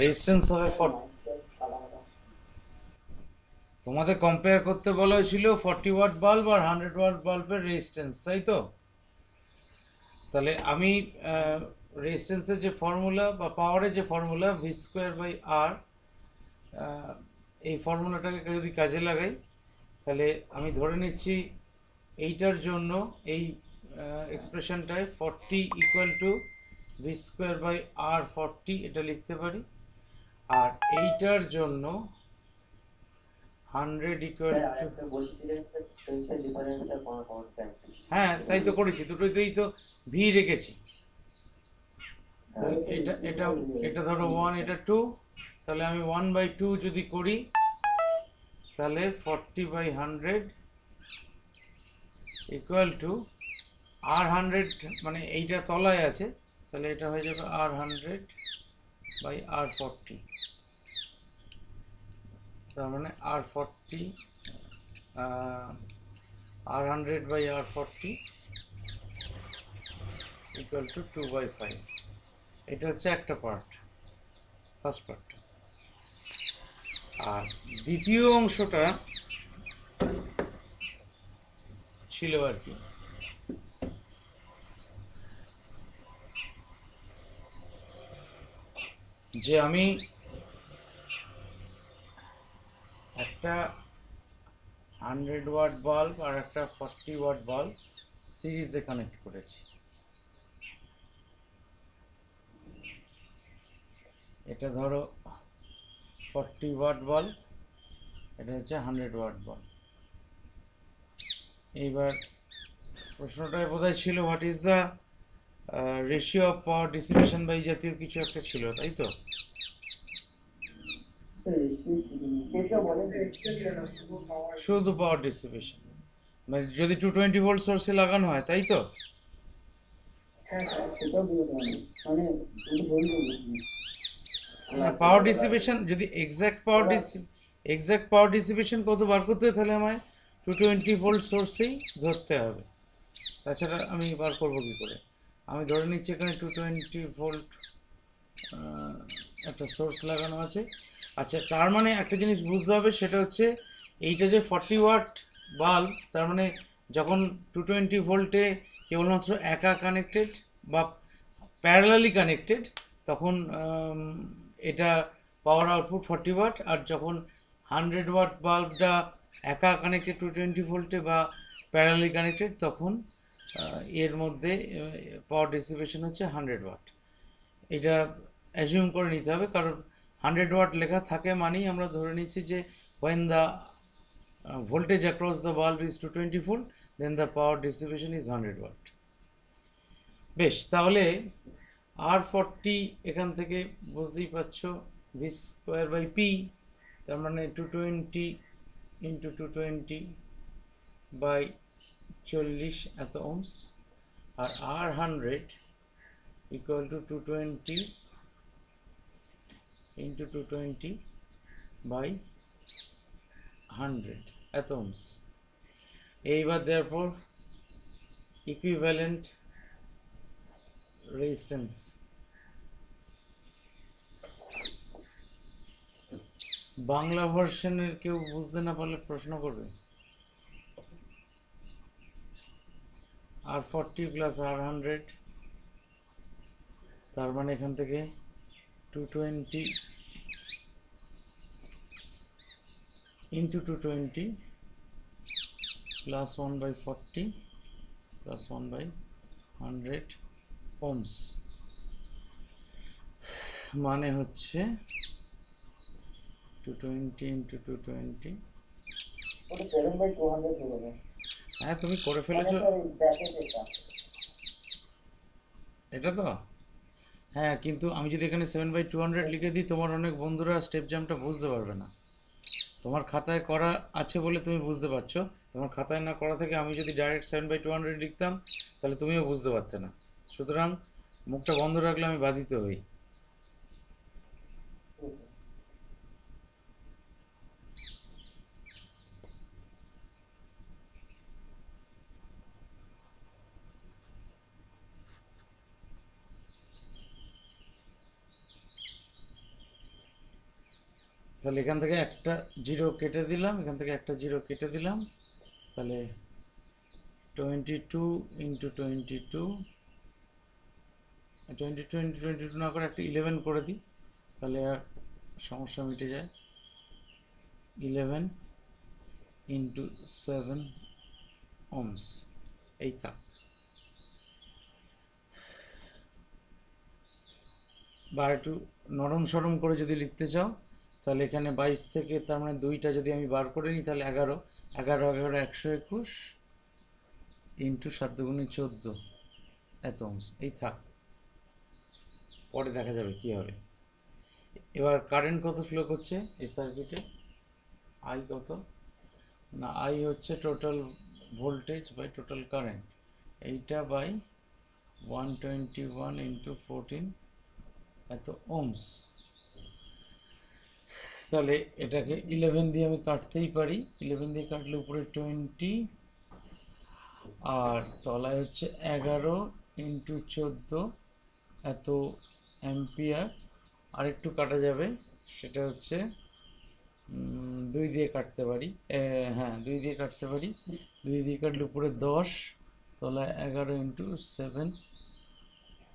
Resistance হবে তোমাদের compare করতে বলা হয়েছিল 40 ওয়াট বাল্ব আর 100 ওয়াট বাল্বের রেজিস্ট্যান্স, তাই তো? তাহলে আমি রেজিস্ট্যান্সের যে ফর্মুলা বা পাওয়ারের যে ফর্মুলা V²/R, এই ফর্মুলাটাকে যদি কাজে লাগাই তাহলে আমি ধরে নিচ্ছি এইটার জন্য এই এক্সপ্রেশনটায় 40 = V²/R 40 এটা লিখতে পারি, আর এইটার জন্য 100 হ্যাঁ তাই তো করেছি, দুটোতেই তো ভি রেখেছি। তাহলে এটা এটা এটা ধরো 1, এটা 2, তাহলে আমি 1/2 যদি করি তাহলে 40/100 R100, মানে এইটা তলায় আছে, তাহলে এটা হয়ে যাবে R100/R40। তার মানে R40 R100/R40 2/5। এটা হচ্ছে একটা পার্ট, ফার্স্ট পার্ট। আর দ্বিতীয় অংশটা ছিল আর কি, যে আমি একটা 100 ওয়াট বাল্ব আর একটা 40 ওয়াট বাল্ব সিরিজে কানেক্ট করেছি। এটা ধরো 40 ওয়াট বাল্ব, এটা হচ্ছে 100 ওয়াট বাল্ব। এইবার প্রশ্নটায় বোধহয় ছিল what is the ratio of power dissipation বা এই জাতীয় কিছু একটা ছিল, তাই তো? শুধু পাওয়ার ডিসিপেশন, মানে যদি 220 ভোল্ট সোর্সে লাগানো হয়, তাই তো? না, পাওয়ার ডিসিপেশন যদি এক্সাক্ট পাওয়ার ডিসিপেশন কত বার করতে হয় তাহলে আমায় 220 ভোল্ট সোর্সেই ধরতে হবে, তাছাড়া আমি বার করবো কী করে? আমি ধরে নিচ্ছি এখানে 220 ভোল্ট একটা সোর্স লাগানো আছে। আচ্ছা, তার মানে একটা জিনিস বুঝতে হবে, সেটা হচ্ছে এইটা যে 40 ওয়াট বাল্ব, তার মানে যখন 220 ভোল্টে কেবলমাত্র একা কানেক্টেড বা প্যারালালি কানেক্টেড, তখন এটা পাওয়ার আউটপুট 40 ওয়াট, আর যখন 100 ওয়াট বাল্বটা একা কানেক্টেড 220 ভোল্টে বা প্যারালালি কানেক্টেড, তখন এর মধ্যে পাওয়ার ডিসিপেশন হচ্ছে 100 ওয়াট। এটা অ্যাজিউম করে নিতে হবে, কারণ 100 ওয়াট লেখা থাকে মানেই আমরা ধরে নিচ্ছি যে when the voltage across the bulb is 220 volt, then the power dissipation is 100 watt. বেশ, তাহলে R40 এখান থেকে বুঝতেই পারছো V²/P, তার মানে 220 ইন্টু 220/40 এত ওহমস, আর R100 = 220 ইন্টু 220/100 এত ওহমস। এইবার therefore ইকুইভ্যালেন্ট রেজিস্ট্যান্স। বাংলা ভার্সনের কেউ বুঝতে না পারলে প্রশ্ন করবে। R40 প্লাস R100, তার মানে এখান থেকে 220 ইন্টু 220 প্লাস 1/40 প্লাস 1/100 ওহমস, মানে হচ্ছে 220 ইন্টু 220। হ্যাঁ, তুমি করে ফেলেছো এটা তো। হ্যাঁ, কিন্তু আমি যদি এখানে 7/200 লিখে দিই, তোমার অনেক বন্ধুরা স্টেপ জাম্পটা বুঝতে পারবে না। তোমার খাতায় করা আছে বলে তুমি বুঝতে পারছো, তোমার খাতায় না করা থেকে আমি যদি ডাইরেক্ট 7/200 লিখতাম তাহলে তুমিও বুঝতে পারতে না। সুতরাং মুখটা বন্ধ রাখলে আমি বাধিত হই। তাহলে এখান থেকে একটা জিরো কেটে দিলাম, এখান থেকে একটা জিরো কেটে দিলাম, তাহলে 22 ইন্টু 22, 22 ইন্টু 22 না করে একটা 11 করে দিই, তাহলে আর সমস্যা মিটে যায়। 11 ইন্টু 7 ohms, এই থাক। বা একটু নরম সরম করে যদি লিখতে চাও তাহলে এখানে 22 থেকে তার মানে 2টা যদি আমি বার করে নিই তাহলে 11, 11 11 121 ইন্টু 7 দুগুণে 14 এত ohms, এই থাক, পরে দেখা যাবে কি হবে। এবার কারেন্ট কত ফ্লো করছে এই সার্কিটে, আই কত না, আই হচ্ছে total voltage by total current, এইটা বাই 121 ইন্টু 14 এত ohms। তাহলে এটাকে 11 দিয়ে আমি কাটতেই পারি, 11 দিয়ে কাটলে উপরে 20 আর তলায় হচ্ছে 11 ইন্টু 14 এত অ্যাম্পিয়ার। আর একটু কাটা যাবে, সেটা হচ্ছে 2 দিয়ে কাটতে পারি, হ্যাঁ 2 দিয়ে কাটতে পারি, 2 দিয়ে কাটলে উপরে 10, তলায় 11 ইন্টু 7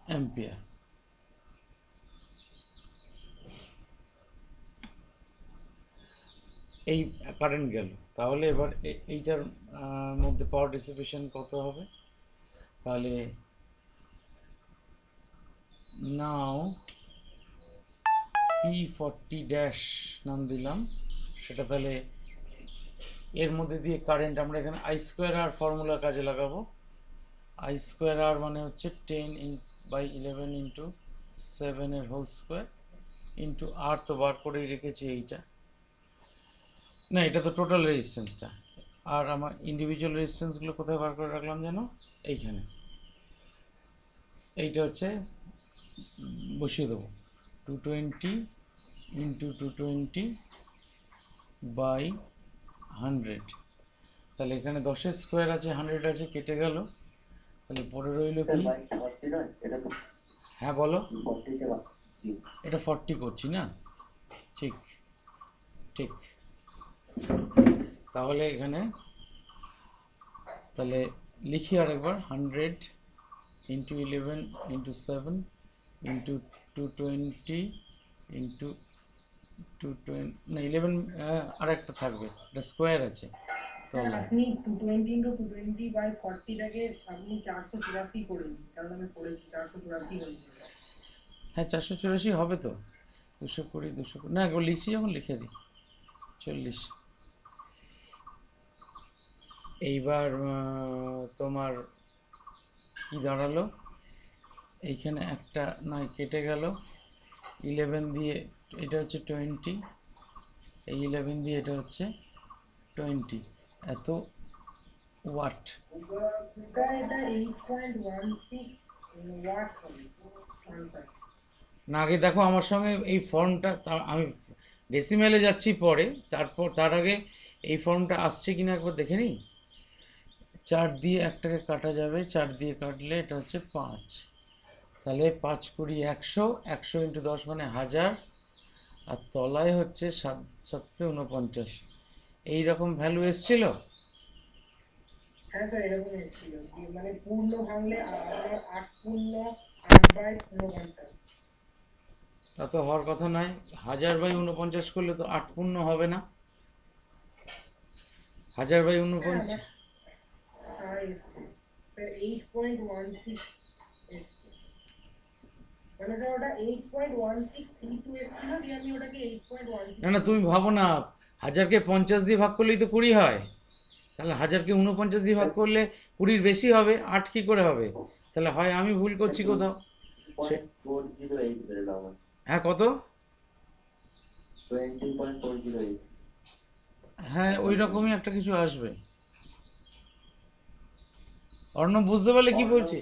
অ্যাম্পিয়ার। এই কারেন্ট গেল। তাহলে এবার এইটার মধ্যে পাওয়ার ডিসিপেশন কত হবে, তাহলে নাও P40 ড্যাশ নাম দিলাম, সেটা তাহলে এর মধ্যে দিয়ে কারেন্ট আমরা এখানে আই স্কোয়ার আর ফর্মুলা কাজে লাগাবো। আই স্কোয়ার আর মানে হচ্ছে 10/11 ইন্টু 7 এর হোল স্কোয়ার ইন্টু আর তো বার করেই রেখেছি এইটা, না এটা তো টোটাল রেজিস্ট্যান্সটা, আর আমার ইন্ডিভিজুয়াল রেজিস্ট্যান্সগুলো কোথায় বার করে রাখলাম যেন, এইখানে। এইটা হচ্ছে বসিয়ে দেবো 220 ইন্টু 220 বাই 100, তাহলে এখানে 10-এর স্কোয়ার আছে, 100 আছে, কেটে গেল, তাহলে পরে রইল কি, হ্যাঁ বলো, এটা 40 করছি না, ঠিক ঠিক। তাহলে এখানে তাহলে লিখি আর একবার, 100 ইন্টু 11 ইন্টু 7 ইন্টু 220 ইন্টু 220 না 11, আর একটা থাকবে, এটা স্কোয়ার আছে তলায়। আপনি 220 into 220 by 40 টাকে আপনি 484 করে দিন, কারণ আমি পড়েছি 484 হয়েছে। হ্যাঁ 484 হবে তো, 220 220 না লিখছি যখন লিখে দিই 40। এইবার তোমার কি দাঁড়ালো, এইখানে একটা নয় কেটে গেল, 11 দিয়ে এটা হচ্ছে 20, এই 11 দিয়ে এটা হচ্ছে 20 এত ওয়াট। এটা 8.16 ওয়াট হবে। না আগে দেখো আমার সঙ্গে এই ফর্মটা, আমি ডেসিমেলে যাচ্ছি পরে, তার আগে এই ফর্মটা আসছে কিনা একবার দেখে নিই। 4 দিয়ে একটাকে কাটা যাবে, 4 দিয়ে কাটলে এটা হচ্ছে 5, তাহলে 5 কুড়ি 100, 100 ইন্টু 10 মানে 1000, আর তলায় হচ্ছে 7 7 49, এইরকম ভ্যালু এসছিল। হ্যাঁ স্যার এরকম এসেছিল, মানে পূর্ণ ভাঙলে আপনার 8 পূর্ণ 8/49। তা তো হওয়ার কথা নয়, 1000/49 করলে তো 8 পূর্ণ হবে না, 1000/49। আর 8.16 মানে স্যার ওটা 8.1632 এসেছিল, দিয়ে আমি ওটাকে 8.16। না না তুমি ভাবো না, 1000কে 50 দিয়ে ভাগ করলেই তো 20 হয়, তাহলে 1000কে 49 দিয়ে ভাগ করলে 20-র বেশি হবে, 8 কি করে হবে, তাহলে হয় আমি ভুল করছি কোথাও। হ্যাঁ কত, 20.408। হ্যাঁ ওই রকমই একটা কিছু আসবে। অর্ণব বুঝতে পারলে কি বলছি,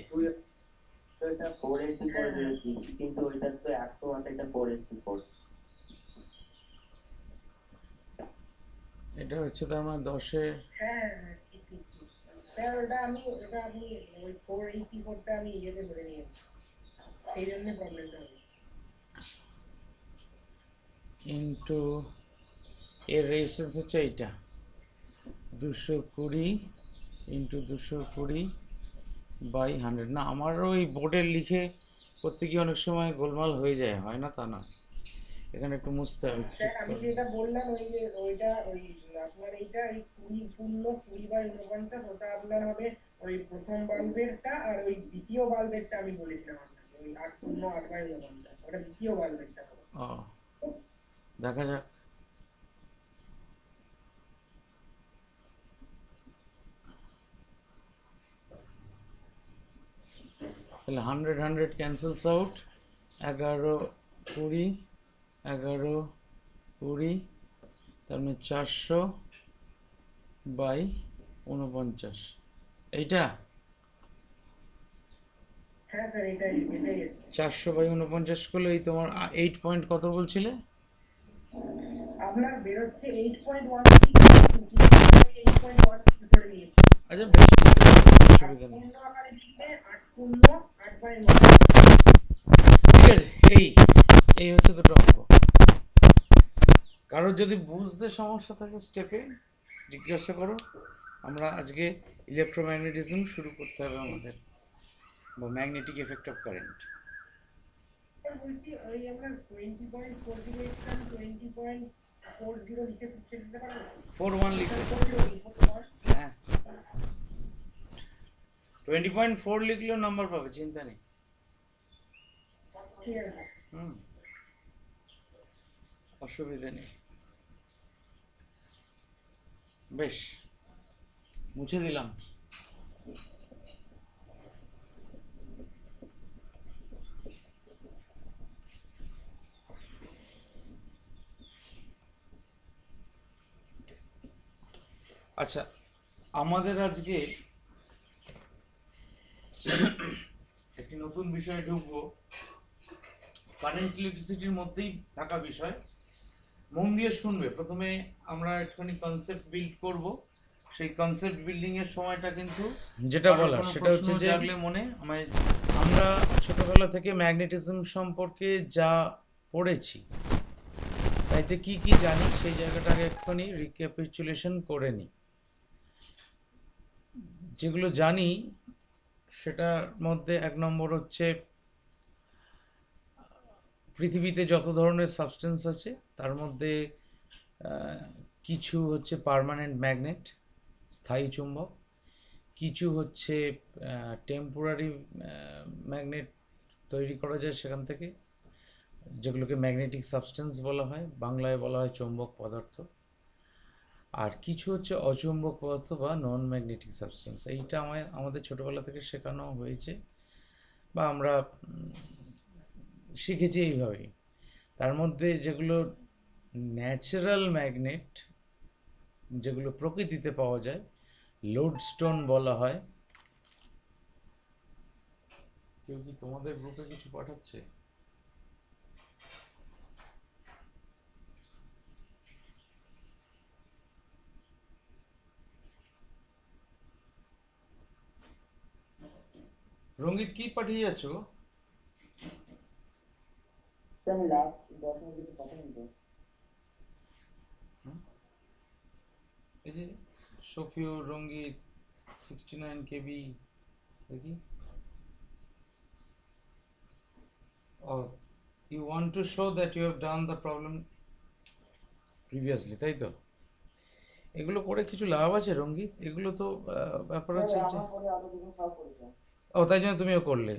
তো এটা 480 করে দিয়েছি, কিন্তু ওইটা তো 100 ওয়াট, এটা 484। এটা হচ্ছে তার মানে 10-এর, হ্যাঁ হ্যাঁ ঠিক ঠিক ঠিক। স্যার ওটা আমি ওই 484টা আমি ইয়েতে ধরে নিয়েছি, সেই জন্য প্রবলেমটা হয়েছে। ইন্টু এর রেজিস্ট্যান্স হচ্ছে এইটা 220 ইন্টু 220 বাই 100। না, আমারও ওই বোর্ডে লিখে করতে গিয়ে অনেক সময় গোলমাল হয়ে যায়, হয় না তা না, এখানে একটু মুছতে হবে কিছু স্যার আমি যেটা বললাম ওই যে ওইটা ওই আপনার এইটা এই 20 বাই 49 ওটা আপনার হবে ওই প্রথম বাল্বেরটা, আর ওই দ্বিতীয় বাল্বেরটা আমি বলেছিলাম আপনাকে ওই 8 বাই 49 ওটা দ্বিতীয় বাল্বেরটা হবে। ও, দেখা যাক। তাহলে 100 ক্যান্সেলস আউট, 11 20 11 20, তার মানে 400 বাই 49, এইটা হ্যাঁ স্যার এটাই 400 বাই 49 করলে এই তোমার 8 পয়েন্ট কত বলছিলে? আপনার বেরোচ্ছে 8.16, 8.16 ধরে নিয়েছি। আচ্ছা, বেশি অসুবিধা নেই। পূর্ণ আকারে লিখলে 8 ঠিক আছে, এই হচ্ছে দুটো অঙ্ক। কারোর যদি বুঝতে সমস্যা থাকে স্টেপে জিজ্ঞাসা করো। আমরা আজকে ইলেকট্রোম্যাগনেটিজম শুরু করতে হবে আমাদের, বা ম্যাগনেটিক এফেক্ট অফ কারেন্ট। বলছি ওই আমরা 20.40 20.40 লিখে দিতে পারবো? 41 লিখলে, হ্যাঁ 20.4 লিখলেও নাম্বার পাবে, চিন্তা নেই। ঠিক আছে। হুম, অসুবিধা নেই। বেশ, মুছে দিলাম। আচ্ছা, আমাদের আজকে একটি নতুন বিষয়ে ঢুকবো, কারেন্ট ইলেকট্রিসিটির মধ্যেই থাকা বিষয়। মন দিয়ে শুনবে। প্রথমে আমরা একটুখানি কনসেপ্ট বিল্ড করব। সেই কনসেপ্ট বিল্ডিং এর সময়টা কিন্তু যেটা বলার সেটা হচ্ছে যে জাগলে মনে আমরা ছোটবেলা থেকে ম্যাগনেটিজম সম্পর্কে যা পড়েছি, তাইতে কি কি জানি সেই জায়গাটাকে একটুখানি রিক্যাপিচুলেশন করে নিই। যেগুলো জানি সেটার মধ্যে 1 নম্বর হচ্ছে পৃথিবীতে যত ধরনের সাবস্টেন্স আছে তার মধ্যে কিছু হচ্ছে পার্মানেন্ট ম্যাগনেট, স্থায়ী চুম্বক, কিছু হচ্ছে টেম্পোরারি ম্যাগনেট তৈরি করা যায় সেখান থেকে, যেগুলোকে ম্যাগনেটিক সাবস্টেন্স বলা হয়, বাংলায় বলা হয় চৌম্বক পদার্থ। আর কিছু হচ্ছে অচুম্বক পদার্থ বা নন ম্যাগনেটিক সাবস্টেন্স। এইটা আমাদের ছোটবেলা থেকে শেখানো হয়েছে বা আমরা শিখেছি এইভাবেই। তার মধ্যে যেগুলো ন্যাচারাল ম্যাগনেট, যেগুলো প্রকৃতিতে পাওয়া যায়, লোডস্টোন বলা হয়। কেউ কি তোমাদের গ্রুপে কিছু পাঠাচ্ছে? রঙ্গিত কি পাঠিয়ে যাচ্ছ? আমি লাস্ট 10 মিনিট পাঠানো তো। এই যে সফিউ রঙ্গিত 69 কেবি, দেখি। Oh, you want to show that you have done the problem previously, তাই তো? এগুলো করে কিছু লাভ আছে রঙ্গিত? এগুলো তো ব্যাপার হচ্ছে যে ও, তাই জন্য তুমিও করলে।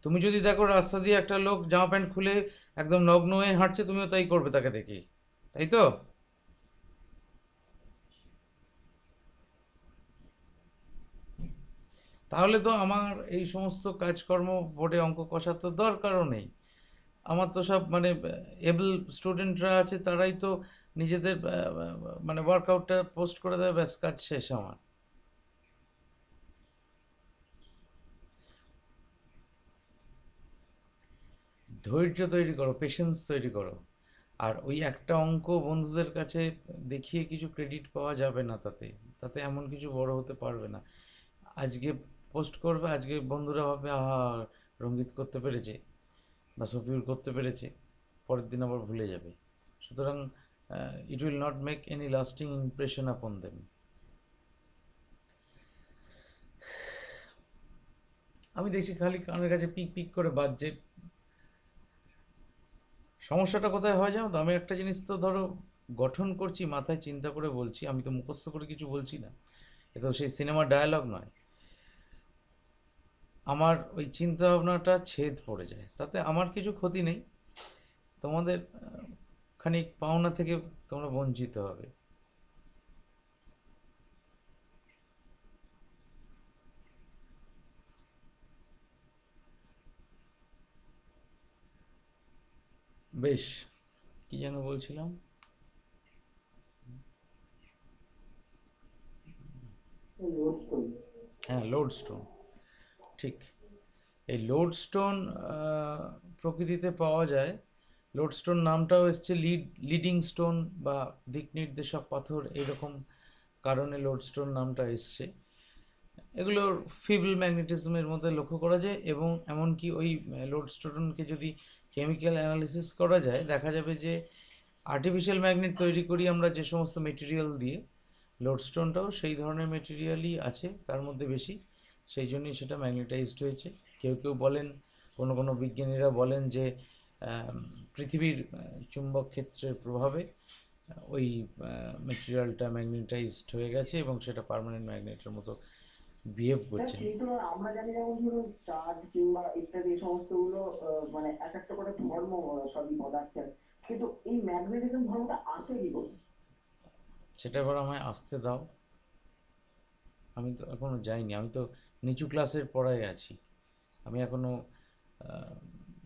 তুমি যদি দেখো রাস্তা দিয়ে একটা লোক জামা প্যান্ট খুলে একদম নগ্ন হয়ে হাঁটছে, তুমিও তাই করবে তাকে দেখি, তাই তো? তাহলে তো আমার এই সমস্ত কাজকর্ম, বোর্ডে অঙ্ক কষার তো দরকারও নেই। আমার তো সব মানে এবল স্টুডেন্টরা আছে, তারাই তো নিজেদের মানে ওয়ার্কআউটটা পোস্ট করে দেবে, ব্যাস কাজ শেষ আমার। ধৈর্য তৈরি করো, পেশেন্স তৈরি করো। আর ওই একটা অঙ্ক বন্ধুদের কাছে দেখিয়ে কিছু ক্রেডিট পাওয়া যাবে না, তাতে এমন কিছু বড় হতে পারবে না। আজকে পোস্ট করবে, আজকে বন্ধুরা ভাবে আহা রঙ্গিত করতে পেরেছে বা সফিউর করতে পেরেছে, পরের দিন আবার ভুলে যাবে। সুতরাং it will not make any lasting impression upon them. আমি দেখছি খালি কানের কাছে পিক পিক করে বাজছে। সমস্যাটা কোথায় হয় জানো তো? আমি একটা জিনিস তো ধরো গঠন করছি, মাথায় চিন্তা করে বলছি, আমি তো মুখস্থ করে কিছু বলছি না, এ তো সেই সিনেমার ডায়ালগ নয়। আমার ওই চিন্তা ভাবনাটা ছেদ পড়ে যায়, তাতে আমার কিছু ক্ষতি নেই, তোমাদের খানিক পাওনা থেকে তোমরা বঞ্চিত হবে। বেশ, কি যেন বলছিলাম? হ্যাঁ, লোডস্টোন, ঠিক। এই লোডস্টোন প্রকৃতিতে পাওয়া যায়। লোডস্টোন নামটাও এসছে লিডিং স্টোন বা দিক নির্দেশক পাথর, এইরকম কারণে লোডস্টোন নামটা এসছে। এগুলোর ফিবল ম্যাগনেটিজমের মধ্যে লক্ষ্য করা যায়, এবং এমনকি ওই লোডস্টোনকে যদি কেমিক্যাল অ্যানালিসিস করা যায়, দেখা যাবে যে আর্টিফিশিয়াল ম্যাগনেট তৈরি করি আমরা যে সমস্ত মেটেরিয়াল দিয়ে, লোডস্টোনটাও সেই ধরনের মেটেরিয়ালই আছে তার মধ্যে বেশি, সেই জন্যই সেটা ম্যাগনেটাইজড হয়েছে। কেউ কেউ বলেন, কোনো বিজ্ঞানীরা বলেন যে পৃথিবীর চুম্বক ক্ষেত্রের প্রভাবে ওই মেটেরিয়ালটা ম্যাগনেটাইজড হয়ে গেছে এবং সেটা পার্মানেন্ট ম্যাগনেটের মতো বিহেভ করছে। কিন্তু আমরা জানি যেমন ধরুন চার্জ কিংবা ইত্যাদি এই সমস্তগুলো মানে এক একটা করে ধর্ম সবই পদার্থের, কিন্তু এই ম্যাগনেটিজম ধর্মটা আসে কি করে? সেটা এবার আমায় আসতে দাও, আমি তো এখনো যাইনি, আমি তো নিচু ক্লাসের পড়ায় আছি, আমি এখনো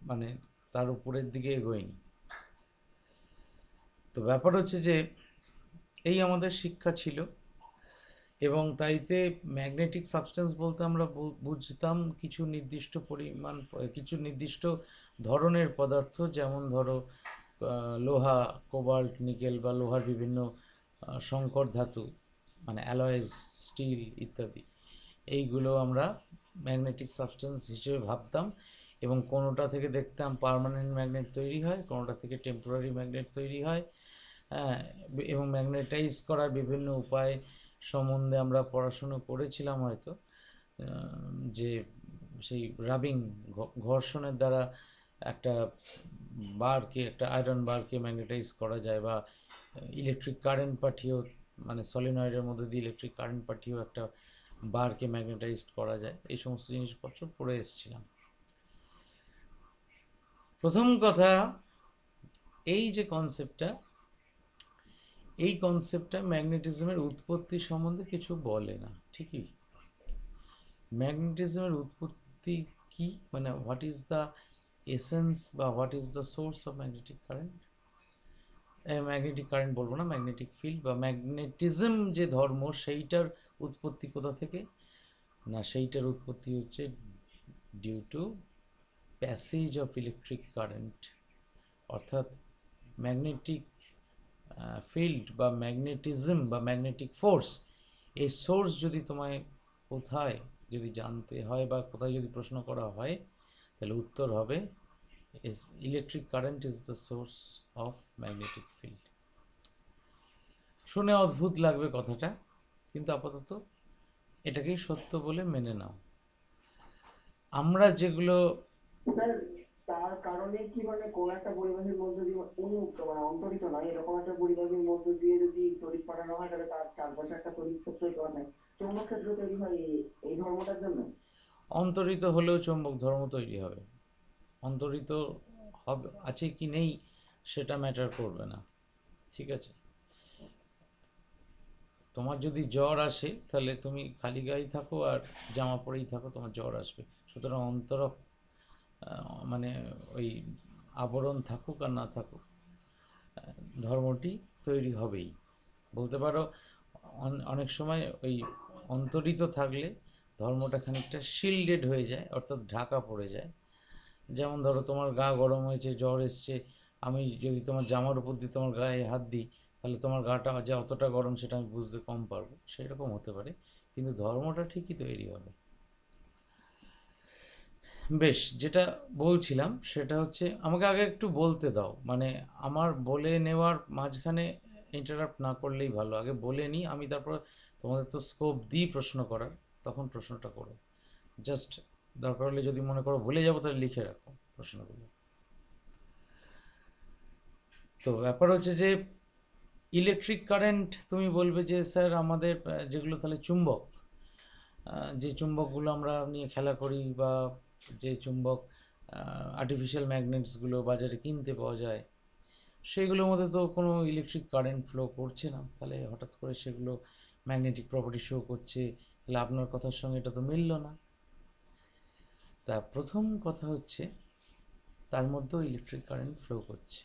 মানে তার উপরের দিকে এগোইনি। তো ব্যাপার হচ্ছে যে এই আমাদের শিক্ষা ছিল, এবং তাইতে ম্যাগনেটিক সাবস্টেন্স বলতে আমরা বুঝতাম কিছু নির্দিষ্ট পরিমাণ, কিছু নির্দিষ্ট ধরনের পদার্থ, যেমন ধরো লোহা, কোবাল্ট, নিকেল বা লোহার বিভিন্ন সংকর ধাতু, মানে অ্যালয়েজ, স্টিল ইত্যাদি, এইগুলো আমরা ম্যাগনেটিক সাবস্টেন্স হিসেবে ভাবতাম, এবং কোনোটা থেকে দেখতাম পার্মানেন্ট ম্যাগনেট তৈরি হয়, কোনোটা থেকে টেম্পোরারি ম্যাগনেট তৈরি হয়। হ্যাঁ, এবং ম্যাগনেটাইজ করার বিভিন্ন উপায় সম্বন্ধে আমরা পড়াশুনো করেছিলাম হয়তো, যে সেই রাবিং, ঘর্ষণের দ্বারা একটা বারকে, একটা আয়রন বারকে ম্যাগনেটাইজ করা যায়, বা ইলেকট্রিক কারেন্ট পাঠিয়েও, মানে সলিনয়েডের মধ্যে দিয়ে ইলেকট্রিক কারেন্ট পাঠিয়েও একটা বারকে ম্যাগনেটাইজড করা যায়। এই সমস্ত জিনিসপত্র পড়ে এসেছিলাম। প্রথম কথা, এই যে কনসেপ্টটা, এই কনসেপ্টটা ম্যাগনেটিজমের উৎপত্তি সম্বন্ধে কিছু বলে না, ঠিকই। ম্যাগনেটিজমের উৎপত্তি কি, মানে হোয়াট ইজ দ্য এসেন্স বা what is the source of magnetic current, magnetic current বলবো না, ম্যাগনেটিক ফিল্ড বা ম্যাগনেটিজম যে ধর্ম, সেইটার উৎপত্তি কোথা থেকে? না, সেইটার উৎপত্তি হচ্ছে due to passage of electric current, অর্থাৎ ম্যাগনেটিক ফিল্ড বা ম্যাগনেটিজম বা ম্যাগনেটিক ফোর্স, এই সোর্স যদি তোমায় কোথায় যদি জানতে হয় বা কোথায় যদি প্রশ্ন করা হয়, তাহলে উত্তর হবে is electric current is the source of magnetic field. শুনে অদ্ভুত লাগবে কথাটা, কিন্তু আপাতত এটাকেই সত্য বলে মেনে নাও। আমরা যেগুলো স্যার, তার কারণে কি মানে কোন একটা পরিবাহের মধ্য দিয়ে উন্মুক্ত মানে অন্তরিত নয়, এরকম একটা পরিবাহের মধ্য দিয়ে যদি তড়িৎ পাঠানো হয়, তাহলে তার চারপাশে একটা তড়িৎ ক্ষেত্র মানে চৌম্বক ক্ষেত্র তৈরি হয় এই ধর্মটার জন্য। অন্তরিত হলেও চৌম্বক ধর্ম তৈরি হবে, অন্তরিত হবে আছে কি নেই সেটা ম্যাটার করবে না, ঠিক আছে? তোমার যদি জ্বর আসে, তাহলে তুমি খালি গায়ে থাকো আর জামা পরেই থাকো, তোমার জ্বর আসবে। সুতরাং মানে ওই আবরণ থাকুক আর না থাকুক, ধর্মটি তৈরি হবেই। বলতে পারো অনেক সময় ওই অন্তরিত থাকলে ধর্মটা খানিকটা শিল্ডেড হয়ে যায়, অর্থাৎ ঢাকা পড়ে যায়। যেমন ধরো তোমার গা গরম হয়েছে, জ্বর এসছে, আমি যদি তোমার জামার উপর দিয়ে তোমার গায়ে হাত দিই, তাহলে তোমার গাটা যে অতটা গরম সেটা আমি বুঝতে কম পারবো, সেই রকম হতে পারে, কিন্তু ধর্মটা ঠিকই তৈরি হবে। বেশ, যেটা বলছিলাম সেটা হচ্ছে, আমাকে আগে একটু বলতে দাও, মানে আমার বলে নেওয়ার মাঝখানে ইন্টারাপ্ট না করলেই ভালো। আগে বলে নিই আমি, তারপর তোমাদের তো স্কোপ দিই প্রশ্ন করার, তখন প্রশ্নটা করো। জাস্ট দরকার হলে যদি মনে করো ভুলে যাবো, তাহলে লিখে রাখো প্রশ্নগুলো। তো ব্যাপার হচ্ছে যে ইলেকট্রিক কারেন্ট, তুমি বলবে যে স্যার আমাদের যেগুলো তাহলে চুম্বক, যে চুম্বকগুলো আমরা নিয়ে খেলা করি, বা যে চুম্বক আর্টিফিশিয়াল ম্যাগনেটসগুলো বাজারে কিনতে পাওয়া যায়, সেগুলোর মধ্যে তো কোনো ইলেকট্রিক কারেন্ট ফ্লো করছে না, তাহলে হঠাৎ করে সেগুলো ম্যাগনেটিক প্রপার্টি শো করছে, তাহলে আপনার কথার সঙ্গে এটা তো মিলল না। তা প্রথম কথা হচ্ছে, তার মধ্যেও ইলেকট্রিক কারেন্ট ফ্লো করছে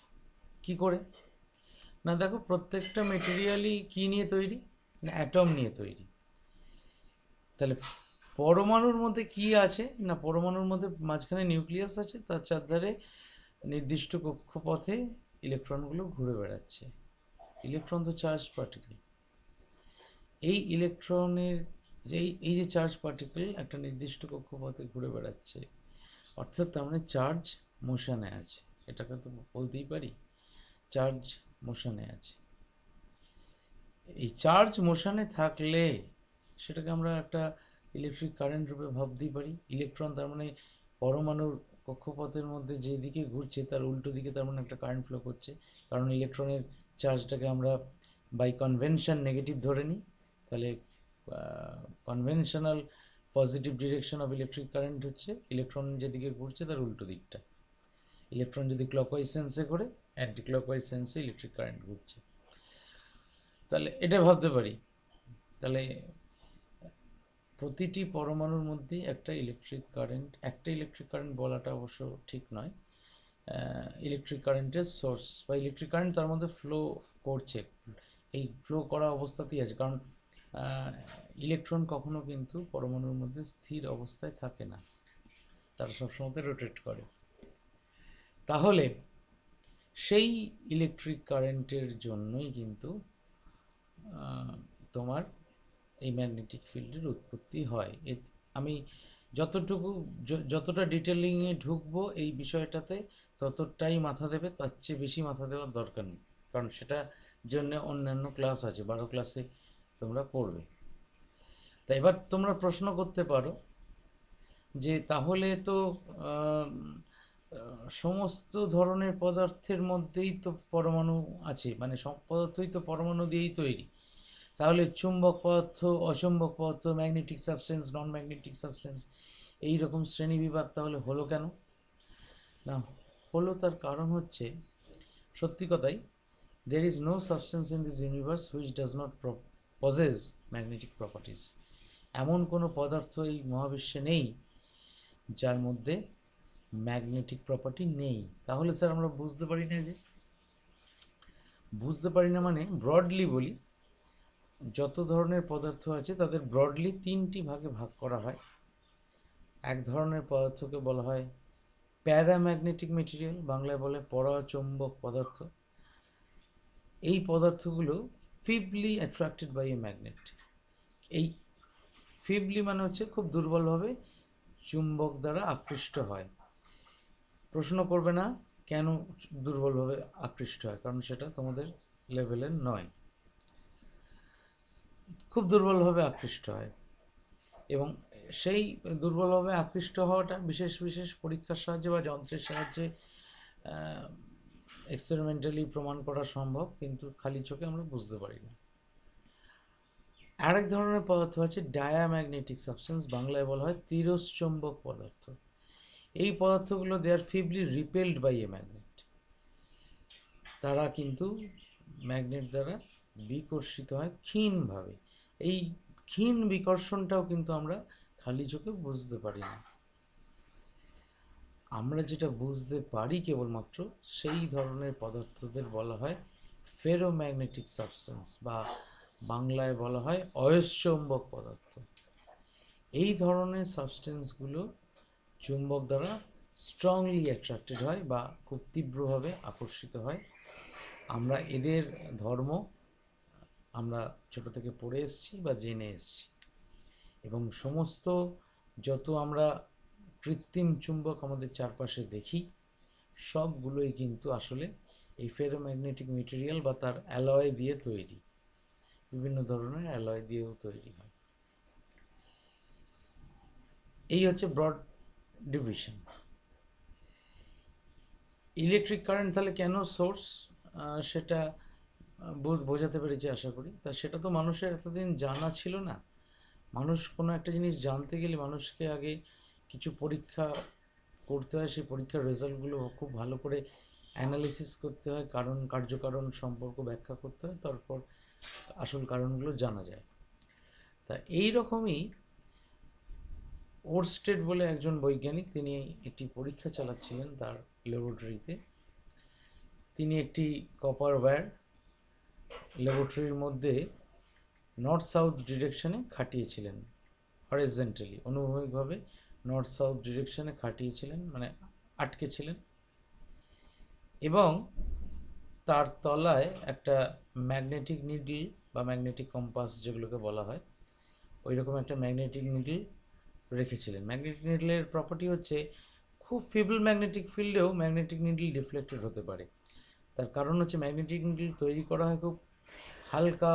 কি করে? না দেখো, প্রত্যেকটা মেটেরিয়ালই কী নিয়ে তৈরি? না অ্যাটম নিয়ে তৈরি। তাহলে পরমাণুর মধ্যে কি আছে? না পরমাণুর মধ্যে মাঝখানে নিউক্লিয়াস আছে, তার চারধারে নির্দিষ্ট কক্ষপথে ইলেকট্রনগুলো ঘুরে বেড়াচ্ছে। ইলেকট্রন তো চার্জ পার্টিকেল। এই ইলেকট্রনের এই যে চার্জ পার্টিকেল একটা নির্দিষ্ট কক্ষপথে ঘুরে বেড়াচ্ছে, অর্থাৎ তার মানে চার্জ মোশনে আছে, এটাকে তো বলতেই পারি চার্জ মোশনে আছে। এই চার্জ মোশনে থাকলে সেটাকে আমরা একটা ইলেকট্রিক কারেন্ট রূপে ভাবতেই পারি। ইলেকট্রন তার মানে পরমাণুর কক্ষপথের মধ্যে যেদিকে ঘুরছে তার উল্টো দিকে তার মানে একটা কারেন্ট ফ্লো করছে, কারণ ইলেকট্রনের চার্জটাকে আমরা বাই কনভেনশন নেগেটিভ ধরে নিই। তাহলে conventional positive direction of electric current হচ্ছে ইলেকট্রন যেদিকে ঘুরছে তার উল্টো দিকটা। ইলেকট্রন যদি ক্লকওয়াইজ সেন্সে ঘোরে, অ্যান্টি ক্লকওয়াইজ সেন্সে ইলেকট্রিক কারেন্ট ঘুরছে। তাহলে এটা ভাবতে পারি, তাহলে প্রতিটি পরমাণুর মধ্যেই একটা ইলেকট্রিক কারেন্ট বলাটা অবশ্য ঠিক নয়, ইলেকট্রিক কারেন্টের সোর্স বা ইলেকট্রিক কারেন্ট তার মধ্যে ফ্লো করছে, এই ফ্লো করা অবস্থাতেই আছে। কারণ ইলেকট্রন কখনো কিন্তু পরমাণুর মধ্যে স্থির অবস্থায় থাকে না, তারা সবসময় রোটেট করে। তাহলে সেই ইলেকট্রিক কারেন্টের জন্যই কিন্তু তোমার এই ম্যাগনেটিক ফিল্ডের উৎপত্তি হয়। আমি যতটা ডিটেলিংয়ে ঢুকবো এই বিষয়টাতে ততটাই মাথা দেবে, তার চেয়ে বেশি মাথা দেওয়ার দরকার নেই, কারণ সেটা জন্য অন্যান্য ক্লাস আছে, 12 ক্লাসে তোমরা পড়বে। তা এবার তোমরা প্রশ্ন করতে পারো যে তাহলে তো সমস্ত ধরনের পদার্থের মধ্যেই তো পরমাণু আছে, মানে সব পদার্থই তো পরমাণু দিয়েই তৈরি, তাহলে চুম্বক পদার্থ, অচুম্বক পদার্থ, magnetic substance, non magnetic substance, এই রকম শ্রেণীবিভাগ তাহলে হলো কেন? না, হলো তার কারণ হচ্ছে, সত্যি কথাই, there is no substance in this universe which does not possess magnetic properties. এমন কোনো পদার্থ এই মহাবিশ্বে নেই যার মধ্যে ম্যাগনেটিক প্রপার্টি নেই। তাহলে স্যার আমরা বুঝতে পারি না মানে ব্রডলি বলি, যত ধরনের পদার্থ আছে তাদের ব্রডলি 3টি ভাগে ভাগ করা হয়। এক ধরনের পদার্থকে বলা হয় প্যারাম্যাগনেটিক মেটেরিয়াল, বাংলায় বলে পরাচুম্বক পদার্থ। এই পদার্থগুলো ফিবলি অ্যাট্রাক্টেড বাই এ ম্যাগনেট। এই ফিবলি মানে হচ্ছে খুব দুর্বলভাবে চুম্বক দ্বারা আকৃষ্ট হয়। প্রশ্ন করবে না কেন দুর্বলভাবে আকৃষ্ট হয়, কারণ সেটা তোমাদের লেভেলের নয়। খুব দুর্বলভাবে আকৃষ্ট হয়, এবং সেই দুর্বলভাবে আকৃষ্ট হওয়াটা বিশেষ বিশেষ পরীক্ষার সাহায্যে বা যন্ত্রের সাহায্যে এক্সপেরিমেন্টালি প্রমাণ করা সম্ভব, কিন্তু খালি চোখে আমরা বুঝতে পারি না। আরেক ধরনের পদার্থ আছে ডায়াম্যাগনেটিক সাবস্টেন্স, বাংলায় বলা হয় তিরস্চুম্বক পদার্থ। এই পদার্থগুলো দে আর ফিবলি রিপেলড বাই এ ম্যাগনেট, তারা কিন্তু ম্যাগনেট দ্বারা বিকর্ষিত হয় ক্ষীণভাবে। এই ক্ষীণ বিকর্ষণটাও কিন্তু আমরা খালি চোখে বুঝতে পারি না। আমরা যেটা বুঝতে পারি কেবলমাত্র সেই ধরনের পদার্থদের বলা হয় ফেরোম্যাগনেটিক সাবস্টেন্স, বা বাংলায় বলা হয় অয়স্চুম্বক পদার্থ। এই ধরনের সাবস্টেন্সগুলো চুম্বক দ্বারা স্ট্রংলি অ্যাট্রাক্টেড হয় বা খুব তীব্রভাবে আকর্ষিত হয়। আমরা এদের ধর্ম আমরা ছোট থেকে পড়ে এসেছি বা জেনে এসেছি, এবং সমস্ত যত আমরা কৃত্রিম চুম্বক আমাদের চারপাশে দেখি সবগুলোই কিন্তু আসলে এই ফেরোম্যাগনেটিক মেটেরিয়াল বা তার অ্যালয় দিয়ে তৈরি, বিভিন্ন ধরনের অ্যালয় দিয়েও তৈরি হয়। এই হচ্ছে ব্রড ডিভিশন। ইলেকট্রিক কারেন্ট তাহলে কেন সোর্স, সেটা বোঝাতে পেরেছি আশা করি। তা সেটা তো মানুষের এতদিন জানা ছিল না। মানুষ কোনো একটা জিনিস জানতে গেলে মানুষকে আগে কিছু পরীক্ষা করতে হয়, সেই পরীক্ষার রেজাল্টগুলো খুব ভালো করে অ্যানালিসিস করতে হয়, কার্যকারণ সম্পর্ক ব্যাখ্যা করতে হয়, তারপর আসল কারণগুলো জানা যায়। তা এই রকমই ওরস্টেড বলে একজন বৈজ্ঞানিক, তিনি একটি পরীক্ষা চালাচ্ছিলেন তার ল্যাবরেটরিতে। তিনি একটি কপার ওয়্যার ল্যাবরেটরির মধ্যে নর্থ সাউথ ডিরেকশনে খাটিয়েছিলেন, হরিজন্টালি অনুভূমিকভাবে নর্থ সাউথ ডিরেকশনে খাটিয়েছিলেন, মানে আটকেছিলেন, এবং তার তলায় একটা ম্যাগনেটিক নিডল বা ম্যাগনেটিক কম্পাস যেগুলোকে বলা হয়, ওই রকম একটা ম্যাগনেটিক নিডল রেখেছিলেন। ম্যাগনেটিক নিডলের প্রপার্টি হচ্ছে খুব ফিবল ম্যাগনেটিক ফিল্ডেও ম্যাগনেটিক নিডল ডিফ্লেক্টেড হতে পারে। তার কারণ হচ্ছে ম্যাগনেটিক নিডল তৈরি করা হয় খুব হালকা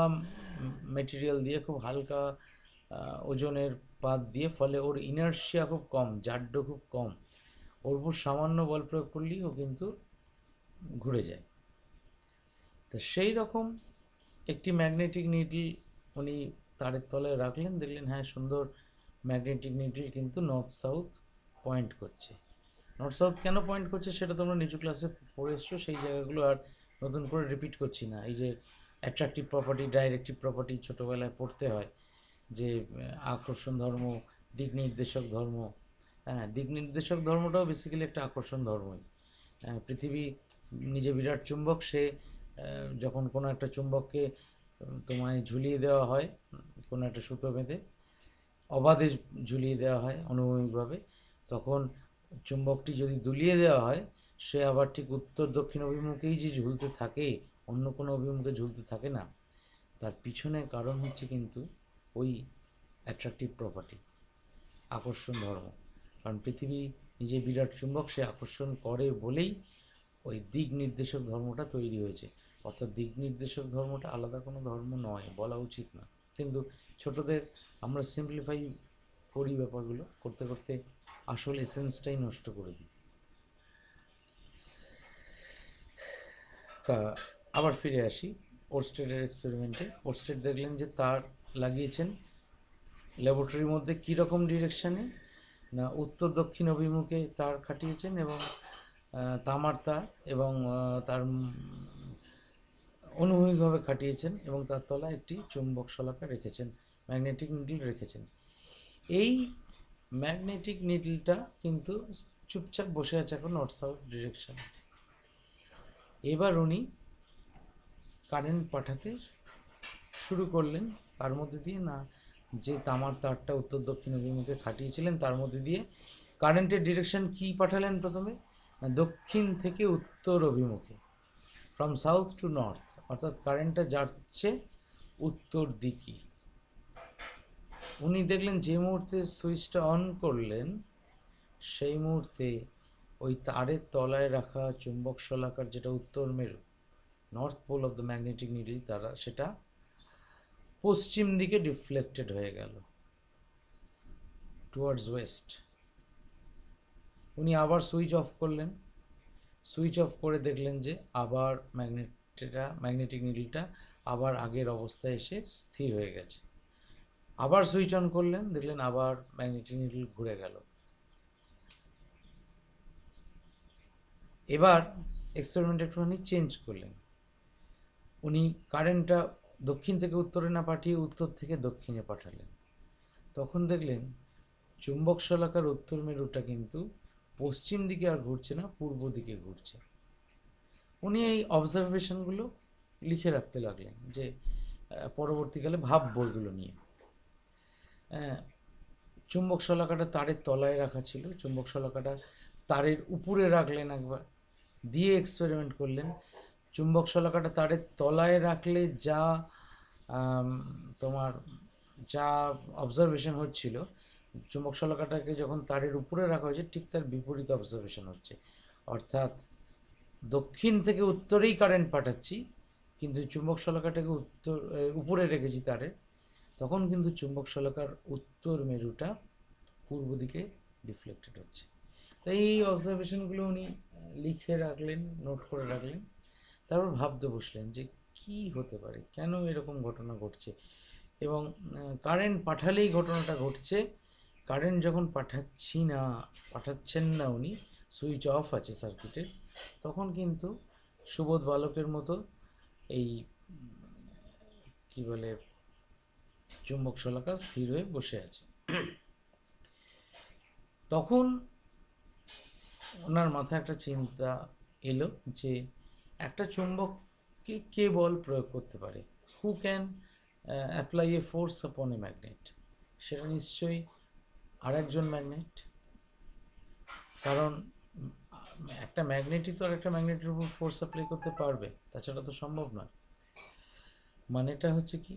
মেটেরিয়াল দিয়ে, খুব হালকা ওজনের পাত দিয়ে, ফলে ওর ইনার্শিয়া খুব কম, জাড্য খুব কম, ওর উপর সামান্য বল প্রয়োগ করলেই ও কিন্তু ঘুরে যায়। তো সেই রকম একটি ম্যাগনেটিক নিডল উনি তারের তলায় রাখলেন, দেখলেন হ্যাঁ সুন্দর ম্যাগনেটিক নিডল কিন্তু নর্থ সাউথ পয়েন্ট করছে। নর্থ সাউথ কেন পয়েন্ট করছে সেটা তোমরা নিচু ক্লাসে পড়ে এসছো, সেই জায়গাগুলো আর নতুন করে রিপিট করছি না। এই যে অ্যাট্রাকটিভ প্রপার্টি, ডাইরেক্টিভ প্রপার্টি ছোটোবেলায় পড়তে হয়, যে আকর্ষণ ধর্ম, দিক নির্দেশক ধর্ম। হ্যাঁ, দিক নির্দেশক ধর্মটাও বেসিক্যালি একটা আকর্ষণ ধর্মই। পৃথিবী নিজে বিরাট চুম্বক, সে যখন কোনো একটা চুম্বককে তোমায় ঝুলিয়ে দেওয়া হয়, কোনো একটা সুতো বেঁধে অবাধে ঝুলিয়ে দেওয়া হয় অনুভূমিকভাবে, তখন চুম্বকটি যদি দুলিয়ে দেওয়া হয়, সে আবার ঠিক উত্তর দক্ষিণ অভিমুখেই যে ঝুলতে থাকে, অন্য কোনো অভিমুখে ঝুলতে থাকে না। তার পিছনে কারণ হচ্ছে কিন্তু ওই অ্যাট্রাকটিভ প্রপার্টি, আকর্ষণ ধর্ম। কারণ পৃথিবী নিজে বিরাট চুম্বক, সে আকর্ষণ করে বলেই ওই দিক নির্দেশক ধর্মটা তৈরি হয়েছে। অর্থাৎ দিক নির্দেশক ধর্মটা আলাদা কোনো ধর্ম নয়, বলা উচিত না, কিন্তু ছোটদের আমরা সিম্পলিফাই করি ব্যাপারগুলো, করতে করতে আসল এসেন্সটাই নষ্ট করে দিই। তা আবার ফিরে আসি ওরস্টেডের এক্সপেরিমেন্টে। ওরস্টেড দেখলেন যে তার লাগিয়েছেন ল্যাবরেটরির মধ্যে কীরকম ডিরেকশানে না, উত্তর দক্ষিণ অভিমুখে তার খাটিয়েছেন, এবং তামার তার, এবং তার অনুভূমিকভাবে খাটিয়েছেন, এবং তার তলায় একটি চুম্বক শলাকা রেখেছেন, ম্যাগনেটিক নিডল রেখেছেন। এই ম্যাগনেটিক নিডলটা কিন্তু চুপচাপ বসে আছে এখন নর্থ সাউথ ডিরেকশনে। এবার উনি কারেন্ট পাঠাতে শুরু করলেন, তার মধ্যে দিয়ে না, যে তামার তারটা উত্তর দক্ষিণ অভিমুখে খাটিয়েছিলেন তার মধ্যে দিয়ে কারেন্টের ডিরেকশন কি পাঠালেন প্রথমে, না দক্ষিণ থেকে উত্তর অভিমুখে, ফ্রম সাউথ টু নর্থ, অর্থাৎ কারেন্টটা যাচ্ছে উত্তর দিকে। উনি দেখলেন যে মুহূর্তে সুইচটা অন করলেন, সেই মুহূর্তে ওই তারের তলায় রাখা চুম্বক শলাকার যেটা উত্তর মেরু, north pole of the magnetic needle, তারা সেটা পশ্চিম দিকে ডিফ্লেক্টেড হয়ে গেল, টুয়ার্ডস ওয়েস্ট। উনি আবার সুইচ অফ করলেন, সুইচ অফ করে দেখলেন যে আবার ম্যাগনেটিক নিডলটা আবার আগের অবস্থায় এসে স্থির হয়ে গেছে। আবার সুইচ অন করলেন, দেখলেন আবার ম্যাগনেটিক নিডল ঘুরে গেল। এবার এক্সপেরিমেন্ট একটুখানি চেঞ্জ করলেন, উনি কারেন্টটা দক্ষিণ থেকে উত্তরে না পাঠিয়ে উত্তর থেকে দক্ষিণে পাঠালেন। তখন দেখলেন চুম্বক শলাকার উত্তর মেরুটা কিন্তু পশ্চিম দিকে আর ঘুরছে না, পূর্ব দিকে ঘুরছে। উনি এই অবজারভেশনগুলো লিখে রাখতে লাগলেন, যে পরবর্তীকালে ভাব বইগুলো নিয়ে। চুম্বক শলাকাটা তারের তলায় রাখা ছিল, চুম্বক শলাকাটা তারের উপরে রাখলেন একবার, দিয়ে এক্সপেরিমেন্ট করলেন। চুম্বক শলাকাটা তারের তলায় রাখলে যা তোমার যা অবজারভেশন হচ্ছিল, চুম্বক শলাকাটাকে যখন তারের উপরে রাখা হয়েছে ঠিক তার বিপরীত অবজারভেশন হচ্ছে, অর্থাৎ দক্ষিণ থেকে উত্তরেই কারেন্ট পাঠাচ্ছি, কিন্তু চুম্বক শলাকাটাকে উপরে রেখেছি তারে, তখন কিন্তু চুম্বক শলাকার উত্তর মেরুটা পূর্ব দিকে ডিফ্লেক্টেড হচ্ছে। তাই এই অবজারভেশনগুলো উনি লিখে রাখলেন, নোট করে রাখলেন। তারপর ভাবতে বসলেন যে কি হতে পারে, কেন এরকম ঘটনা ঘটছে, এবং কারেন্ট পাঠালেই ঘটনাটা ঘটছে, কারেন্ট যখন পাঠাচ্ছেন না উনি, সুইচ অফ আছে সার্কিটের, তখন কিন্তু সুবোধ বালকের মতো এই কি বলে চুম্বক শলাকা স্থির হয়ে বসে আছে। তখন ওনার মাথায় একটা চিন্তা এলো যে একটা চুম্বককে কে বল প্রয়োগ করতে পারে, who can apply A force আপন এ ম্যাগনেট। সেটা নিশ্চয়ই আর একজন ম্যাগনেট, কারণ একটা ম্যাগনেটই তো আর একটা ম্যাগনেটের উপর ফোর্স অ্যাপ্লাই করতে পারবে, তাছাড়া তো সম্ভব নয়। মানেটা হচ্ছে কি,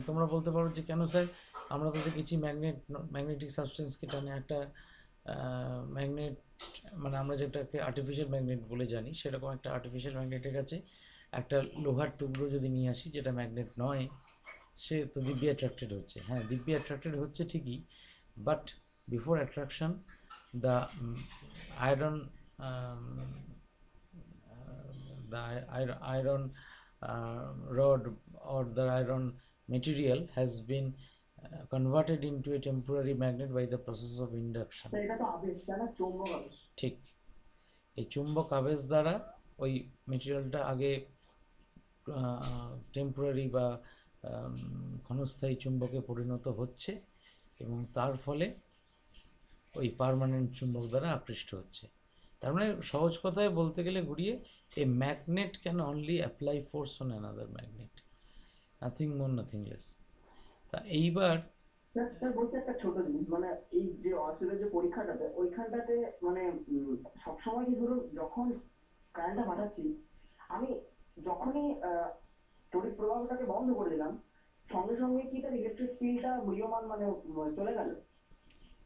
তোমরা বলতে পারো যে কেন স্যার, আমরা তো দেখেছি ম্যাগনেটিক সাবস্টেন্সকে টানে একটা ম্যাগনেট, মানে আমরা যেটাকে আর্টিফিশিয়াল ম্যাগনেট বলে জানি, সেরকম একটা আর্টিফিশিয়াল ম্যাগনেটের কাছে একটা লোহার টুকরো যদি নিয়ে আসি যেটা ম্যাগনেট নয়, সে তো দিব্যি অ্যাট্রাক্টেড হচ্ছে। হ্যাঁ, দিব্যি অ্যাট্রাক্টেড হচ্ছে ঠিকই, but before attraction the iron iron rod or the iron material has been converted into a temporary magnet by the process of induction. এটা তো আবেশ, তাই না? চৌম্বক আবেশ। ঠিক, এই চুম্বক আবেশ দ্বারা ওই মেটেরিয়ালটা আগে টেম্পোরারি বা ক্ষণস্থায়ী চুম্বকে পরিণত হচ্ছে, এবং তার ফলে ওই পার্মানেন্ট চুম্বক দ্বারা আকৃষ্ট হচ্ছে। তার মানে সহজ কথায় বলতে গেলে ঘুরিয়ে, a magnet can only apply force on another magnet, nothing more nothing less. তা এইবার স্যার বলছি একটা ছোট জিনিস, মানে এই যে অস্ট্রেলিয়ার যে পরীক্ষাটাতে, ওইখানটাতে মানে সবসময় কি ধরুন যখন কারেন্টটা পাঠাচ্ছি, আমি যখনই তড়িৎ প্রবাহটাকে বন্ধ করে দিলাম, সঙ্গে সঙ্গে কি তার ইলেকট্রিক ফিল্ডটা মুহ্যমান মানে চলে গেল?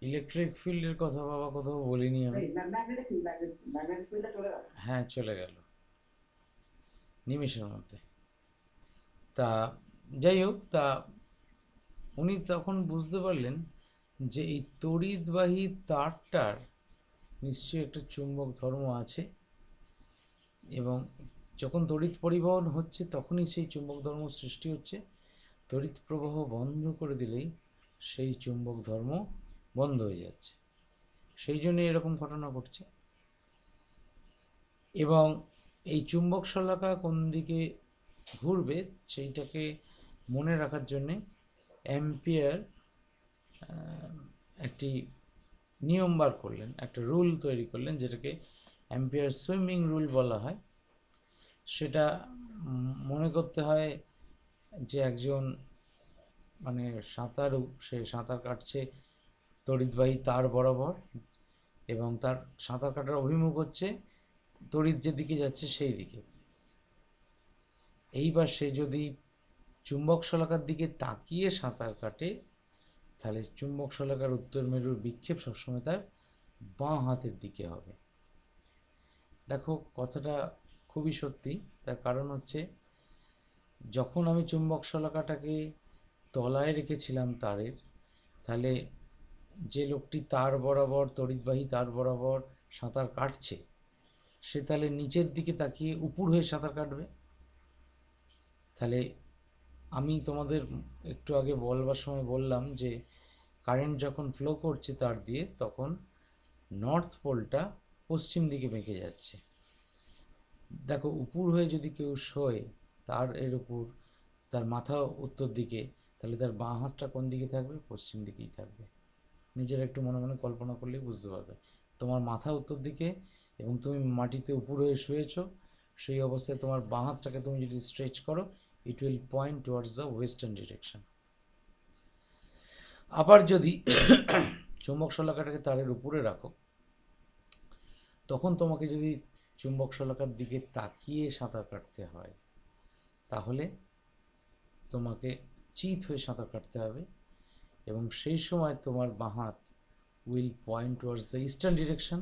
ইলেকট্রিক ফিল্ডের কথা বাবা কোথাও বলিনি আমি। ম্যাগনেটিক ফিল্ডটা চলে গেল। হ্যাঁ, চলে গেল নিমেষের মধ্যে। তা যাই হোক, তা উনি তখন বুঝতে পারলেন যে এই তড়িৎবাহী তারটার নিশ্চয়ই একটা চুম্বক ধর্ম আছে, এবং যখন তড়িৎ পরিবহন হচ্ছে তখনই সেই চুম্বক ধর্ম সৃষ্টি হচ্ছে, তড়িৎ প্রবাহ বন্ধ করে দিলেই সেই চুম্বক ধর্ম বন্ধ হয়ে যাচ্ছে, সেই জন্য এরকম ঘটনা ঘটছে। এবং এই চুম্বক শলাকা কোন দিকে ঘুরবে সেইটাকে মনে রাখার জন্যে অ্যাম্পিয়ার একটি নিয়ম বার করলেন, একটা রুল তৈরি করলেন, যেটাকে অ্যাম্পিয়ার সুইমিং রুল বলা হয়। সেটা মনে করতে হয় যে একজন মানে সাঁতারু, সে সাঁতার কাটছে তড়িৎবাহী তার বরাবর, এবং তার সাঁতার কাটার অভিমুখ হচ্ছে তড়িৎ যেদিকে যাচ্ছে সেই দিকে। এইবার সে যদি চুম্বক শলাকার দিকে তাকিয়ে সাঁতার কাটে, তাহলে চুম্বক শলাকার উত্তর মেরুর বিক্ষেপ সবসময় তার বাঁ হাতের দিকে হবে। দেখো, কথাটা খুবই সত্যি। তার কারণ হচ্ছে, যখন আমি চুম্বক শলাকাটাকে তলায় রেখেছিলাম তারের, তাহলে যে লোকটি তার বরাবর, তড়িৎবাহী তার বরাবর সাঁতার কাটছে, সে তাহলে নিচের দিকে তাকিয়ে উপুর হয়ে সাঁতার কাটবে। তাহলে আমি তোমাদের একটু আগে বলবার সময় বললাম যে কারেন্ট যখন ফ্লো করছে তার দিয়ে, তখন নর্থ পোলটা পশ্চিম দিকে বেঁকে যাচ্ছে। দেখো, উপুর হয়ে যদি কেউ শোয় তার এর উপর, তার মাথা উত্তর দিকে, তাহলে তার বাঁ হাতটা কোন দিকে থাকবে? পশ্চিম দিকেই থাকবে। নিজেরা একটু মনে মনে কল্পনা করলেই বুঝতে পারবে। তোমার মাথা উত্তর দিকে এবং তুমি মাটিতে উপর হয়ে শুয়েছো, সেই অবস্থায় তোমার বাঁ হাতটাকে তুমি যদি স্ট্রেচ করো, it will point towards the western direction. আবার যদি চুম্বক শলাকাটাকে তারের উপরে রাখো, তখন তোমাকে যদি চুম্বক শলাকার দিকে তাকিয়ে সাঁতার কাটতে হয়, তাহলে তোমাকে চিত হয়ে সাঁতার কাটতে হবে, এবং সেই সময় তোমার বাঁ হাত will point towards the eastern direction,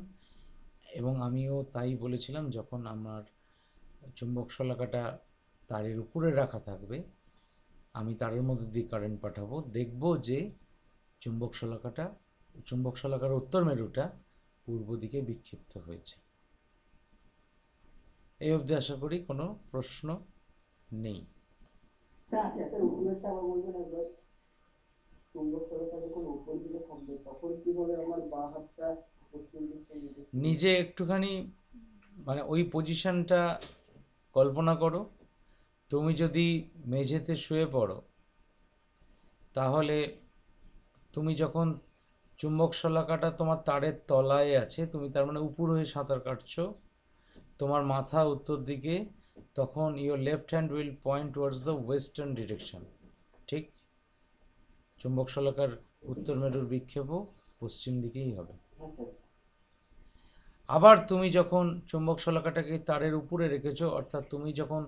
এবং আমিও তাই বলেছিলাম যখন আমার চুম্বক শলাকাটা তারের উপরে রাখা থাকবে আমি তারের মধ্যে দিয়ে কারেন্ট পাঠাবো, দেখব যে চুম্বক শলাকার উত্তর মেরুটা পূর্ব দিকে বিক্ষিপ্ত হয়েছে। এই অবধি আশা করি কোনো প্রশ্ন নেই। স্যার আচ্ছা স্যার উপরেরটা আবার বলবেন একবার। চুম্বক শলাকা যখন উপর দিকে থাকবে তখন কিভাবে আমার বাঁ হাতটা পশ্চিম দিক থেকে নির্দেশ করবে? নিজে একটুখানি মানে ওই পজিশনটা কল্পনা করো। তুমি যদি মেঝেতে শুয়ে পড়ো তাহলে তুমি যখন চুম্বক শলাকাটা তোমার তারের তলায় আছে, তুমি তার মানে উপর হয়ে সাঁতার কাটছো, তোমার মাথা উত্তর দিকে, তখন your left hand will point towards the western direction. ঠিক চুম্বক শলাকার উত্তর মেরুর বিক্ষেপও পশ্চিম দিকেই হবে। হ্যাঁ স্যার। আবার তুমি যখন চুম্বক শলাকাটাকে তারের উপরে রেখেছো, অর্থাৎ তুমি যখন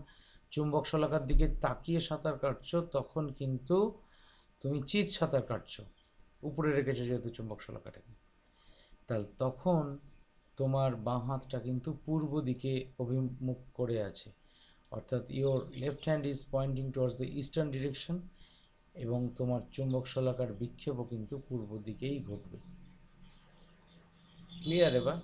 চুম্বক শলাকার দিকে তাকিয়ে সাঁতার কাটছো, তখন কিন্তু তুমি চিৎ সাঁতার কাটছো, উপরে রেখেছো যেহেতু চুম্বক শলাকাটাকে, তাহলে তখন তোমার বাঁ হাতটা কিন্তু পূর্ব দিকে অভিমুখ করে আছে, অর্থাৎ your left hand is pointing towards the eastern direction, এবং তোমার চুম্বক শলাকার বিক্ষেপও কিন্তু পূর্ব দিকেই ঘটবে। ক্লিয়ার এবার?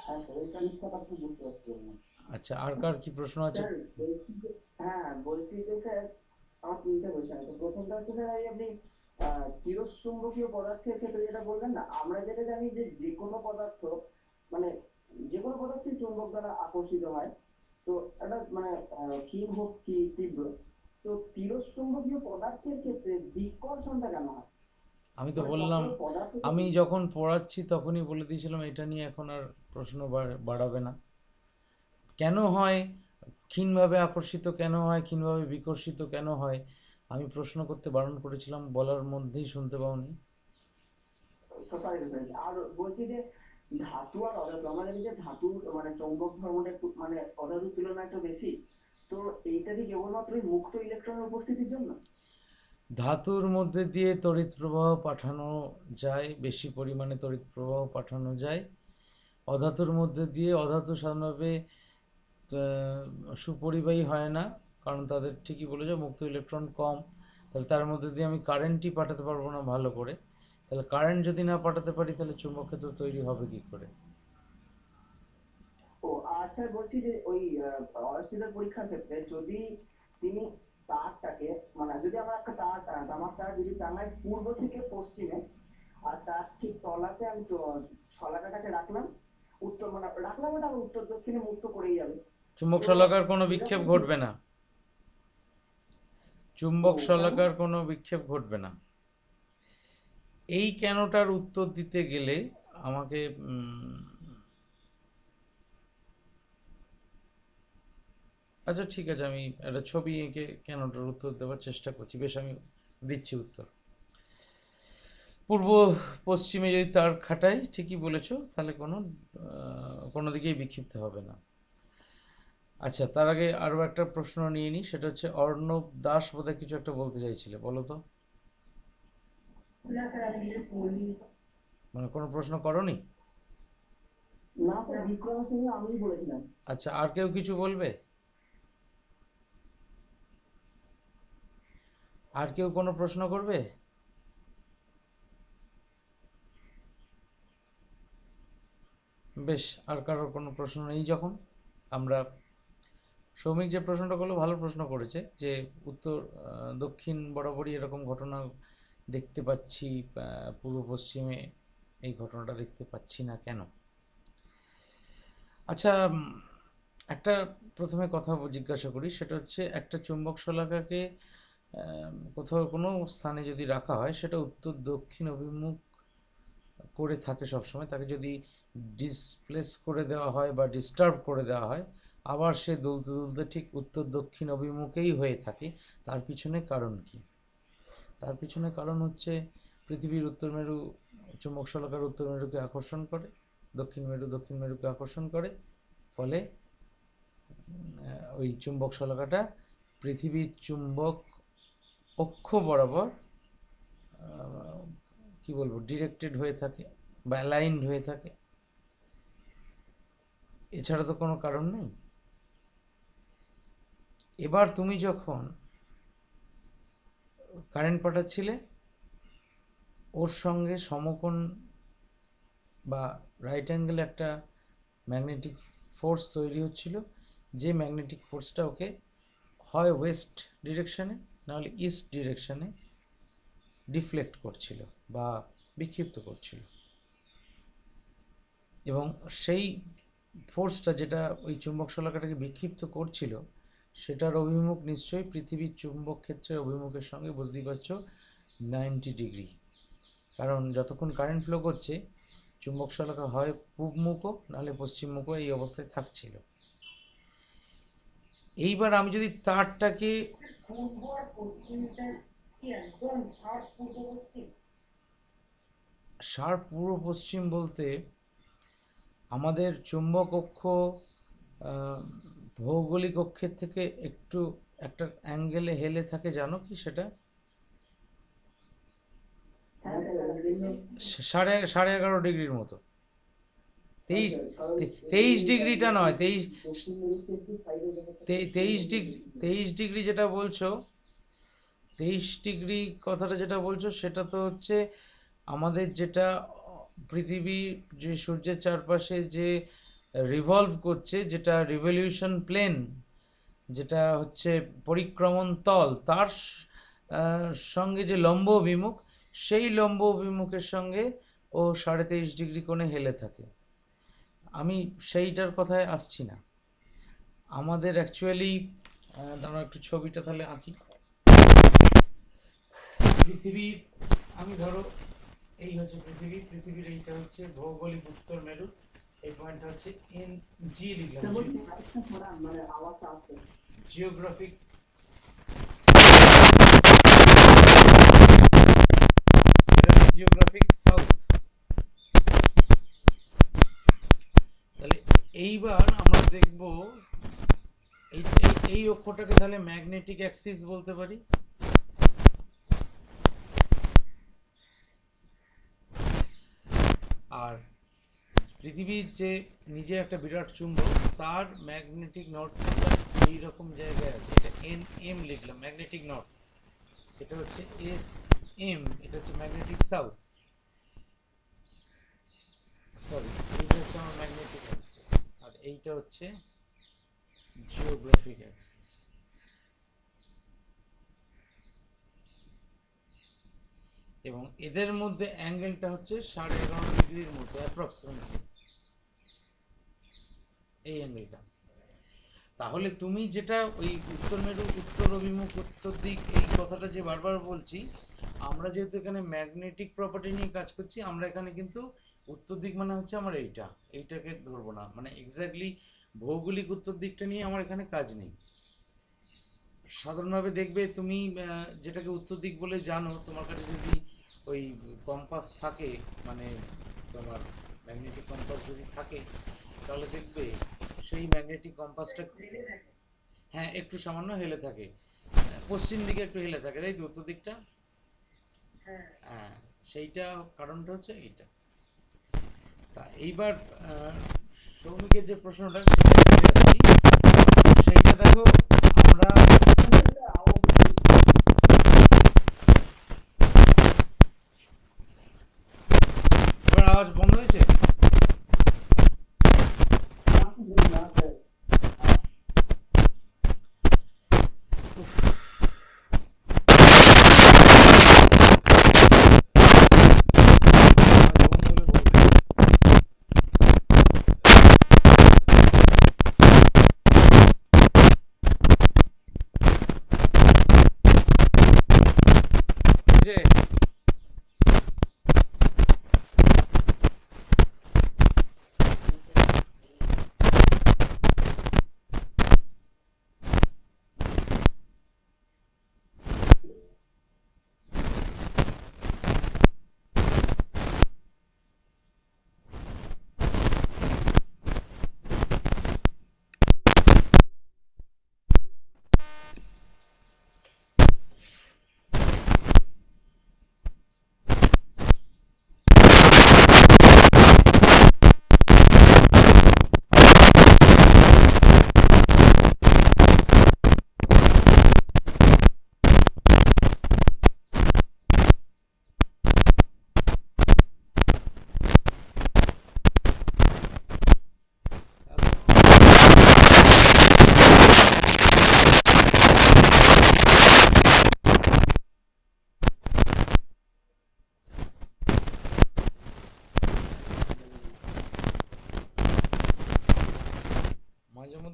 হ্যাঁ স্যার এই কানেকশনটা আপনি বুঝতে পারছি না। আচ্ছা, আর কার কি প্রশ্ন আছে? স্যার বলছি যে হ্যাঁ বলছি যে স্যার আমার তিনটে কোয়েশ্চেন আছে। প্রথমটা হচ্ছে স্যার এই আপনি চিরচুম্বকীয় পদার্থের ক্ষেত্রে যেটা বললেন না, আমরা যেটা জানি যে যে কোনো পদার্থ মানে যে কোনো পদার্থই চুম্বক দ্বারা আকর্ষিত হয়। তো এটা মানে ক্ষীণ হোক কি তীব্র, তো চিরচুম্বকীয় পদার্থের ক্ষেত্রে বিকর্ষণটা কেন হয়? আমি তো মানে বললাম, কখনো পদার্থ আমি যখন পড়াচ্ছি তখনই বলে দিয়েছিলাম এটা নিয়ে এখন আর প্রশ্ন বাড়াবে না। কেন হয় ক্ষীণভাবে আকর্ষিত, কেন হয় ক্ষীণভাবে বিকর্ষিত, কেন হয় আমি প্রশ্ন করতে বারণ করেছিলাম, বলার মধ্যেই শুনতে পাওনি। সরি আর বলছি যে ধাতু আর অধাতু, আমরা জানি যে ধাতু মানে চৌম্বক ধর্মটা একটু মানে অধাতুর তুলনায় তো বেশি, তো এইটা কি কেবলমাত্র ওই মুক্ত ইলেকট্রনের উপস্থিতির জন্য? ধাতুর মধ্যে দিয়ে তড়িৎ প্রবাহ পাঠানো যায়, বেশি পরিমাণে তড়িৎ প্রবাহ পাঠানো যায়। অধাতুর মধ্যে দিয়ে, অধাতু সাধারণভাবে সুপরিবাহী হয় না, কারণ তাদের ঠিকই বলেছ মুক্ত ইলেকট্রন কম, তাহলে তার মধ্যে দিয়ে আমি কারেন্টই পাঠাতে পারবো না ভালো করে। তাহলে কারেন্ট যদি না পাঠাতে পারি তাহলে চুম্বক ক্ষেত্র তৈরি হবে কি করে? ও আর স্যার বলছি যে ওই অস্ট্রেলিয়ার পরীক্ষার ক্ষেত্রে যদি তিনি তারটাকে মানে যদি আমার একটা তার আমার তার যদি টাঙায় পূর্ব থেকে পশ্চিমে, আর তার ঠিক তলাতে আমি তো শলাকাটাকে রাখলাম, উত্তর মানে রাখলাম ওটা আবার উত্তর দক্ষিণে মুক্ত করেই যাবে, চুম্বক তো শলাকার কোনো বিক্ষেপ এরকম ঘটবে না। চুম্বক কেন? শলাকার কোনো বিক্ষেপ ঘটবে না। এই কেনটার উত্তর দিতে গেলে আমাকে আচ্ছা ঠিক আছে, আমি একটা ছবি এঁকে কেনটার উত্তর দেওয়ার চেষ্টা করছি। বেশ, আমি দিচ্ছি উত্তর। পূর্ব পশ্চিমে যদি তার খাটাই, ঠিকই বলেছো, তাহলে কোনো দিকেই বিক্ষিপ্ত হবে না। আচ্ছা, তার আগে আরও একটা প্রশ্ন নিয়ে নিই, সেটা হচ্ছে অর্ণব দাস বোধহয় কিছু একটা বলতে চাইছিলে, বলো তো। না স্যার আমি কিছু বলিনি। মানে কোনো প্রশ্ন করনি? না স্যার বিক্রমের সঙ্গে আমিই বলেছিলাম। আচ্ছা, আর কেউ কিছু বলবে? আর কেউ কোনো প্রশ্ন করবে? বেশ, আর কারোর কোনো প্রশ্ন নেই যখন, আমরা সৌমিক যে প্রশ্নটা করলো ভালো প্রশ্ন করেছে, যে উত্তর দক্ষিণ বরাবরই এরকম ঘটনা দেখতে পাচ্ছি, পূর্ব পশ্চিমে এই ঘটনাটা দেখতে পাচ্ছি না কেন। আচ্ছা, একটা প্রথমে কথা জিজ্ঞাসা করি, সেটা হচ্ছে একটা চুম্বক শলাকাকে কোথাও কোনো স্থানে যদি রাখা হয়, সেটা উত্তর দক্ষিণ অভিমুখ করে থাকে সবসময়, তাকে যদি ডিসপ্লেস করে দেওয়া হয় বা ডিস্টার্ব করে দেওয়া হয়, আবার সে দুলতে দুলতে ঠিক উত্তর দক্ষিণ অভিমুখেই হয়ে থাকে। তার পিছনে কারণ কি? তার পিছনে কারণ হচ্ছে পৃথিবীর উত্তর মেরু চুম্বক শলাকার উত্তর মেরুকে আকর্ষণ করে, দক্ষিণ মেরু দক্ষিণ মেরুকে আকর্ষণ করে, ফলে ওই চুম্বক শলাকাটা পৃথিবীর চুম্বক অক্ষ বরাবর কি বলবো, ডিরেক্টেড হয়ে থাকে বা অ্যালাইনড হয়ে থাকে, এছাড়া তো কোনো কারণ নেই। এবার তুমি যখন কারেন্ট পাঠাচ্ছিলে, ওর সঙ্গে সমকোণ বা রাইট অ্যাঙ্গেলে একটা ম্যাগনেটিক ফোর্স তৈরি হচ্ছিল, যে ম্যাগনেটিক ফোর্সটা ওকে হয় ওয়েস্ট ডিরেকশানে নাহলে ইস্ট ডিরেকশানে ডিফ্লেক্ট করছিল বা বিক্ষিপ্ত করছিল। এবং সেই ফোর্সটা যেটা ওই চুম্বক শলাকাটাকে বিক্ষিপ্ত করছিল, সেটার অভিমুখ নিশ্চয়ই পৃথিবীর চুম্বক ক্ষেত্রের অভিমুখের সঙ্গে, বুঝতেই পারছো, 90 ডিগ্রি। কারণ যতক্ষণ কারেন্ট ফ্লো করছে, চুম্বক শলাকা হয় পূবমুখো নাহলে পশ্চিমমুখো এই অবস্থায় থাকছিল। এইবার আমি যদি তারটাকে পূর্ব আর পশ্চিমটা কি একদম ষাট পূর্ব পশ্চিম? শার্প পূর্ব পশ্চিম বলতে আমাদের চুম্বক অক্ষ ভৌগোলিক অক্ষের থেকে একটু একটা অ্যাঙ্গেলে হেলে থাকে, জানো কি সেটা? হ্যাঁ স্যার, সাড়ে 11 ডিগ্রির মতো। 23 ডিগ্রিটা নয়, 23 ডিগ্রি যেটা বলছো, 23 ডিগ্রি কথাটা যেটা বলছো, সেটা তো হচ্ছে আমাদের যেটা পৃথিবী যে সূর্যের চারপাশে যে রিভলভ করছে, যেটা রিভলিউশন প্লেন, যেটা হচ্ছে পরিক্রমণ তল, তার সঙ্গে যে লম্ব অভিমুখ, সেই লম্ব অভিমুখের সঙ্গে ও 23.5 ডিগ্রি কোণে হেলে থাকে। আমি সেইটার কথায় আসছি না। আমাদের অ্যাকচুয়ালি, দাঁড়াও একটু ছবিটা তাহলে আঁকি। পৃথিবীর, আমি ধরো এই হচ্ছে পৃথিবী, পৃথিবীর এইটা হচ্ছে ভৌগোলিক উত্তর মেরু, এই পয়েন্টটা হচ্ছে এন জি লিখলাম, মানে আওয়াজটা আসছে। Geographic, geographic south. তাহলে এইবার আমরা দেখব এই অক্ষটাকে তাহলে ম্যাগনেটিক অ্যাক্সিস বলতে পারি। আর পৃথিবীর যে নিজে একটা বিরাট চুম্বক, তার ম্যাগনেটিক নর্থ এই রকম জায়গায় আছে, এটা এন এম লিখলাম, ম্যাগনেটিক নর্থ। এটা হচ্ছে এস এম, এটা হচ্ছে ম্যাগনেটিক সাউথ। সরি, এইটা হচ্ছে আমার ম্যাগনেটিক অ্যাক্সিস, আর এইটা হচ্ছে জিওগ্রাফিক অ্যাক্সিস। এবং এদের মধ্যে অ্যাঙ্গেলটা হচ্ছে 11.5 ডিগ্রির মতো অ্যাপ্রক্সিমেটলি, এই অ্যাঙ্গেলটা। তাহলে তুমি যেটা ওই উত্তর মেরু, উত্তর অভিমুখ, উত্তর দিক, এই কথাটা যে বারবার বলছি, আমরা যেহেতু এখানে ম্যাগনেটিক প্রপার্টি নিয়ে কাজ করছি, আমরা এখানে কিন্তু উত্তর দিক মানে হচ্ছে আমার এইটাকে ধরবো না, মানে এক্স্যাক্টলি ভৌগোলিক উত্তর দিকটা নিয়ে আমার এখানে কাজ নেই। সাধারণভাবে দেখবে তুমি যেটাকে উত্তর দিক বলে জানো, তোমার কাছে যদি ওই কম্পাস থাকে, মানে তোমার ম্যাগনেটিক কম্পাস যদি থাকে, তাহলে দেখবে সেই ম্যাগনেটিক কম্পাসটা, হ্যাঁ, একটু সামান্য হেলে থাকে, পশ্চিম দিকে একটু হেলে থাকে, তাই তো উত্তর দিকটা? হ্যাঁ, সেইটা কারণটা হচ্ছে এইটা। তা এইবার সৌমিকের যে প্রশ্নটা, সেটা ফিরে আসছি, সেইটা দেখো আমরা এবার আওয়াজ বন্ধ হয়েছে।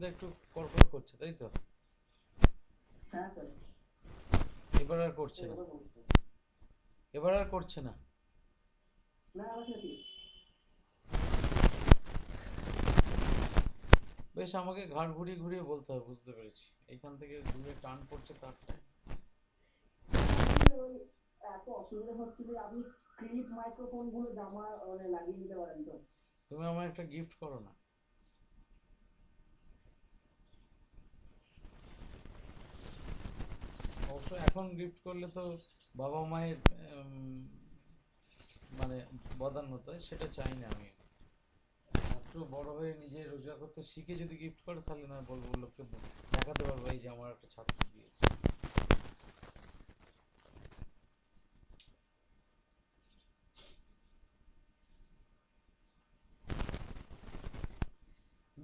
মধ্যে একটু কড়কড় করছে, তাই তো? হ্যাঁ স্যার, এবার আর করছে না, এবার বলছি। এবার আর করছে না। না আমার সাথে বেশ, আমাকে ঘাড় ঘুরিয়ে ঘুরিয়ে বলতে হবে, বুঝতে পেরেছি। এইখান থেকে দূরে টান পড়ছে তারটায়। ওই এত অসুবিধা হচ্ছে যে আপনি ক্লিপ মাইক্রোফোন গুলো জামা মানে লাগিয়ে নিতে পারেন তো। তুমি আমায় একটা গিফট করো না? অবশ্য এখন গিফট করলে তো বাবা মায়ের মানে বদান্যতা, সেটা চাই না আমি। একটু বড় হয়ে নিজে রোজগার করতে শিখে যদি গিফট করে, তাহলে নয় বলবো, লোককে দেখাতে পারবো এই যে আমার একটা ছাত্র দিয়েছে।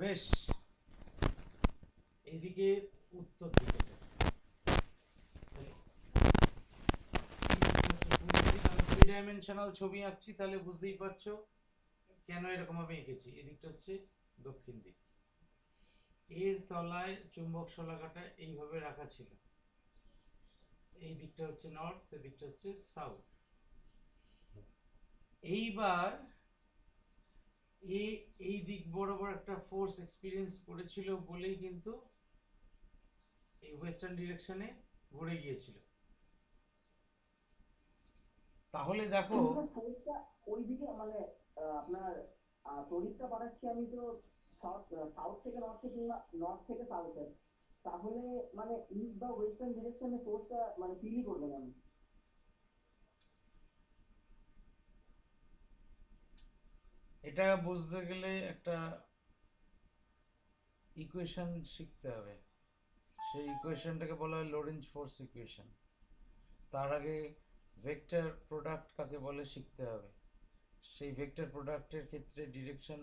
বেশ, এদিকে উত্তর দিকে থ্রি ডাইমেনশনাল ছবি আঁকছি, তাহলে বুঝতেই পারছো কেন এরকম ভাবে এঁকেছি। এদিকটা হচ্ছে দক্ষিণ দিক, এর তলায় চুম্বক শলাকাটা এইভাবে রাখা ছিল। এই দিকটা হচ্ছে নর্থ, এই দিকটা হচ্ছে সাউথ। এইবার এই দিক বরাবর একটা ফোর্স এক্সপিরিয়েন্স করেছিল বলেই কিন্তু এই ওয়েস্টার্ন ডিরেকশনে ঘুরে গিয়েছিল। তাহলে দেখো, কিন্তু স্যার ফোর্সটা ওইদিকে মানে আপনার তড়িৎটা পাঠাচ্ছি আমি তো সাউথ সাউথ থেকে নর্থে কিংবা নর্থ থেকে সাউথে, তাহলে মানে ইস্ট বা ওয়েস্টার্ন ডিরেকশনে ফোর্সটা মানে ফিলই করবে না আমি। এটা বুঝতে গেলে একটা ইকুয়েশন শিখতে হবে। সেই ইকুয়েশনটাকে বলা হয় লরেঞ্জ ফোর্স ইকুয়েশন। তার আগে ভেক্টর প্রোডাক্ট কাকে বলে শিখতে হবে। সেই ভেক্টর প্রোডাক্টের ক্ষেত্রে ডিরেকশন,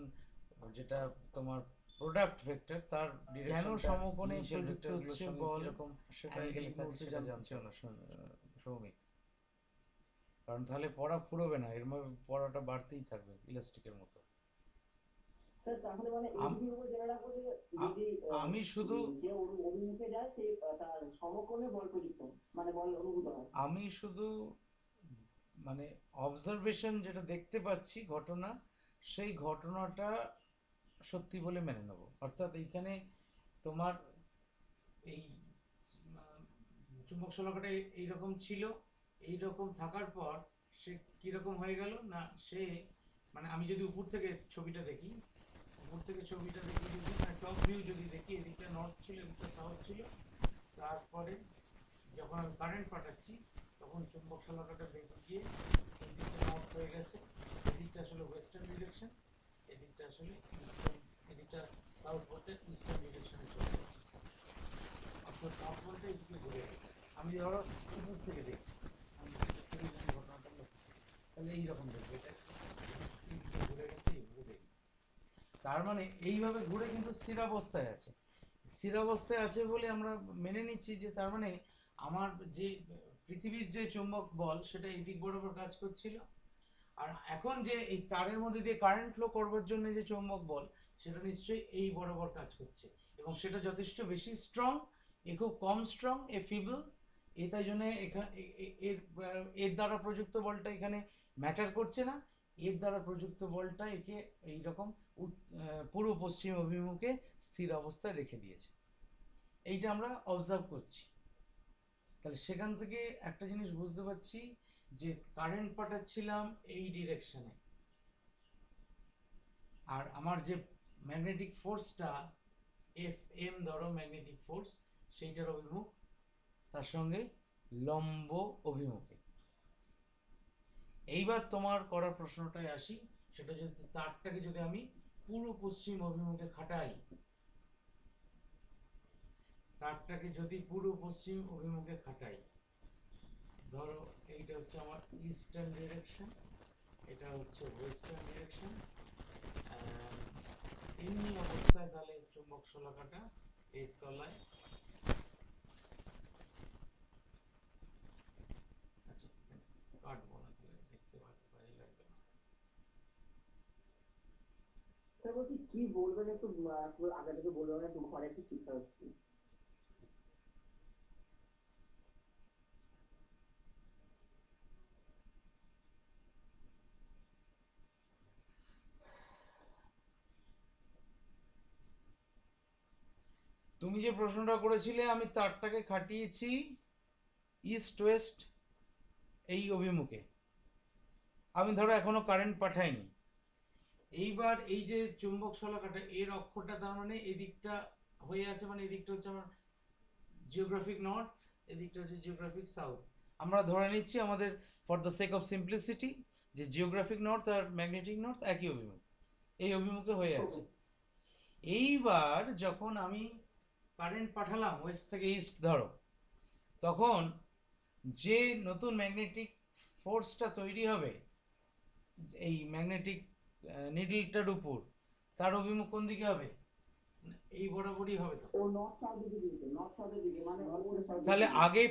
যেটা তোমার প্রোডাক্ট ভেক্টর, তার কেন সমকোণে প্রযুক্ত হচ্ছে বল, সেটা এই মুহূর্তে জানতে চাও না সৌমিক, কারণ তাহলে পড়া ফুরোবে না, এর মধ্যে পড়াটা বাড়তেই থাকবে ইলাস্টিকের মতো। স্যার তাহলে মানে এইদিকে উপর জেনে রাখবো যে যদি আমি শুধু যে অভিমুখে যায় সে তার সমকোণে বল প্রযুক্ত মানে বল অনুভূত হয়। আমি শুধু মানে অবজারভেশন যেটা দেখতে পাচ্ছি ঘটনা, সেই ঘটনাটা সত্যি বলে মেনে নেব। অর্থাৎ এইখানে তোমার এই চুম্বক শলাকাটা এইরকম ছিল, এইরকম থাকার পর সে কিরকম হয়ে গেল না, সে মানে আমি যদি উপর থেকে ছবিটা দেখি, উপর থেকে ছবিটা দেখি যদি মানে টপ ভিউ যদি দেখি, এদিকটা নর্থ ছিল, এদিকটা সাউথ ছিল। তারপরে যখন আমি কারেন্ট পাঠাচ্ছি, তখন চুম্বক শলাকাটা বেঁকে গিয়ে এই দিকটা নর্থ হয়ে গেছে, এদিকটা আসলে ওয়েস্টার্ন ডিরেকশন, এদিকটা আসলে ইস্টার্ন, এদিকটা সাউথ বলতে ইস্টার্ন ডিরেকশনে চলে গেছে। অর্থাৎ নর্থ বলতে এদিকে ঘুরে গেছে। আমি ধরো উপর থেকে দেখছি, আমি ঘটনাটা লক্ষ্য করি, তাহলে এইরকম দেখবে, এটা এইদিকে ঘুরে গেছে, এইভাবে দেখবে। তার মানে এইভাবে ঘুরে কিন্তু স্থিরাবস্থায় আছে। স্থিরাবস্থায় আছে বলে আমরা মেনে নিচ্ছি যে তার মানে আমার যে পৃথিবীর যে চুম্বক বল, সেটা এই দিক বরাবর কাজ করছিল। আর এখন যে এই তারের মধ্যে দিয়ে কারেন্ট ফ্লো করবার জন্য যে চৌম্বক বল, সেটা নিশ্চয়ই এই বরাবর কাজ করছে, এবং সেটা যথেষ্ট বেশি স্ট্রং। এ খুব কম স্ট্রং, এ ফিবল। এ তাই জন্য এখানে এর এর দ্বারা প্রযুক্ত বলটা এখানে ম্যাটার করছে না। এর দ্বারা প্রযুক্ত বলটা একে এইরকম পূর্ব পশ্চিম অভিমুখে স্থির অবস্থায় রেখে দিয়েছে। এইটা আমরা অবজার্ভ করছি। তাহলে সেখান থেকে একটা জিনিস বুঝতে পারছি যে কারেন্ট পাঠাচ্ছিলাম এই ডিরেকশনে, আর আমার যে ম্যাগনেটিক ফোর্সটা এফ এম ধরো ম্যাগনেটিক ফোর্স, সেইটার অভিমুখ তার সঙ্গে লম্ব অভিমুখে। এইবার তোমার করার প্রশ্নটায় আসি, সেটা যদি তারটাকে যদি আমি পূর্ব পশ্চিম অভিমুখে খাটাই, তারটাকে যদি পূর্ব পশ্চিম অভিমুখে খাটাই, ধরো এইটা হচ্ছে আমার ইস্টার্ন ডিরেকশন, এটা হচ্ছে ওয়েস্টার্ন ডিরেকশন। এমনি অবস্থায় তাহলে চুম্বক শলাকাটা এর তলায়, আচ্ছা কাটবো না, তাহলে দেখতে ভালো লাগবে না। স্যার চক্রবর্তী কি বলবেন একটু আগে থেকে বলবেন, একটু ঘরে একটু চিন্তা হচ্ছে। তুমি যে প্রশ্নটা করেছিলে আমি তারটাকে খাটিয়েছি ইস্ট ওয়েস্ট এই অভিমুখে। আমি ধরো এখনো কারেন্ট পাঠাইনি। এইবার এই যে চুম্বক শলাকাটা এর অক্ষরটা তার মানে এদিকটা হয়ে আছে, মানে এদিকটা হচ্ছে আমার জিওগ্রাফিক নর্থ, এদিকটা হচ্ছে জিওগ্রাফিক সাউথ। আমরা ধরে নিচ্ছি আমাদের for the sake of simplicity যে জিওগ্রাফিক নর্থ আর ম্যাগনেটিক নর্থ একই অভিমুখ, এই অভিমুখে হয়ে আছে। এইবার যখন আমি কারেন্ট পাঠালাম ওয়েস্ট থেকে ইস্ট ধরো, তখন যে নতুন ম্যাগনেটিক ফোর্সটা তৈরি হবে এই ম্যাগনেটিক নিডলটার উপর, তার অভিমুখ কোন দিকে হবে? এই বরাবরই হবে। তো ও নর্থ সাউথের দিকে, নর্থ সাউথের দিকে, মানে তাহলে আগে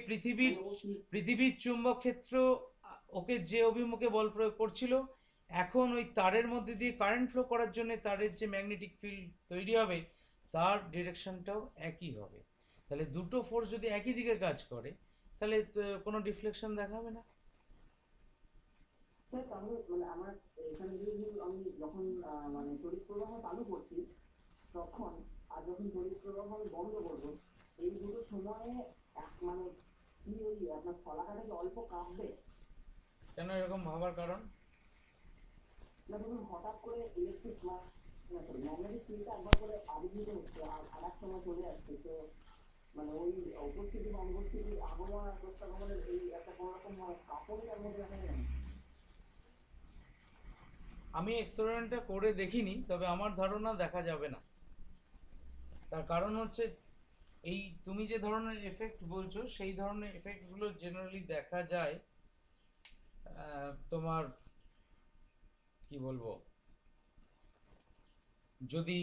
পৃথিবীর চুম্বক ক্ষেত্র ওকে যে অভিমুখে বল প্রয়োগ করছিল, এখন ওই তারের মধ্যে দিয়ে কারেন্ট ফ্লো করার জন্য তারের যে ম্যাগনেটিক ফিল্ড তৈরি হবে তার ডিরেকশনটাও একই হবে। তাহলে দুটো ফোর্স যদি একই দিকে কাজ করে তাহলে কোনো ডিফ্লেকশন দেখাবে না। স্যার তাহলে মানে আমার এখানে যদি আমি যখন মানে তড়িৎ প্রবাহ চালু করছি তখন, আর যখন তড়িৎ প্রবাহ আমি বন্ধ করবো, এই দুটো সময়ে মানে কি ওই আপনার ফলাকাটা কি অল্প কাঁপবে? কেন এরকম ভাবার কারণ? না ধরুন হঠাৎ করে ইলেকট্রিক ম্যাগনেটিক ফিল্ডটা একবার করে আবির্ভূত হচ্ছে আর এক সময় চলে আসছে, তো মানে ওই উপস্থিতি বা অনুপস্থিতি আবহাওয়া প্রত্যাগমনের এই একটা কোনো রকম কাপড়ই তার মধ্যে দেখা যায় না। আমি এক্সপেরিমেন্টটা করে দেখিনি, তবে আমার ধারণা দেখা যাবে না। তার কারণ হচ্ছে এই তুমি যে ধরনের এফেক্ট বলছো সেই ধরনের এফেক্টগুলো জেনারেলি দেখা যায় তোমার কি বলবো, যদি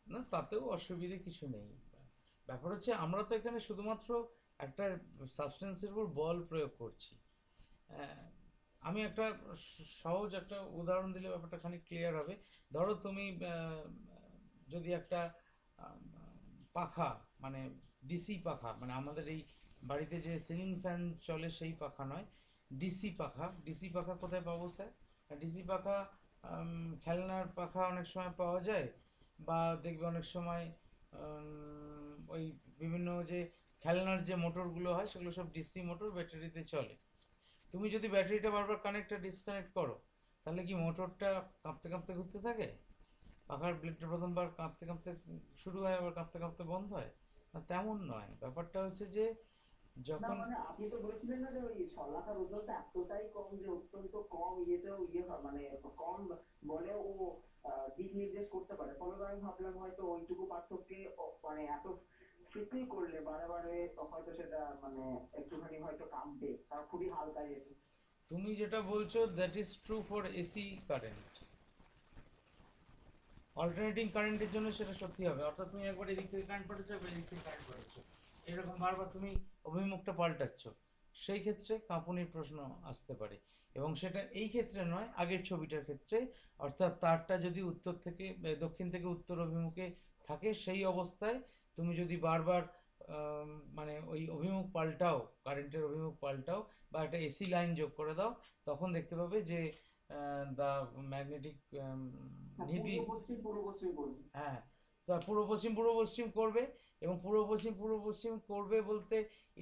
না তাতেও অসুবিধে কিছু নেই। ব্যাপার হচ্ছে আমরা তো এখানে শুধুমাত্র একটা সাবস্টেন্সের উপর বল প্রয়োগ করছি। আমি একটা সহজ একটা উদাহরণ দিলে ব্যাপারটা খানিক ক্লিয়ার হবে। ধরো তুমি যদি একটা পাখা, মানে ডিসি পাখা, মানে আমাদের এই বাড়িতে যে সিলিং ফ্যান চলে সেই পাখা নয়, ডিসি পাখা। ডিসি পাখা কোথায় পাবো স্যার? ডিসি পাখা খেলনার পাখা অনেক সময় পাওয়া যায়, বা দেখবে অনেক সময় ওই বিভিন্ন যে খেলনার যে মোটরগুলো হয় সেগুলো সব ডিসি মোটর, ব্যাটারিতে চলে। তুমি যদি ব্যাটারিটা বারবার কানেক্ট আর ডিসকানেক্ট করো তাহলে কি মোটরটা কাঁপতে কাঁপতে ঘুরতে থাকে? পাখার ব্লেডটা প্রথমবার কাঁপতে কাঁপতে শুরু হয় আবার কাঁপতে কাঁপতে বন্ধ হয় না, তেমন নয়। ব্যাপারটা হচ্ছে যে না যখন মানে আপনি তো বলেছিলেন না যে ওই শলাকার ওজনটা এতটাই কম যে অত্যন্ত কম ইয়েতেও ইয়ে হয়, মানে কম বলেও ও দিক নির্দেশ করতে পারে, ফলে আমি ভাবলাম হয়তো ওইটুকু পার্থক্যে মানে এত ফ্রিকুই করলে বারে বারে হয়তো সেটা মানে একটুখানি হয়তো কাঁপবে, তার খুবই হালকা যেহেতু। তুমি যেটা বলছো that is true for AC current. Alternating কারেন্টের জন্য সেটা সত্যি হবে, অর্থাৎ তুমি একবার এদিক থেকে কারেন্ট পাঠাচ্ছ একবার এদিক থেকে কারেন্ট পাঠাচ্ছ, এরকম বারবার তুমি অভিমুখটা পাল্টাচ্ছ, সেই ক্ষেত্রে কাঁপুনির প্রশ্ন আসতে পারে। এবং সেটা এই ক্ষেত্রে নয়, আগের ছবিটার ক্ষেত্রে, অর্থাৎ তারটা যদি উত্তর থেকে দক্ষিণ থেকে উত্তর অভিমুখে থাকে সেই অবস্থায় তুমি যদি বারবার মানে ওই অভিমুখ পাল্টাও, কারেন্টের অভিমুখ পাল্টাও বা একটা এসি লাইন যোগ করে দাও, তখন দেখতে পাবে যে দ্য ম্যাগনেটিক নিডল, পূর্ব পশ্চিম করবে। হ্যাঁ, তা পূর্ব পশ্চিম করবে। এবং পূর্ব পশ্চিম করবে বলতে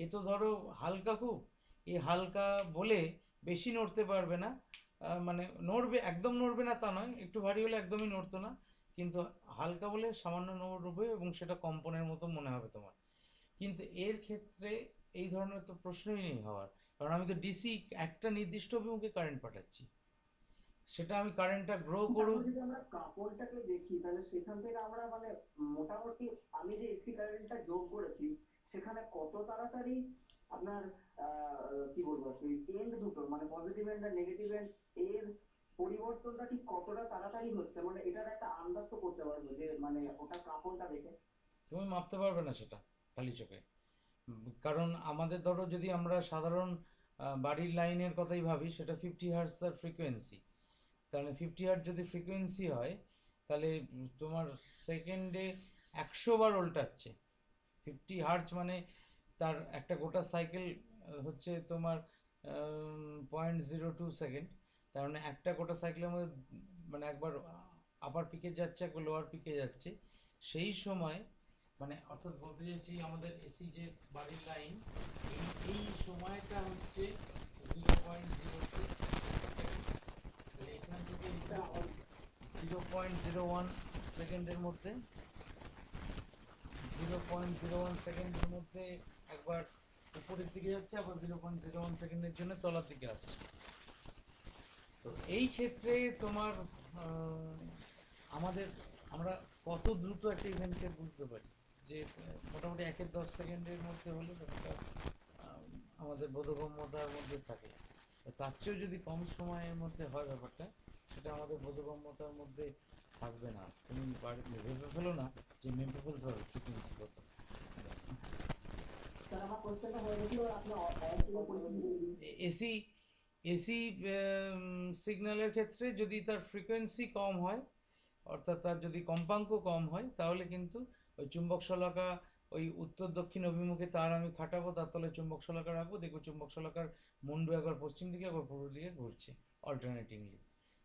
এ তো ধরো হালকা খুব, এই হালকা বলে বেশি নড়তে পারবে না, মানে নড়বে, একদম নড়বে না তা নয়, একটু ভারী হলে একদমই নড়তো না, কিন্তু হালকা বলে সামান্য নড়বে এবং সেটা কম্পনের মতো মনে হবে তোমার। কিন্তু এর ক্ষেত্রে এই ধরনের তো প্রশ্নই নেই হওয়ার, কারণ আমি তো ডিসি একটা নির্দিষ্ট অভিমুখে কারেন্ট পাঠাচ্ছি, সেটা আমি কারেন্টটা গ্রো করুক। যদি আমরা কাপড়টাকে দেখি তাহলে সেখান থেকে আমরা মানে মোটামুটি আমি যে এসি কারেন্টটা যোগ করেছি সেখানে কত তাড়াতাড়ি আপনার কি বলবো সেই এন্ড দুটো মানে পজিটিভ এন্ড আর নেগেটিভ এন্ড এর পরিবর্তনটা ঠিক কতটা তাড়াতাড়ি হচ্ছে, মানে এটার একটা আন্দাজ তো করতে পারবো যে মানে ওটা কাপড়টা দেখে। তুমি মাপতে পারবে না সেটা খালি চোখে। কারণ আমাদের ধরো যদি আমরা সাধারণ বাড়ির লাইনের কথাই ভাবি, সেটা 50 হার্টজ তার ফ্রিকোয়েন্সি। তাহলে 50 হার্টজ যদি ফ্রিকোয়েন্সি হয় তাহলে তোমার সেকেন্ডে 100 বার উল্টাচ্ছে। 50 হার্জ মানে তার একটা গোটা সাইকেল হচ্ছে তোমার 0.02 সেকেন্ড। তার মানে একটা গোটা সাইকেলের মধ্যে মানে একবার আপার পিকে যাচ্ছে, একবার লোয়ার পিকে যাচ্ছে। সেই সময় মানে অর্থাৎ বলতে চাইছি আমাদের এসি যে বাড়ির লাইন, এই সময়টা হচ্ছে 0.02 সেকেন্ড। তাহলে এখান থেকে 0.01 সেকেন্ডের মধ্যে 0.01 সেকেন্ডের মধ্যে একবার উপরের দিকে যাচ্ছে, আবার 0.01 সেকেন্ডের জন্য তলার দিকে আসছে। তো এই ক্ষেত্রে তোমার আমাদের আমরা কত দ্রুত একটা ইভেন্টকে বুঝতে পারি যে মোটামুটি 1-10 সেকেন্ডের মধ্যে হলে ব্যাপারটা আমাদের বোধগম্যতার মধ্যে থাকে। তার চেয়েও যদি কম সময়ের মধ্যে হয় ব্যাপারটা, সেটা আমাদের বোধগম্যতার মধ্যে থাকবে না। তুমি ভেবে ফেলো না যে মেপে ফেলতে হবে ফ্রিকুয়েন্সি কত। স্যার আমার কোশ্চেনটা হয়ে গেছিল, আপনি অনেকগুলো পরিস্থিতি এসি এসি সিগন্যালের ক্ষেত্রে যদি তার ফ্রিকোয়েন্সি কম হয়, অর্থাৎ তার যদি কম্পাঙ্ক কম হয়, তাহলে কিন্তু ওই চুম্বক শলাকা ওই উত্তর দক্ষিণ অভিমুখে তার আমি খাটাবো, তার তলে চুম্বক শলাকা রাখবো, দেখবো চুম্বক শলাকার মুন্ডু একবার পশ্চিম দিকে একবার পূর্ব দিকে ঘুরছে অল্টারনেটিংলি।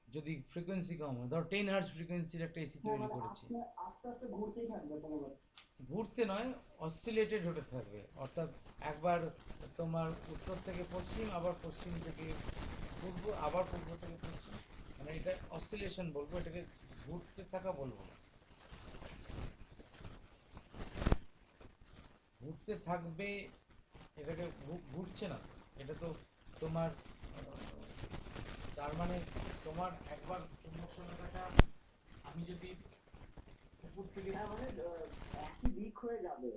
যদি ফ্রিকোয়েন্সি কম হয়, ধর 10 হার্জ ফ্রিকোয়েন্সির একটা এসি তৈরি করেছি, আস্তে আস্তে ঘুরতেই থাকবে কোনো ঘুরতে নয়, অসিলেটেড হতে থাকবে। অর্থাৎ একবার তোমার উত্তর থেকে পশ্চিম, আবার পশ্চিম থেকে পূর্ব, আবার পূর্ব থেকে পশ্চিম, মানে এটা অসিলেশন বলবো, এটাকে ঘুরতে থাকা বলবো না। ঘুরতে থাকবে, এটাকে ঘুরছে না, এটা তো তোমার তার মানে তোমার একবার চুম্বক শলাকাটা আমি যদি উপর থেকে, মানে একই দিক হয়ে যাবে।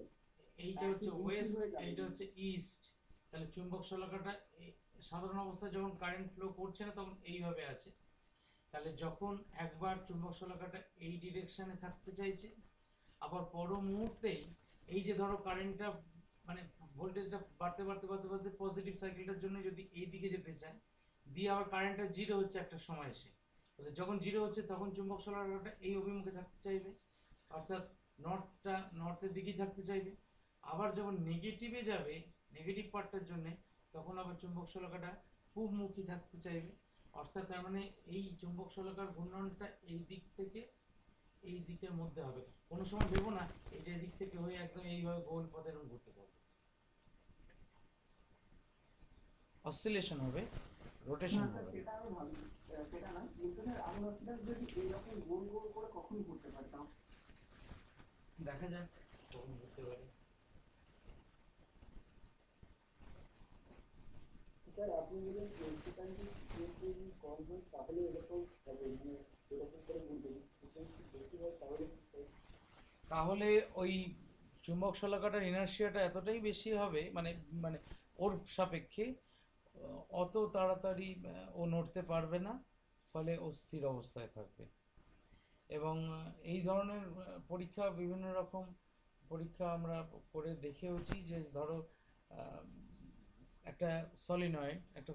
এইটা হচ্ছে ওয়েস্ট, এইটা হচ্ছে ইস্ট, তাহলে চুম্বক শলাকাটা সাধারণ অবস্থায় যখন কারেন্ট ফ্লো করছে না তখন এইভাবে আছে। তাহলে যখন একবার চুম্বক শলাকাটা এই ডিরেকশনে থাকতে চাইছে, আবার পর মুহূর্তেই এই যে ধরো কারেন্টটা মানে ভোল্টেজটা বাড়তে বাড়তে বাড়তে বাড়তে পজিটিভ সাইকেলটার জন্য যদি এই দিকে যেতে চায়, দিয়ে আবার কারেন্টটা জিরো হচ্ছে একটা সময় এসে, তাহলে যখন জিরো হচ্ছে তখন চুম্বক শলাকাটা এই অভিমুখে থাকতে চাইবে, অর্থাৎ নর্থের দিকেই থাকতে চাইবে। আবার যখন নেগেটিভে যাবে, নেগেটিভ পার্টটার জন্য, তখন আবার চুম্বক শলাকাটা পূবমুখী থাকতে চাইবে। অর্থাৎ তার মানে এই চুম্বক শলাকার ঘূর্ণনটা এই দিক থেকে এই দিকের মধ্যে হবে। কোনো সময় ভেবো না এটা এদিক থেকে হয়ে একদম এইভাবে গোল পথে এরকম ঘুরতে পারবে, অসিলেশন হবে, রোটেশন হবে। সেটা আমি ভাবি, সেটা না, কিন্তু স্যার আমি ভাবছিলাম যদি এইরকম গোল গোল করে কখন ঘুরতে পারতাম। দেখা যাক কখন ঘুরতে পারে। স্যার আপনি যদি প্রিন্সিপালটি যদি কম হয় তাহলে এরকম হবে, মানে এরকম করে ঘুরবে, ফ্রিকোয়েন্সি বেশি হয় তাহলে কি হয়? তাহলে ওই চুম্বক শলাকাটার ইনার্শিয়াটা এতটাই বেশি হবে, মানে মানে ওর সাপেক্ষে অত তাড়াতাড়ি ও নড়তে পারবে না, ফলে ও স্থির অবস্থায় থাকবে। এবং এই ধরনের পরীক্ষা, বিভিন্ন রকম পরীক্ষা আমরা করে দেখেওছি যে ধরো একটা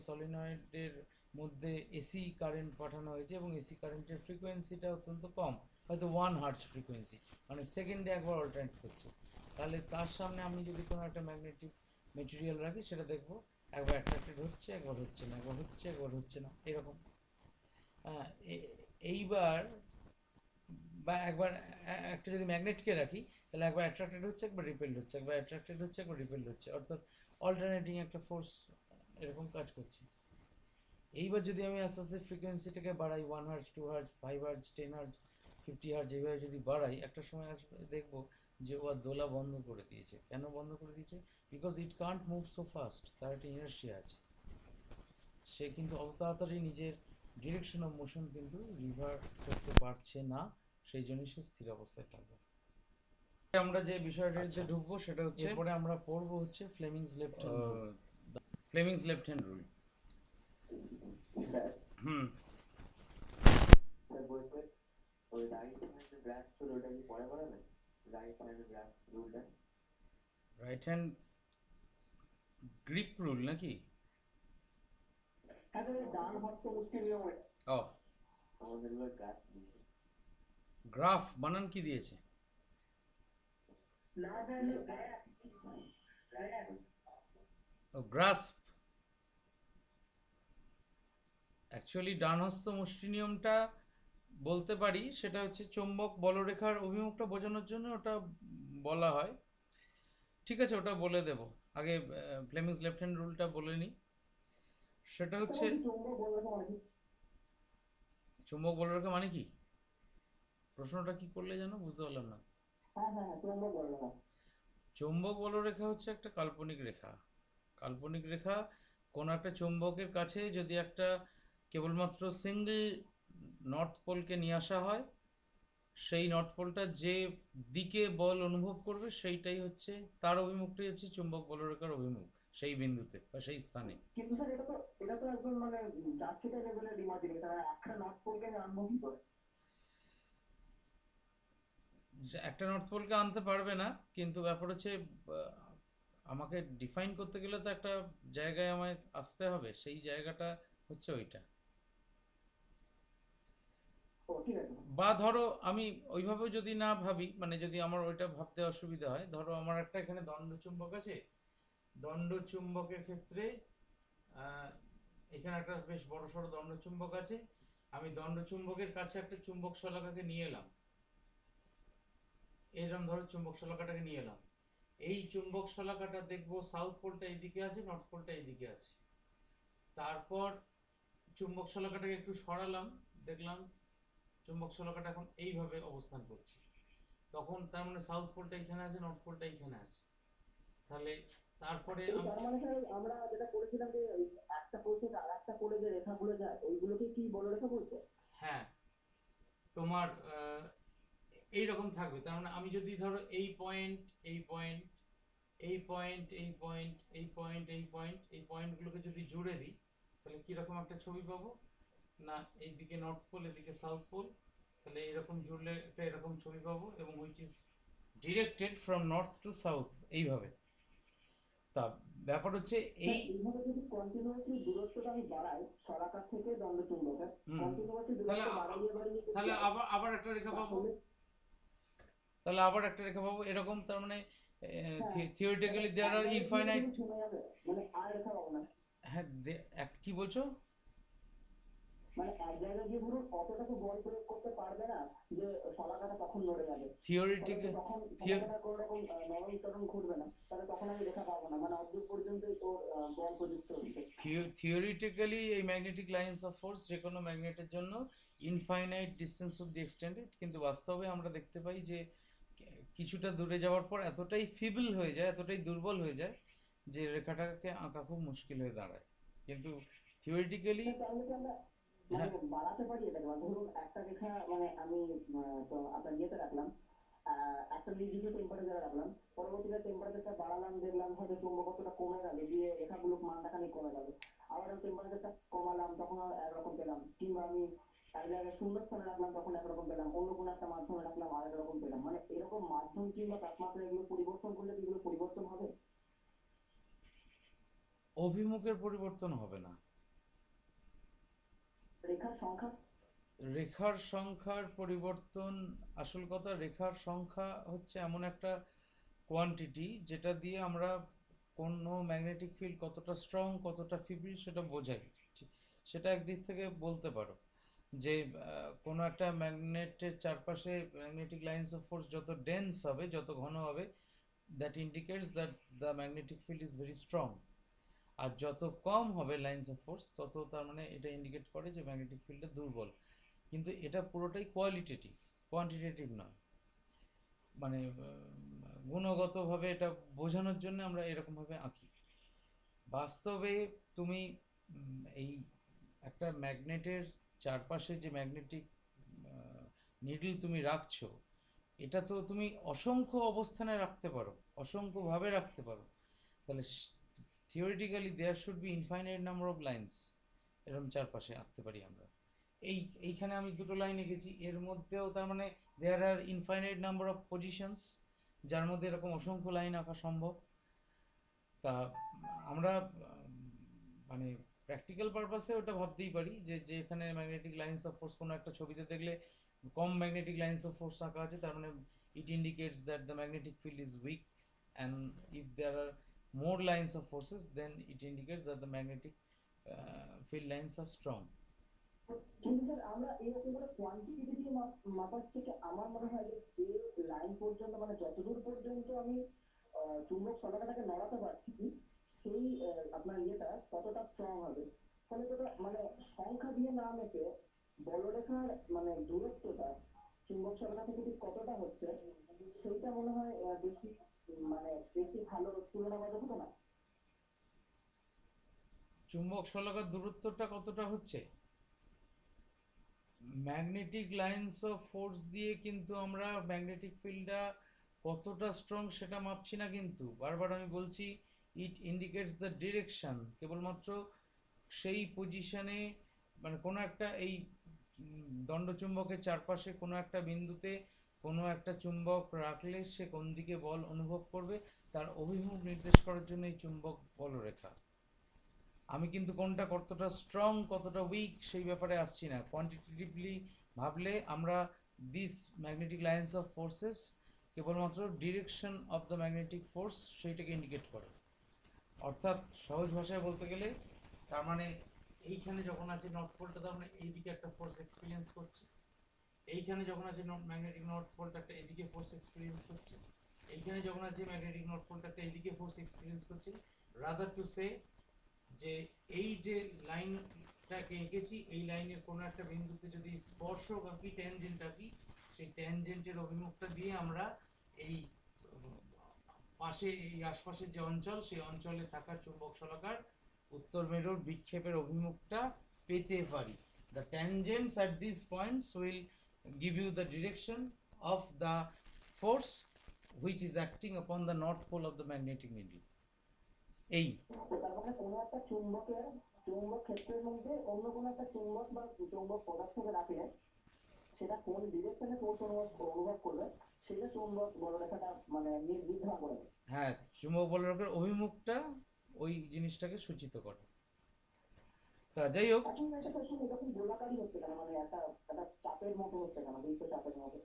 সলিনয়েডের মধ্যে এসি কারেন্ট পাঠানো হয়েছে এবং এসি কারেন্টের ফ্রিকোয়েন্সিটা অত্যন্ত কম, হয়তো 1 হার্জ ফ্রিকোয়েন্সি, মানে সেকেন্ডে একবার অল্টারনেট করছে। তাহলে তার সামনে আমি যদি কোনো একটা ম্যাগনেটিক মেটেরিয়াল রাখি, সেটা দেখবো একবার অ্যাট্রাক্টেড হচ্ছে, একবার হচ্ছে না, একবার হচ্ছে, একবার হচ্ছে না, এরকম। হ্যাঁ, এইবার বা একবার একটা যদি ম্যাগনেটকে রাখি, তাহলে একবার অ্যাট্রাক্টেড হচ্ছে, একবার রিপেলড হচ্ছে, একবার অ্যাট্রাক্টেড হচ্ছে, একবার রিপেলড হচ্ছে, অর্থাৎ অল্টারনেটিং একটা ফোর্স এরকম কাজ করছে। এইবার যদি আমি আস্তে আস্তে ফ্রিকোয়েন্সিটাকে বাড়াই, 1 hertz, 2 hertz, 5 hertz, 10 hertz, 50 hertz, এইভাবে যদি বাড়াই, একটা সময় আসবে দেখবো যে ও আর দোলা বন্ধ করে দিয়েছে। কেন বন্ধ করে দিয়েছে? Because it can't move so fast, তার একটা ইনার্শিয়া আছে। সে কিন্তু অত তাড়াতাড়ি নিজের ডিরেকশন অফ মোশন কিন্তু রিভার করতে পারছে না, সেই জন্য সে স্থির অবস্থায় থাকবে। আমরা যে বিষয়টাতে ঢুকবো সেটা হচ্ছে, এরপরে আমরা পড়বো হচ্ছে Fleming's left hand rule. Fleming's left hand rule. Sir hmm. Sir বলতে ওই রাইট হ্যান্ড গ্রাস রুলটা কি পরে পড়াবেন? রাইট হ্যান্ড গ্রাস রুলটা রাইট হ্যান্ড গ্রিপ রুল নাকি? হ্যাঁ স্যার, ডান হস্ত মুষ্টি নিয়ম। ও, আমাদের গ্রাস দিয়েছে। গ্রাফ বানান কি দিয়েছে? না স্যার হলো গ্র্যাপ, গ্র্যাপ। ও গ্রাস্প। অ্যাকচুয়ালি ডানহস্ত মুষ্টি নিয়মটা বলতে পারি, সেটা হচ্ছে চৌম্বক বলরেখার অভিমুখটা বোঝানোর জন্য ওটা বলা হয়। ঠিক আছে, ওটা বলে দেব। আগে ফ্লেমিংস লেফট হ্যান্ড রুলটা বলে নিই। সেটা হচ্ছে স্যার চৌম্বক বলরেখা মানে কি? চৌম্বক বলরেখা মানে কি? প্রশ্নটা কি করলে জানো, বুঝতে পারলাম না। হ্যাঁ হ্যাঁ হ্যাঁ, চৌম্বক বলরেখা। চৌম্বক বলরেখা হচ্ছে একটা কাল্পনিক রেখা। কাল্পনিক রেখা কোনো একটা চৌম্বকের কাছে যদি একটা কেবলমাত্র সিঙ্গেল নর্থ পোলকে নিয়ে আসা হয়, সেই নর্থ পোলটা যে দিকে বল অনুভব করবে সেইটাই হচ্ছে, তার অভিমুখটাই হচ্ছে চুম্বক বলরেখার অভিমুখ, সেই বিন্দুতে বা সেই স্থানে। কিন্তু স্যার এটা তো একদম মানে যাচ্ছেটা লেভেলের ইমাজিনেশন, আর একটা নর্থ পোলকে আমি আনবো কি করে? যে একটা নর্থ পোলকে আনতে পারবে না, কিন্তু ব্যাপার হচ্ছে আমাকে ডিফাইন করতে গেলে তো একটা জায়গায় আমায় আসতে হবে, সেই জায়গাটা হচ্ছে ওইটা। ও ঠিক আছে। বা ধরো আমি ওইভাবেও যদি না ভাবি, মানে যদি আমার ওইটা ভাবতে অসুবিধা হয়, ধরো আমার একটা এখানে দণ্ডচুম্বক আছে। দণ্ডচুম্বকের ক্ষেত্রে আহ, এখানে একটা বেশ বড় সড়ো দণ্ডচুম্বক আছে। আমি দণ্ডচুম্বকের কাছে একটা চুম্বক শলাকাকে নিয়ে এলাম, এরকম ধরো চুম্বক শলাকাটাকে নিয়ে এলাম। এই চুম্বক শলাকাটা দেখবো সাউথ পোলটা এইদিকে আছে, নর্থ পোলটা এইদিকে আছে। তারপর চুম্বক শলাকাটাকে একটু সরালাম, দেখলাম চুম্বক শলাকাটা এখন এইভাবে অবস্থান করছে। তখন তার মানে সাউথ পোলটা এখানে আছে, নর্থ পোলটা এখানে আছে। তাহলে তারপরে এই তার মানে স্যার আমরা যেটা করেছিলাম যে ওই একটা পোল থেকে আর একটা পোলে যে রেখাগুলো যায় ওইগুলোকে কি বলরেখা বলছে? হ্যাঁ, তোমার এইরকম থাকবে। তার মানে আমি যদি ধরো এই পয়েন্ট, এই পয়েন্ট, এই পয়েন্ট, এই পয়েন্ট, এই পয়েন্ট, এই পয়েন্ট, এই পয়েন্টগুলোকে যদি জুড়ে দিই, তাহলে কিরকম একটা ছবি পাবো না, এইদিকে নর্থ পোল, এদিকে সাউথ পোল, তাহলে এরকম জুড়লে একটা এরকম ছবি পাবো, এবং which is directed from north two south, এইভাবে। তা ব্যাপার হচ্ছে এই স্যার এইভাবে যদি কন্টিনিউয়াসলি দূরত্বটা আমি বাড়াই শলাকার থেকে দণ্ডচুম্বকের, হুম, কন্টিনিউয়াসলি তাহলে দূরত্ব বাড়াইয়ে বাড়িয়ে যদি তাহলে যাই আবার আবার একটা রেখা পাবো, তাহলে তাহলে আবার একটা রেখা পাবো এরকম। তার মানে হ্যাঁ মানে থিওরিটিক্যালি দেয়ার এক আর জায়গায় গিয়ে ইনফাইনাইট। পুরো থেমে যাবে, মানে আর রেখা পাবো না। হ্যাঁ, কি বলছো? মানে এক জায়গায় গিয়ে পুরো অতটাকে বল প্রয়োগ করতে পারবে না যে শলাকাটা তখন নড়ে যাবে। ফলে তো থিওরিটিক্যাল তখন শলাকাটা কোনো রকম নরম টরম ঘটবে না, তাহলে তখন আমি রেখা পাবো না, মানে অদূর পর্যন্তই তোর বল প্রযুক্ত হচ্ছে। থিওরিটিক্যালি এই ম্যাগনেটিক লাইন্স অফ ফোর্স যে কোনো ম্যাগনেটের জন্য infinite distance of the extended, কিন্তু বাস্তবে আমরা দেখতে পাই যে কিছুটা দূরে যাওয়ার পর এতটাই ফিবল হয়ে যায়, এতটাই দুর্বল হয়ে যায় যে রেখাটাকে আঁকা খুব মুশকিল হয়ে দাঁড়ায়। কিন্তু থিওরিটিক্যালি স্যার তাহলে কি আমরা মানে হ্যাঁ, বাড়াতে পারি এটাকে? মানে ধরুন একটা রেখা মানে আমি তো আপনার ইয়েতে রাখলাম, একটা নির্দিষ্ট টেম্পারেচারে রাখলাম, পরবর্তীকালে টেম্পারেচারটা বাড়ালাম, দেখলাম হয়তো চুম্বকত্বটা কমে গেল, দিয়ে রেখাগুলো মানটা খানিক কমে গেল, আবার টেম্পারেচারটা কমালাম তখন আর একরকম পেলাম, কিংবা আমি এক জায়গায় শূন্য স্থানে রাখলাম তখন একরকম পেলাম, অন্য কোনো একটা মাধ্যমে রাখলাম আর একরকম পেলাম, মানে এরকম মাধ্যম কিংবা তাপমাত্রা এগুলো পরিবর্তন করলে কি এগুলো পরিবর্তন হবে? অভিমুখের পরিবর্তন হবে না। রেখার সংখ্যা? রেখার সংখ্যার পরিবর্তন, আসল কথা রেখার সংখ্যা হচ্ছে এমন একটা কোয়ান্টিটি যেটা দিয়ে আমরা কোনো ম্যাগনেটিক ফিল্ড কতটা স্ট্রং কতটা ফিবল সেটা বোঝাই। সেটা একদিক থেকে বলতে পারো যে কোনো একটা ম্যাগনেটের চারপাশে ম্যাগনেটিক লাইন্স অফ ফোর্স যত ডেন্স হবে, যত ঘন হবে, that indicates that the magnetic field is very strong. আর যত কম হবে লাইন্স অফ ফোর্স, তত তার মানে এটা ইন্ডিকেট করে যে ম্যাগনেটিক ফিল্ডটা দুর্বল। কিন্তু এটা পুরোটাই কোয়ালিটেটিভ, কোয়ান্টিটেটিভ নয়। মানে গুণগতভাবে এটা বোঝানোর জন্য আমরা এরকমভাবে আঁকি। বাস্তবে তুমি এই একটা ম্যাগনেটের চারপাশে যে ম্যাগনেটিক নিডল তুমি রাখছো, এটা তো তুমি অসংখ্য অবস্থানে রাখতে পারো, অসংখ্যভাবে রাখতে পারো। তাহলে theoretically there should be infinite number of lines, এরকম চারপাশে আঁকতে পারি আমরা। এইখানে আমি দুটো লাইন এঁকেছি, এর মধ্যেও তার মানে দেয়ার আর ইনফাইনাইট নাম্বার অফ পজিশনস, যার মধ্যে এরকম অসংখ্য লাইন আঁকা সম্ভব। তা আমরা মানে প্র্যাকটিক্যাল পারপাসে ওটা ভাবতেই পারি যে এখানে ম্যাগনেটিক লাইন্স অফ ফোর্স কোনো একটা ছবিতে দেখলে কম ম্যাগনেটিক লাইন্স অফ ফোর্স আঁকা আছে, তার মানে it indicates that the magnetic field is weak, and if there are more lines of forces then it indicates that the magnetic field lines are strong. কিন্তু স্যার আমরা এরকম করে quantity দিয়ে মাপার থেকে আমার মনে হয় যে লাইন পর্যন্ত মানে যতদূর পর্যন্ত আমি চুম্বক শলাকাটাকে নড়াতে পারছি সেই আপনার ইয়েটা ততটা স্ট্রং হবে। ফলে তোটা মানে সংখ্যা দিয়ে না মেপে বলরেখার মানে দূরত্বটা চুম্বক শলাকা থেকে ঠিক কতটা হচ্ছে সেইটা মনে হয় বেশি মানে বেশি ভালো তুলনাবাচক হতো না। চুম্বক শলাকার দূরত্বটা কতটা হচ্ছে, ম্যাগনেটিক লাইন্স অফ ফোর্স দিয়ে কিন্তু আমরা ম্যাগনেটিক ফিল্ডটা কতটা স্ট্রং সেটা মাপছি না, কিন্তু বারবার আমি বলছি ইট ইন্ডিকেটস দ্য ডিরেকশন, কেবলমাত্র সেই পজিশনে মানে কোনো একটা এই দণ্ডচুম্বকের চারপাশে কোনো একটা বিন্দুতে কোনো একটা চুম্বক রাখলে সে কোন দিকে বল অনুভব করবে তার অভিমুখ নির্দেশ করার জন্য এই চুম্বক বলরেখা। আমি কিন্তু কোনটা কতটা স্ট্রং কতটা উইক সেই ব্যাপারে আসছি না, কোয়ান্টিটেটিভলি ভাবলে আমরা this magnetic lines of forces কেবলমাত্র direction of the magnetic force সেইটাকে ইন্ডিকেট করে। অর্থাৎ সহজ ভাষায় বলতে গেলে তার মানে এইখানে যখন আছে নর্থ পোলটা তার মানে এইদিকে একটা ফোর্স এক্সপিরিয়েন্স করছে, এইখানে যখন আছে ম্যাগনেটিক নর্থ পোলটা একটা এদিকে ফোর্স এক্সপিরিয়েন্স করছে, এইখানে যখন আছে ম্যাগনেটিক নর্থ পোলটা একটা এইদিকে ফোর্স এক্সপিরিয়েন্স করছে। রাদার টু সে যে এই যে লাইনটাকে এঁকেছি এই লাইনের কোনো একটা বিন্দুতে যদি স্পর্শক আঁকি ট্যানজেন্ট আঁকি, সেই ট্যানজেন্টের অভিমুখটা দিয়ে আমরা এই পাশে এই আশপাশের যে অঞ্চল সেই অঞ্চলে থাকা চুম্বক শলাকার উত্তর মেরুর বিক্ষেপের অভিমুখটা পেতে পারি। The tangents at these points will give you the direction of the force which is acting upon the north pole of the magnetic needle. এই তার মানে কোনো একটা চুম্বক ক্ষেত্রের মধ্যে অন্য কোনো একটা চুম্বক বা চুম্বক পদার্থকে রাখলে সেটা কোন ডিরেকশনে ফোর্স অনুভব করবে সেটা চুম্বক বলরেখাটা মানে নির্ধারণ করে। হ্যাঁ, চুম্বক বলরেখার অভিমুখটা ওই জিনিসটাকে সূচিত করে। তা যাই হোক, এখন এটা সবসময় এরকম গোলাকারই হচ্ছে কেন, মানে একটা একটা চাপের মতো হচ্ছে কেন, বৃত্ত চাপের মতো?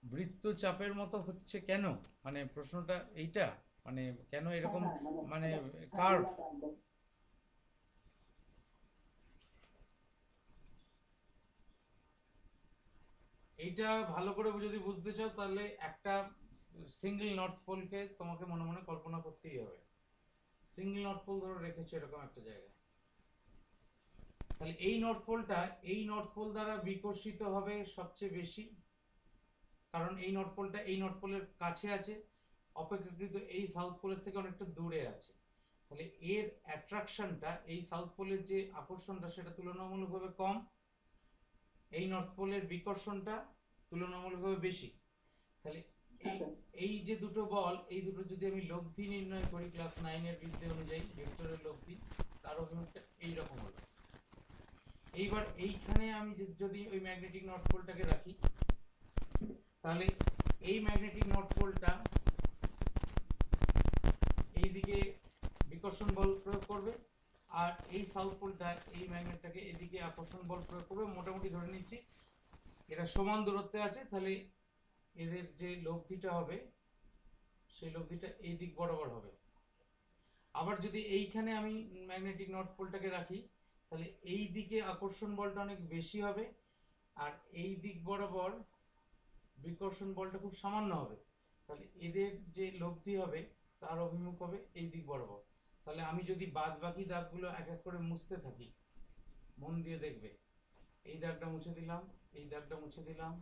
বৃত্তচাপের মতো হচ্ছে কেন, মানে প্রশ্নটা এইটা, মানে কেন এরকম মানে কার্ভ? এইটা ভালো করে যদি বুঝতে চাও তাহলে একটা সিঙ্গেল নর্থ পোলকে তোমাকে মনে মনে কল্পনা করতেই হবে। সিঙ্গেল নর্থ পোল ধরে রেখেছো এরকম একটা জায়গায়, তাহলে এই নর্থ পোল দ্বারা বিকর্ষিত হবে সবচেয়ে বেশি, কারণ এই নর্থ পোলের কাছে আছে, অপেক্ষাকৃত এই সাউথ পোলের থেকে অনেকটা দূরে আছে। তাহলে এর অ্যাট্রাকশনটা এই সাউথ পোলের যে আকর্ষণটা সেটা তুলনামূলকভাবে কম, এই নর্থ পোলের বিকর্ষণটা তুলনামূলকভাবে বেশি। তাহলে এই যে দুটো বল, এই দুটো যদি আমি লব্ধি নির্ণয় করি ক্লাস 9 এর বিদ্যা অনুযায়ী ভেক্টরের লব্ধি, তার অভিমুখটা এইরকম হবে। এইবার এইখানে আমি যদি ওই ম্যাগনেটিক নর্থ পোলটাকে রাখি তাহলে এই ম্যাগনেটিক নর্থ পোলটা এইদিকে বিকর্ষণ বল প্রয়োগ করবে, আর এই সাউথ পোলটা এই ম্যাগনেটটাকে এদিকে আকর্ষণ বল প্রয়োগ করবে। মোটামুটি ধরে নিচ্ছি এরা সমান দূরত্বে আছে, তাহলে এদের যে লব্ধিটা হবে সেই লব্ধিটা এই দিক বরাবর হবে। আবার যদি এইখানে আমি ম্যাগনেটিক নর্থ পোলটাকে রাখি তাহলে এই দিকে আকর্ষণ বলটা অনেক বেশি হবে, আর এই দিক বরাবর বিকর্ষণ বলটা খুব সামান্য হবে। তাহলে এদের যে লব্ধি হবে তার অভিমুখ হবে এই দিক বরাবর। তাহলে আমি যদি বাদ বাকি দাগগুলো এক এক করে মুছতে থাকি, মন দিয়ে দেখবে, এই দাগটা মুছে দিলাম, এই দাগটা মুছে দিলাম,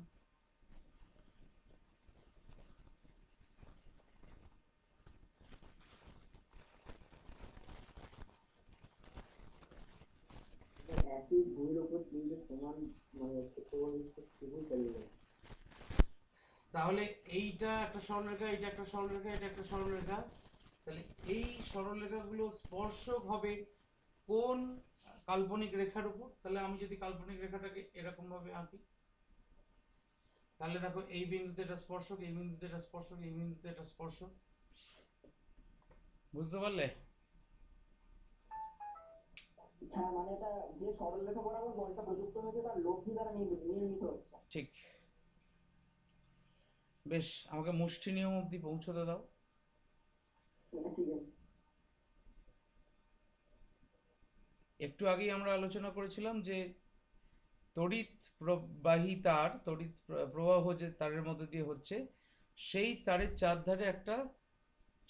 একই ভূমির উপর তিনটে সমান মানে ত্রিভুজ চালিয়ে যায়। তাহলে এইটা একটা সরলরেখা, এটা একটা সরলরেখা, এটা একটা সরলরেখা। তাহলে এই সরলরেখাগুলো স্পর্শক হবে কোন কাল্পনিক রেখার উপর? তাহলে আমি যদি কাল্পনিক রেখাটাকে এরকম ভাবে আঁকি তাহলে দেখো এই বিন্দুতে এটা স্পর্শক, এই বিন্দুতে এটা স্পর্শক, এই বিন্দুতে এটা স্পর্শক, বুঝতে পারলে? হ্যাঁ মানে এটা যে সরলরেখা বরাবর বলটা প্রযুক্ত হয়েছে তার লব্ধি দ্বারা নির্মিত হচ্ছে। ঠিক। বেশ, আমাকে মুষ্টি নিয়ম অবধি পৌঁছতে দাও। ঠিক আছে। একটু আগেই আমরা আলোচনা করেছিলাম যে তড়িৎ প্রবাহী তার, তড়িৎ প্রবাহ যে তারের মধ্যে দিয়ে হচ্ছে, সেই তারের চারধারে একটা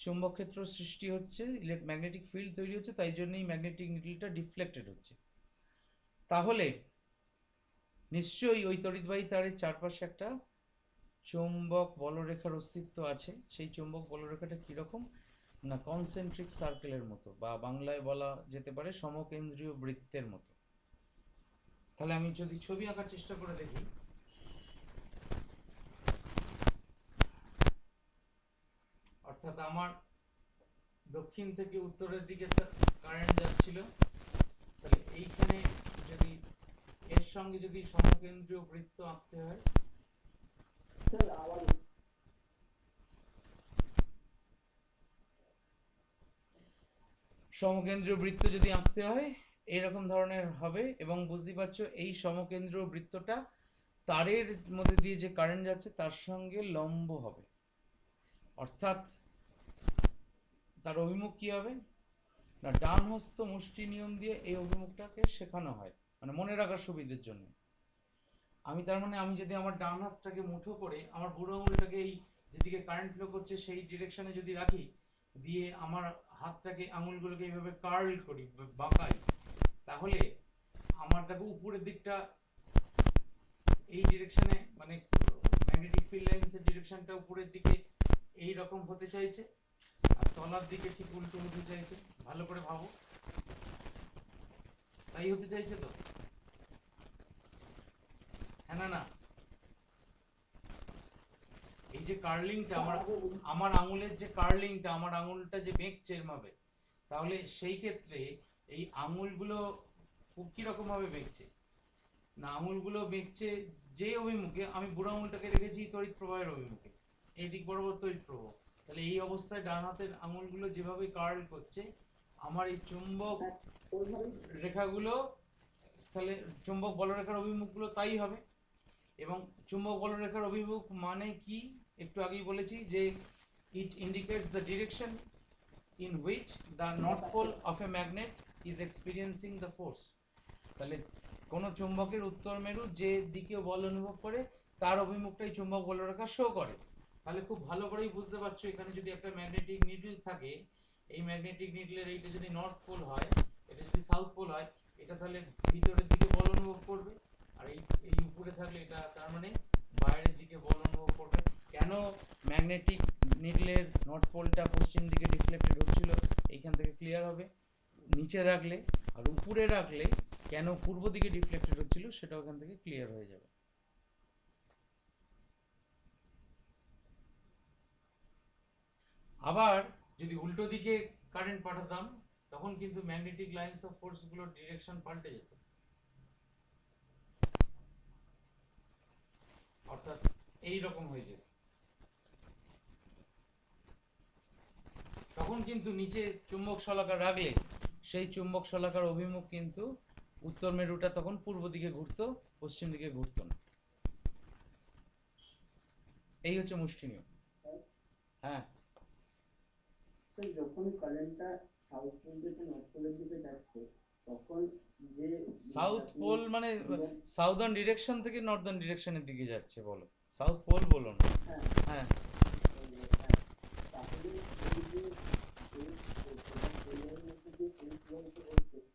চুম্বক ক্ষেত্র সৃষ্টি হচ্ছে, ম্যাগনেটিক ফিল্ড তৈরি হচ্ছে, তাই জন্যই ম্যাগনেটিক নিডলটা ডিফ্লেক্টেড হচ্ছে। তাহলে নিশ্চয়ই ওই তড়িৎবাহী তারের চারপাশে একটা চুম্বক বলরেখার অস্তিত্ব আছে। সেই চুম্বক বলরেখাটা কীরকম না কনসেন্ট্রিক সার্কেলের মতো, বা বাংলায় বলা যেতে পারে সমকেন্দ্রীয় বৃত্তের মতো। তাহলে আমি যদি ছবি আঁকার চেষ্টা করে দেখি, অর্থাৎ আমার দক্ষিণ থেকে উত্তরের দিকে কারেন্ট যাচ্ছিল, তাহলে এইখানে যদি এর সঙ্গে যদি সমকেন্দ্রীয় বৃত্ত আঁকতে হয়, স্যার আবার সমকেন্দ্রীয় বৃত্ত যদি আঁকতে হয় এরকম ধরনের হবে, এবং বুঝতে পারছো এই সমকেন্দ্রীয় বৃত্তটা তারের মধ্যে দিয়ে যে কারেন্ট যাচ্ছে তার সঙ্গে লম্ব হবে। অর্থাৎ তার অভিমুখ কি হবে না ডান হস্ত মুষ্টি নিয়ম দিয়ে এই অভিমুখটাকে শেখানো হয়, মানে মনে রাখার সুবিধের জন্য। আমি তার মানে আমি যদি আমার ডান হাতটাকে মুঠো করে আমার বুড়ো আঙুলটাকে এই যেদিকে কারেন্ট ফ্লো করছে সেই ডিরেকশনে যদি রাখি, দিয়ে আমার হাতটাকে আঙুলগুলোকে এইভাবে কার্ল করি, বাঁকাই, তাহলে আমার দেখো উপরের দিকটা এই ডিরেকশনে, মানে ম্যাগনেটিক ফিল্ড লাইন্সের ডিরেকশনটা উপরের দিকে এই রকম হতে চাইছে, আর তলার দিকে ঠিক উল্টো হতে চাইছে। ভালো করে ভাবো, তাই হতে চাইছে তো? হ্যাঁ না না, এই যে কার্লিংটা আমার আঙুলের যে কার্লিংটা, আমার আঙুলটা যে বেঁকছে এরভাবে, তাহলে সেই ক্ষেত্রে এই আঙুলগুলো খুব কিরকম ভাবে বেঁকছে না, আঙুলগুলো বেঁকছে যে অভিমুখে, আমি বুড়ো আঙুলটাকে রেখেছি তড়িৎ প্রবাহের অভিমুখে, এই দিক বরাবর তড়িৎ প্রবাহ। তাহলে এই অবস্থায় ডান হাতের আঙুলগুলো যেভাবে কার্ল করছে, আমার এই চুম্বক রেখাগুলো, তাহলে চুম্বক বলরেখার অভিমুখগুলো তাই হবে। এবং চুম্বক বলরেখার অভিমুখ মানে কি একটু আগেই বলেছি যে it indicates the direction in which the north pole of a magnet is experiencing the force। তাহলে কোন চুম্বকের উত্তর মেরু যে দিকে বল অনুভব করে তার অভিমুখটাই চুম্বক বলরেখা শো করে। তাহলে খুব ভালো করেই বুঝতে পারছো, এখানে যদি একটা ম্যাগনেটিক নিডল থাকে, এই ম্যাগনেটিক নিডলের এইটা যদি নর্থ পোল হয়, এটা যদি সাউথ পোল হয়, এটা তাহলে ভিতরের দিকে বল অনুভব করবে, আর এই এই উপরে থাকলে এটা তার মানে বাইরের দিকে বল অনুভব করবে। কেন ম্যাগনেটিক নিডলের নর্থ পোলটা পশ্চিম দিকে ডিফ্লেক্টেড হচ্ছিল এইখান থেকে ক্লিয়ার হবে। নিচে রাখলে আর উপরে রাখলে কেন পূর্ব দিকে ডিফ্লেক্টেড হচ্ছিল সেটা ওখান থেকে ক্লিয়ার হয়ে যাবে। আবার যদি উল্টো দিকে কারেন্ট পাঠাতাম তখন কিন্তু ম্যাগনেটিক লাইন্স অফ ফোর্স গুলোর ডিরেকশন পাল্টে যেত, অর্থাৎ এই রকম হয়ে যেত। তখন কিন্তু নিচে চুম্বক শলাকা রাখলে সেই চুম্বক শলাকার অভিমুখ কিন্তু উত্তর মেরুটা তখন পূর্ব দিকে ঘুরতো, পশ্চিম দিকে ঘুরতো না। এই হচ্ছে মুষ্টি নিয়ম। হ্যাঁ, যখন কারেন্টটা সাউথ পোল থেকে নর্থ পোলের দিকে যাচ্ছে তখন যে সাউথ পোল মানে সাউদার্ন ডিরেকশন থেকে নর্দার্ন ডিরেকশনের দিকে যাচ্ছে বলো, সাউথ পোল বলো না। হ্যাঁ, তাহলে এই যে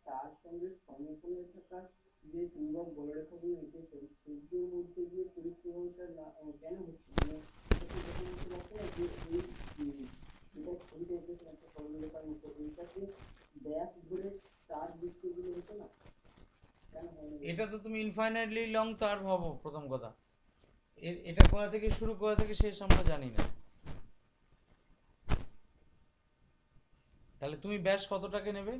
তার সঙ্গে সমকোণে থাকা যে চুম্বক বলরেখাগুলো এঁকেছে সেগুলোর মধ্যে দিয়ে তড়িৎ প্রবাহটা কেন হচ্ছে, মানে যে যেটা ছবিটা এঁকেছে একটা সরলরেখার মতো এইটাকে ব্যাস ধরে তার বৃত্তগুলো হতো না, কেন হয় না? এটা তো তুমি ইনফাইনাইটলি লং তার ভাবো প্রথম কথা, এটা কোথা থেকে শুরু কোথা থেকে শেষ আমরা জানি না। তাহলে তুমি ব্যাস কতটাকে নেবে,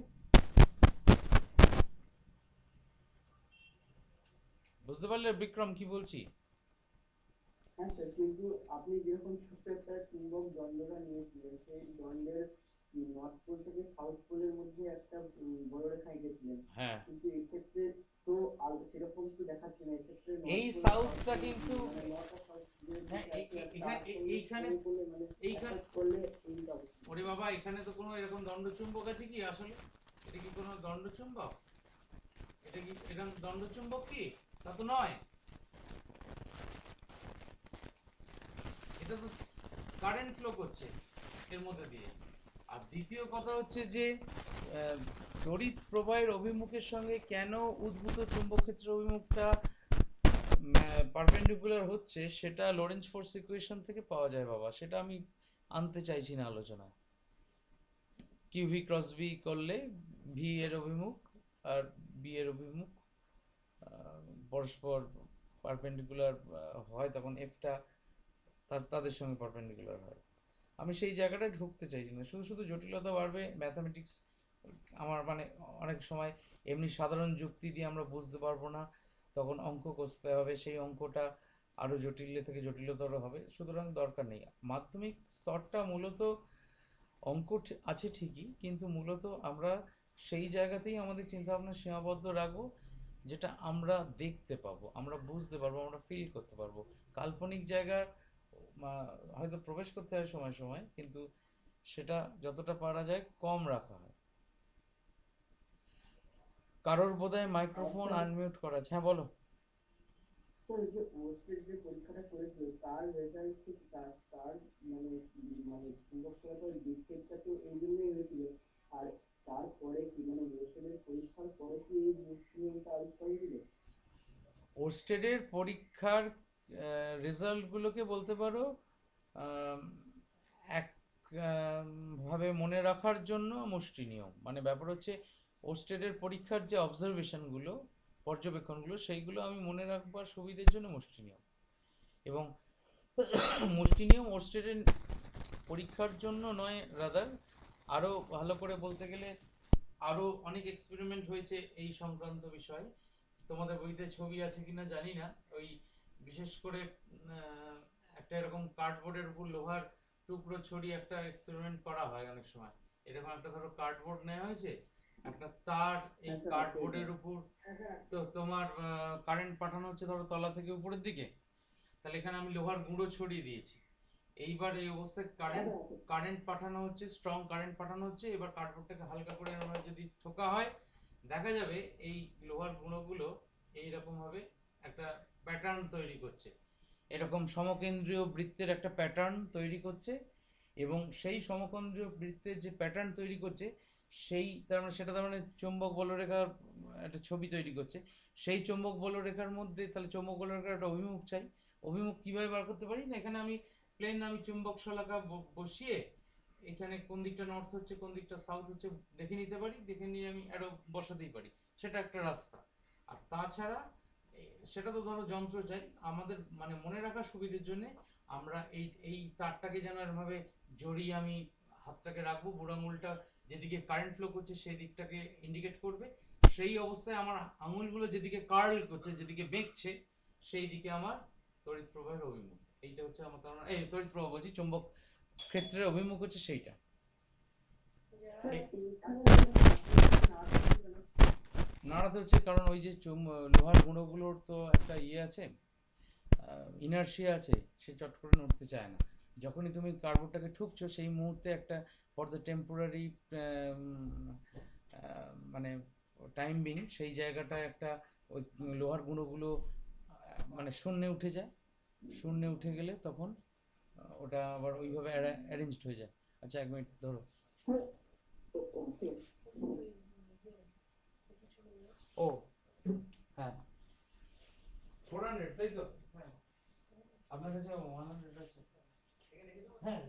বুঝতে পারলে বিক্রম কি বলছি? হ্যাঁ স্যার, কিন্তু আপনি যেরকম ছোট্ট একটা চুম্বক দণ্ডটা নিয়েছিলেন সেই দণ্ডের নর্থ পোল থেকে সাউথ পোলের মধ্যে একটা বড়রেখা এঁকেছিলেন, হ্যাঁ, কিন্তু এক্ষেত্রে তো সেরকম তো দেখাচ্ছে না, এক্ষেত্রে এই নর্থ পোল আর সাউথ সাউথটা পোল কিন্তু, মানে নর্থ আর সাউথ পোলের হ্যাঁ দিকে আছে, আর এখানে তার সঙ্গে এইখানে পরে করলে মানে এইখানে অ্যাটাচ করলে এইটা অবস্থা। ওরে বাবা, এখানে তো কোনো এরকম দণ্ডচুম্বক আছে কি আসলে? এটা কি কোনো দণ্ডচুম্বক? এটা কি এরকম দণ্ডচুম্বক কি? তা তো নয়। এটা তো কারেন্ট ফ্লো করছে এর মধ্যে দিয়ে। আর দ্বিতীয় কথা হচ্ছে যে তড়িৎ প্রবাহের অভিমুখের সঙ্গে কেন উদ্ভূত চুম্বক ক্ষেত্রের অভিমুখটা পারপেন্ডিকুলার হচ্ছে, সেটা লরেন্জ ফোর্স ইকুয়েশন থেকে পাওয়া যায় বাবা। সেটা আমি আনতে চাইছি না আলোচনায়। কিউ ভি ক্রস বি করলে ভি এর অভিমুখ আর বি এর অভিমুখ পরস্পর পারপেন্ডিকুলার হয়, তখন এফটা তাদের সঙ্গে পারপেন্ডিকুলার হয়। আমি সেই জায়গাটায় ঢুকতে চাইছি না। শুধু শুধু জটিলতা বাড়বে ম্যাথামেটিক্স। আমার মানে অনেক সময় এমনি সাধারণ যুক্তি দিয়ে আমরা বুঝতে পারবো না, তখন অঙ্ক কষতে হবে, সেই অঙ্কটা আরও জটিল থেকে জটিলতর হবে। সুতরাং দরকার নেই। মাধ্যমিক স্তরটা মূলত অঙ্ক আছে ঠিকই, কিন্তু মূলত আমরা সেই জায়গাতেই আমাদের চিন্তাভাবনা সীমাবদ্ধ রাখবো, যেটা আমরা দেখতে পাবো, আমরা বুঝতে পারবো, আমরা ফিল করতে পারবো। কাল্পনিক জায়গা হয়তো প্রবেশ করতে হয় সময় সময়, কিন্তু সেটা যতটা পারা যায় কম রাখা হয়। কারোর বোধহয় মাইক্রোফোন আচ্ছা আনমিউট করা আছে। হ্যাঁ বলো। স্যার, যে ওয়েস্টের যে পরীক্ষাটা করেছিল তার রেজাল্ট কি তার মানে মানে চুম্বকতার বিক্ষেপটা তো এই জন্যই হয়েছিল, আর তারপরে কি মানে ওয়েস্টের পরীক্ষার পরে কি এই নিয়মটা আবিষ্কার হয়েছিল? ওরস্টেডের পরীক্ষার রেজাল্টগুলোকে বলতে পারো আম, এক ভাবে মনে রাখার জন্য মুষ্টি নিয়ম। মানে ব্যাপার হচ্ছে, ওরস্টেডের পরীক্ষার যে অবজারভেশনগুলো, পর্যবেক্ষণগুলো, সেইগুলো আমি মনে রাখবার সুবিধের জন্য মুষ্টি নিয়ম। এবং মুষ্টি নিয়ম ওরস্টেডের পরীক্ষার জন্য নয়, রাদার আরও ভালো করে বলতে গেলে আরও অনেক এক্সপেরিমেন্ট হয়েছে এই সংক্রান্ত বিষয়। তোমাদের বইতে ছবি আছে কিনা জানি না। ওই বিশেষ করে একটা এরকম কার্ডবোর্ডের উপর লোহার টুকরো ছড়িয়ে একটা এক্সপেরিমেন্ট করা হয় অনেক সময়। এরকম একটা ধরো কার্ডবোর্ড নেওয়া হয়েছে, একটা তার এই হ্যাঁ স্যার, আছে এটা। কার্ডবোর্ডের উপর, তো তোমার কারেন্ট পাঠানো হচ্ছে ধরো তলা থেকে উপরের দিকে। তাহলে এখানে আমি লোহার গুঁড়ো ছড়িয়ে দিয়েছি। এইবার এই অবস্থায় কারেন্ট কারেন্ট পাঠানো হচ্ছে, স্ট্রং কারেন্ট পাঠানো হচ্ছে। এবার কার্ডবোর্ডটাকে হালকা করে আমরা যদি ঠোকা হয়, দেখা যাবে এই লোহার গুঁড়োগুলো এইরকম ভাবে একটা প্যাটার্ন তৈরি করছে, এরকম সমকেন্দ্রীয় বৃত্তের একটা প্যাটার্ন তৈরি করছে। এবং সেই সমকেন্দ্রীয় বৃত্তের যে প্যাটার্ন তৈরি করছে, সেই তার মানে সেটা তার মানে চৌম্বক বলরেখার একটা ছবি তৈরি করছে। সেই চৌম্বক বলরেখার মধ্যে তাহলে চৌম্বক বলরেখার একটা অভিমুখ চাই। অভিমুখ কিভাবে বার করতে পারি না, এখানে আমি প্লেন আমি চুম্বক শলাকা বসিয়ে এখানে কোন দিকটা নর্থ হচ্ছে কোন দিকটা সাউথ হচ্ছে দেখে নিতে পারি, দেখে নিয়ে আমি অ্যারো বসাতেই পারি। সেটা একটা রাস্তা। আর তাছাড়া সেটা তো ধরো যন্ত্র চাই আমাদের মানে মনে রাখার সুবিধের জন্য। আমরা এই এই তারটাকে যেন এরভাবে জড়িয়ে আমি হাতটাকে রাখবো, বুড়ো আঙুলটা যেদিকে কারেন্ট ফ্লো করছে সেই দিকটাকে ইন্ডিকেট করবে। সেই অবস্থায় আমার আঙুলগুলো যেদিকে কার্ল করছে, যেদিকে বেঁকছে, সেই দিকে আমার তড়িৎ প্রবাহের অভিমুখ। এইটা হচ্ছে আমার তার মানে এই তড়িৎ প্রবাহ বলছি, চুম্বক ক্ষেত্রের অভিমুখ হচ্ছে সেইটা। স্যার, এই এইখানে আপনি না করতে কেন? নাড়াতে হচ্ছে কারণ ওই যে লোহার গুঁড়োগুলোর তো একটা ইয়ে আছে, ইনার্শিয়া আছে, সে চট করে নড়তে চায় না। যখনই তুমি কার্ডবোর্ডটাকে ঠুকছো, সেই মুহূর্তে একটা ফর দ্য টেম্পোরারি মানে টাইম বিং, সেই জায়গাটায় একটা ওই লোহার গুঁড়োগুলো মানে শূন্যে উঠে যায়। শূন্যে উঠে গেলে তখন ওটা আবার ওইভাবে অ্যারেঞ্জড হয়ে যায়। আচ্ছা, 1 মিনিট ধরো। স্যার, ঠিক আছে। ও হ্যাঁ, 400 তাই তো? হ্যাঁ, আপনার কাছে 100 আছে? হ্যাঁ।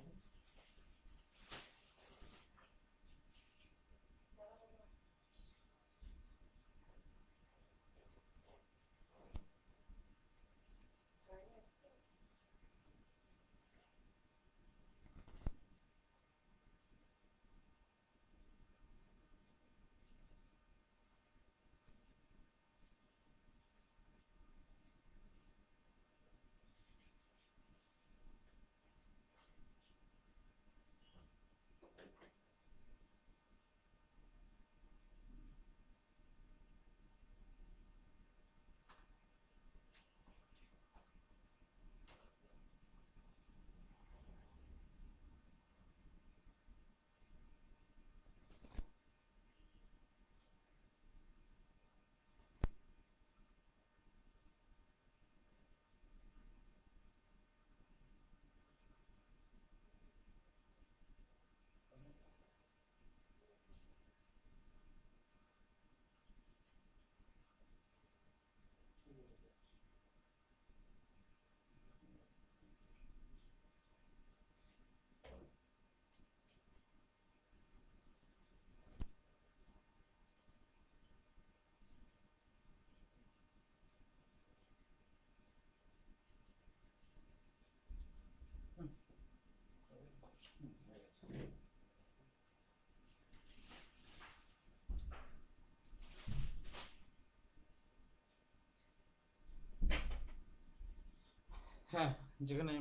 হ্যাঁ, যেখানে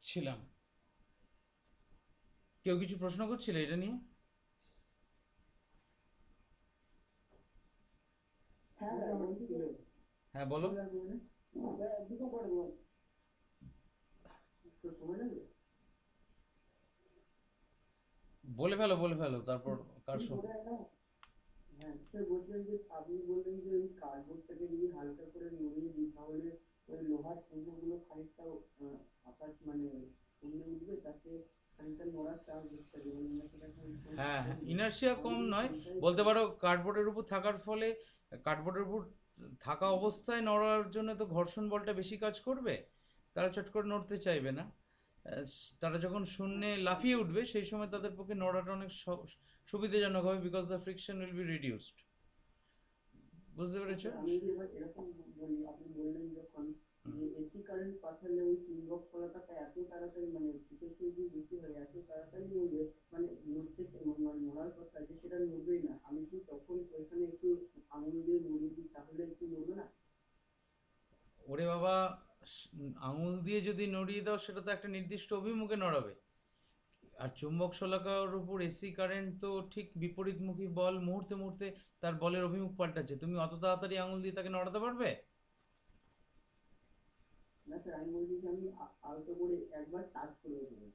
ছিলাম, কেউ কিছু প্রশ্ন করছিলে এটা নিয়ে? হ্যাঁ বলছি তো, হ্যাঁ বলো। দুটো করে দেবো, একটু সময় লাগবে। বলে ফেলো তারপর কার সঙ্গে। হ্যাঁ স্যার, বলছিলাম যে আপনি বললেন যে ওই কার্ডবোর্ডটাকে যদি হালকা করে নড়িয়ে দিই তাহলে ওই লোহার টুকরোগুলো খানিকটা আকাশ মানে শূন্যে উঠবে, তাতে খানিকটা নড়ার চান্স দিচ্ছে এবং সেটা হ্যাঁ হ্যাঁ, ইনার্শিয়া কম নয়, বলতে পারো কার্ডবোর্ডের উপর থাকার ফলে, কার্ডবোর্ডের উপর থাকা অবস্থায় নড়ার জন্য তো ঘর্ষণ বলটা বেশি কাজ করবে, তারা চট করে নড়তে চাইবে না। তারা যখন শূন্যে লাফিয়ে উঠবে সেই সময় তাদের পক্ষে নড়াটা অনেক সুবিধাজনক হবে, because the friction will be reduced. বুঝতে পেরেছো? আমি যদি এবার এরকম বলি, আপনি বললেন যখন যে এসি কারেন্ট পাঠালে ওই চুম্বক ফলকটা এত তাড়াতাড়ি মানে ফ্রিকোয়েন্সি বেশি হয়, এত তাড়াতাড়ি নড়বে, মানে নড়তে মানে নড়ার কথা যে সেটা নড়বেই না, আমি কি তখন ওইখানে একটু আঙুল দিয়ে নড়িয়ে দিই তাহলে একটু নড়বে না? ওরে বাবা, আঙুল দিয়ে যদি নড়িয়ে দাও সেটা তো একটা নির্দিষ্ট অভিমুখে নড়াবে, আর চুম্বক শলাকার উপর এসি কারেন্ট তো ঠিক বিপরীতমুখী বল, মুহূর্তে মুহূর্তে তার বলের অভিমুখ পাল্টাচ্ছে, তুমি অত তাড়াতাড়ি আঙুল দিয়ে তাকে নড়াতে পারবে? না স্যার, আমি বলছি যে আমি আলতো করে একবার টাচ করে দেবো।